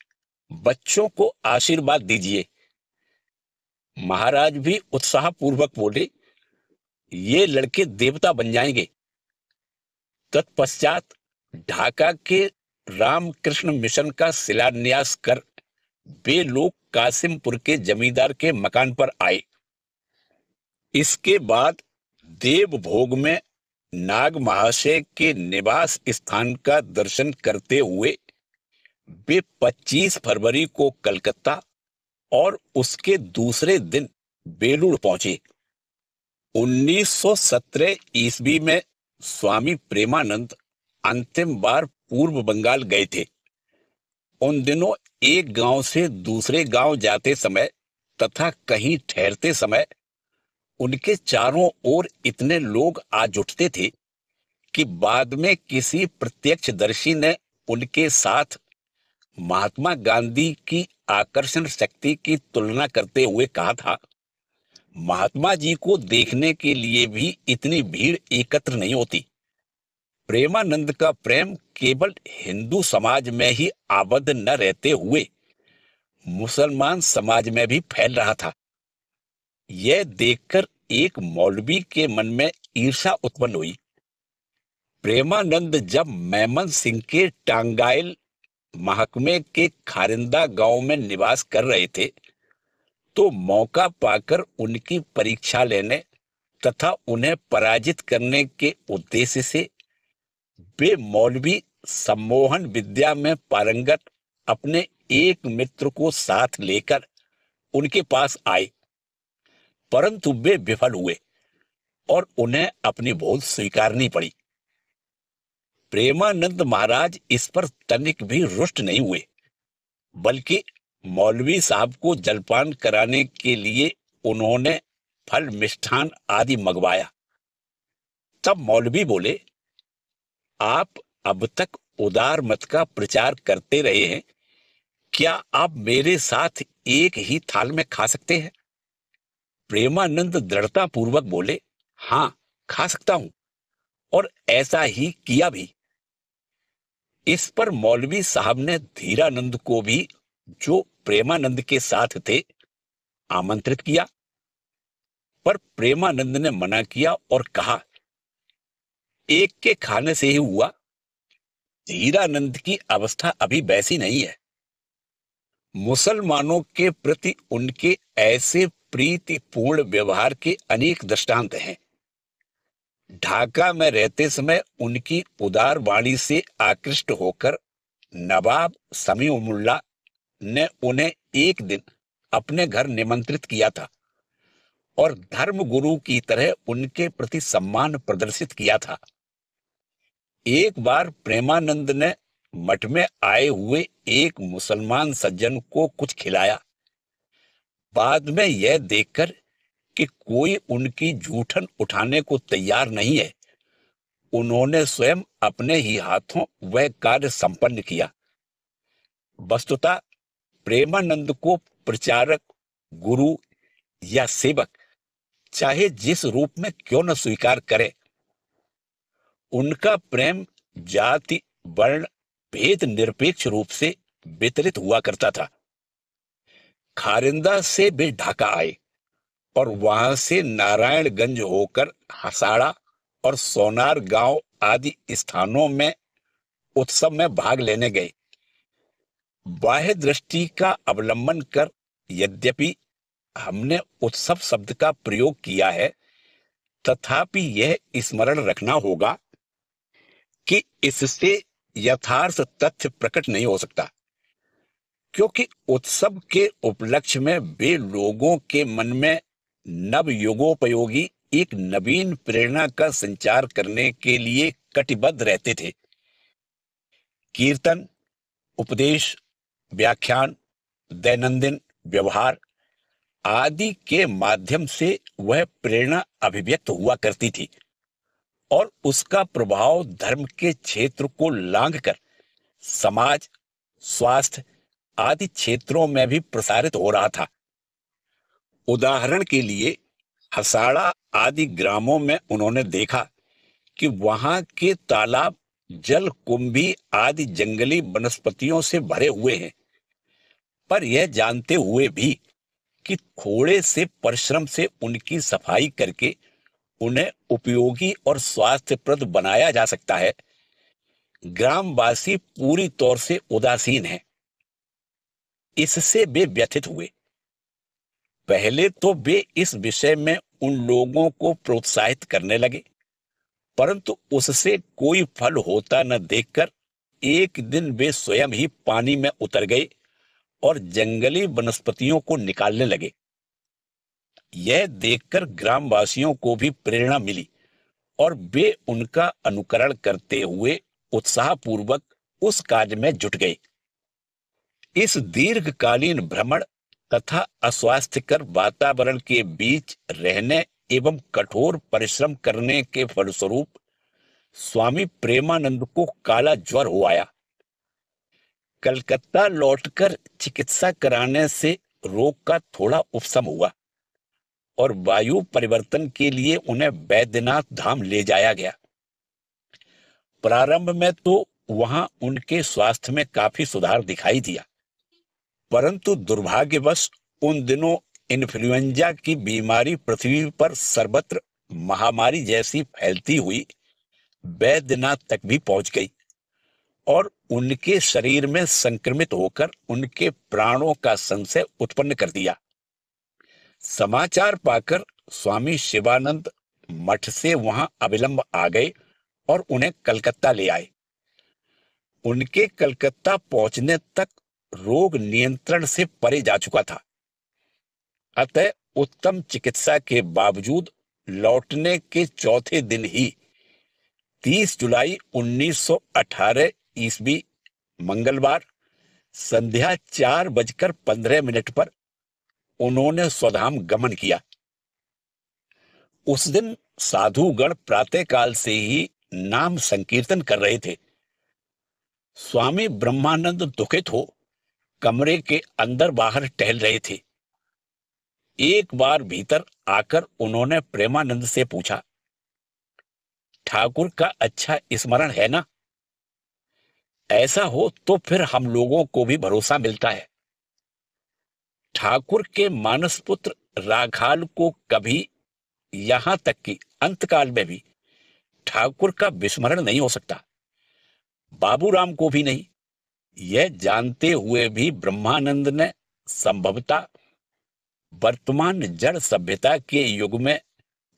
बच्चों को आशीर्वाद दीजिए। महाराज भी उत्साहपूर्वक बोले, ये लड़के देवता बन जाएंगे। तत्पश्चात ढाका के रामकृष्ण मिशन का शिलान्यास कर वे लोग कासिमपुर के जमींदार के मकान पर आए। इसके बाद देवभोग में नाग महाशय के निवास स्थान का दर्शन करते हुए वे 25 फरवरी को कलकत्ता और उसके दूसरे दिन बेलूर पहुंचे। 1917 ईस्वी में स्वामी प्रेमानंद अंतिम बार पूर्व बंगाल गए थे। उन दिनों एक गांव से दूसरे गांव जाते समय तथा कहीं ठहरते समय उनके चारों ओर इतने लोग आ जुटते थे कि बाद में किसी प्रत्यक्षदर्शी ने उनके साथ महात्मा गांधी की आकर्षण शक्ति की तुलना करते हुए कहा था, महात्मा जी को देखने के लिए भी इतनी भीड़ एकत्र नहीं होती। प्रेमानंद का प्रेम केवल हिंदू समाज में ही आबद्ध न रहते हुए मुसलमान समाज में भी फैल रहा था। यह देखकर एक मौलवी के मन में ईर्ष्या उत्पन्न हुई। प्रेमानंद जब मेमन सिंह के टांगाइल महकमे के खारिंदा गांव में निवास कर रहे थे तो मौका पाकर उनकी परीक्षा लेने तथा उन्हें पराजित करने के उद्देश्य से वे मौलवी सम्मोहन विद्या में पारंगत अपने एक मित्र को साथ लेकर उनके पास आए, परंतु वे विफल हुए और उन्हें अपनी भूल स्वीकारनी पड़ी। प्रेमानंद महाराज इस पर तनिक भी रुष्ट नहीं हुए, बल्कि मौलवी साहब को जलपान कराने के लिए उन्होंने फल मिष्ठान आदि मंगवाया। तब मौलवी बोले, आप अब तक उदार मत का प्रचार करते रहे हैं, क्या आप मेरे साथ एक ही थाल में खा सकते हैं? प्रेमानंद दृढ़ता पूर्वक बोले, हाँ खा सकता हूं, और ऐसा ही किया भी। इस पर मौलवी साहब ने धीरानंद को भी, जो प्रेमानंद के साथ थे, आमंत्रित किया, पर प्रेमानंद ने मना किया और कहा, एक के खाने से ही हुआ, धीरानंद की अवस्था अभी वैसी नहीं है। मुसलमानों के प्रति उनके ऐसे प्रीतिपूर्ण व्यवहार के अनेक दृष्टांत हैं। ढाका में रहते समय उनकी उदार वाणी से आकृष्ट होकर नवाब समीउल्लाह ने उन्हें एक दिन अपने घर निमंत्रित किया था और धर्म गुरु की तरह उनके प्रति सम्मान प्रदर्शित किया था। एक बार प्रेमानंद ने मठ में आए हुए एक मुसलमान सज्जन को कुछ खिलाया। बाद में यह देखकर कि कोई उनकी जूठन उठाने को तैयार नहीं है, उन्होंने स्वयं अपने ही हाथों वह कार्य संपन्न किया। वस्तुतः प्रेमानंद को प्रचारक, गुरु या सेवक चाहे जिस रूप में क्यों न स्वीकार करे, उनका प्रेम जाति वर्ण भेद निरपेक्ष रूप से वितरित हुआ करता था। खारिंदा से वे ढाका आए और वहां से नारायणगंज होकर हसाड़ा और सोनार गांव आदि स्थानों में उत्सव में भाग लेने गए। बाह्य दृष्टि का अवलंबन कर यद्यपि हमने उत्सव शब्द का प्रयोग किया है, तथापि यह स्मरण रखना होगा कि इससे यथार्थ तथ्य प्रकट नहीं हो सकता, क्योंकि उत्सव के उपलक्ष्य में वे लोगों के मन में नव युगोपयोगी एक नवीन प्रेरणा का संचार करने के लिए कटिबद्ध रहते थे। कीर्तन, उपदेश, व्याख्यान, दैनंदिन व्यवहार आदि के माध्यम से वह प्रेरणा अभिव्यक्त हुआ करती थी और उसका प्रभाव धर्म के क्षेत्र को लांघकर समाज, स्वास्थ्य आदि क्षेत्रों में भी प्रसारित हो रहा था। उदाहरण के लिए हसाड़ा आदि ग्रामों में उन्होंने देखा कि वहां के तालाब जल कुंभी आदि जंगली वनस्पतियों से भरे हुए हैं, पर यह जानते हुए भी कि थोड़े से परिश्रम से उनकी सफाई करके उन्हें उपयोगी और स्वास्थ्यप्रद बनाया जा सकता है, ग्रामवासी पूरी तौर से उदासीन हैं। इससे वे व्यथित हुए। पहले तो वे इस विषय में उन लोगों को प्रोत्साहित करने लगे, परंतु उससे कोई फल होता न देखकर एक दिन वे स्वयं ही पानी में उतर गए और जंगली वनस्पतियों को निकालने लगे। यह देखकर ग्रामवासियों को भी प्रेरणा मिली और वे उनका अनुकरण करते हुए उत्साहपूर्वक उस कार्य में जुट गए। इस दीर्घकालीन भ्रमण तथा अस्वास्थ्यकर वातावरण के बीच रहने एवं कठोर परिश्रम करने के फलस्वरूप स्वामी प्रेमानंद को काला ज्वर हो आया। कलकत्ता लौटकर चिकित्सा कराने से रोग का थोड़ा उपशम हुआ और वायु परिवर्तन के लिए उन्हें बैद्यनाथ धाम ले जाया गया। प्रारंभ में तो वहां उनके स्वास्थ्य में काफी सुधार दिखाई दिया, परंतु दुर्भाग्यवश उन दिनों इन्फ्लुएंजा की बीमारी पृथ्वी पर सर्वत्र महामारी जैसी फैलती हुई बैद्यनाथ तक भी पहुंच गई और उनके शरीर में संक्रमित होकर उनके प्राणों का संशय उत्पन्न कर दिया। समाचार पाकर स्वामी शिवानंद मठ से वहां अविलंब आ गए और उन्हें कलकत्ता ले आए। उनके कलकत्ता पहुंचने तक रोग नियंत्रण से परे जा चुका था। अतः उत्तम चिकित्सा के बावजूद लौटने के चौथे दिन ही 30 जुलाई 1918 ईस्वी मंगलवार संध्या 4:15 पर उन्होंने स्वधाम गमन किया। उस दिन साधुगण प्रातःकाल से ही नाम संकीर्तन कर रहे थे। स्वामी ब्रह्मानंद दुखित हो कमरे के अंदर बाहर टहल रहे थे। एक बार भीतर आकर उन्होंने प्रेमानंद से पूछा, ठाकुर का अच्छा स्मरण है ना? ऐसा हो तो फिर हम लोगों को भी भरोसा मिलता है। ठाकुर के मानस पुत्र राखाल को कभी, यहां तक कि अंतकाल में भी ठाकुर का विस्मरण नहीं हो सकता, बाबूराम को भी नहीं। यह जानते हुए भी ब्रह्मानंद ने संभवतः वर्तमान जड़ सभ्यता के युग में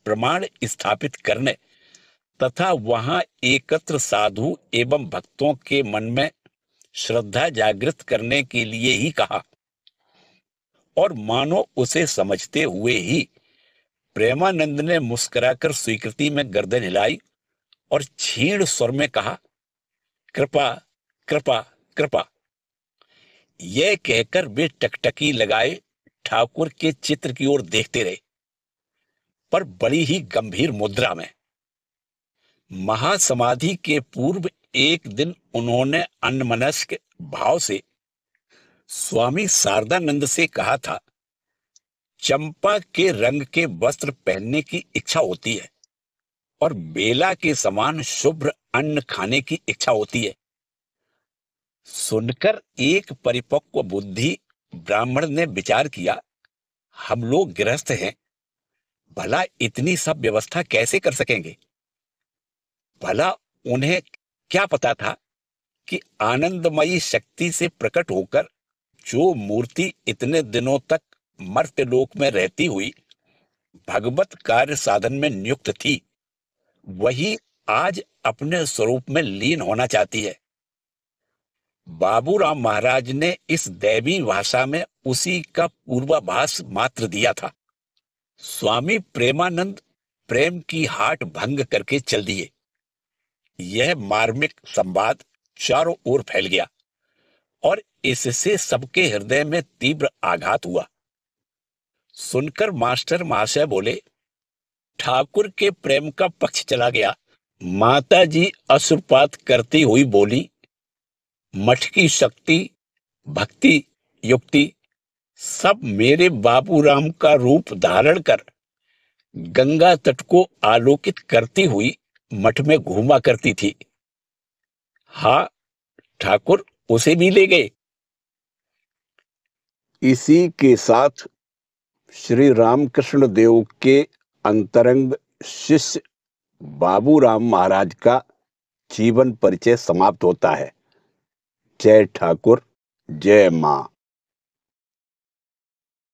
प्रमाण स्थापित करने तथा वहां एकत्र साधु एवं भक्तों के मन में श्रद्धा जागृत करने के लिए ही कहा और मानो उसे समझते हुए ही प्रेमानंद ने मुस्कुराकर स्वीकृति में गर्दन हिलाई और क्षीण स्वर में कहा, कृपा कृपा कृपा। यह कहकर वे टकटकी लगाए ठाकुर के चित्र की ओर देखते रहे, पर बड़ी ही गंभीर मुद्रा में। महासमाधि के पूर्व एक दिन उन्होंने अन्यमनस्क भाव से स्वामी शारदानंद से कहा था, चंपा के रंग के वस्त्र पहनने की इच्छा होती है और बेला के समान शुभ्र अन्न खाने की इच्छा होती है। सुनकर एक परिपक्व बुद्धि ब्राह्मण ने विचार किया, हम लोग गृहस्थ हैं, भला इतनी सब व्यवस्था कैसे कर सकेंगे? भला उन्हें क्या पता था कि आनंदमयी शक्ति से प्रकट होकर जो मूर्ति इतने दिनों तक मर्त्यलोक में रहती हुई भगवत कार्य साधन में नियुक्त थी, वही आज अपने स्वरूप में लीन होना चाहती है। बाबूराम महाराज ने इस दैवी भाषा में उसी का पूर्वाभास मात्र दिया था। स्वामी प्रेमानंद प्रेम की हाट भंग करके चल दिए। यह मार्मिक संवाद चारों ओर फैल गया और इससे सबके हृदय में तीव्र आघात हुआ। सुनकर मास्टर महाशय बोले, ठाकुर के प्रेम का पक्ष चला गया। माता जी अश्रुपात करती हुई बोली, मठ की शक्ति, भक्ति, युक्ति सब मेरे बाबूराम का रूप धारण कर गंगा तट को आलोकित करती हुई मठ में घूमा करती थी। हाँ, ठाकुर उसे भी ले गए। इसी के साथ श्री रामकृष्ण देव के अंतरंग शिष्य बाबूराम महाराज का जीवन परिचय समाप्त होता है। जय ठाकुर, जय मां।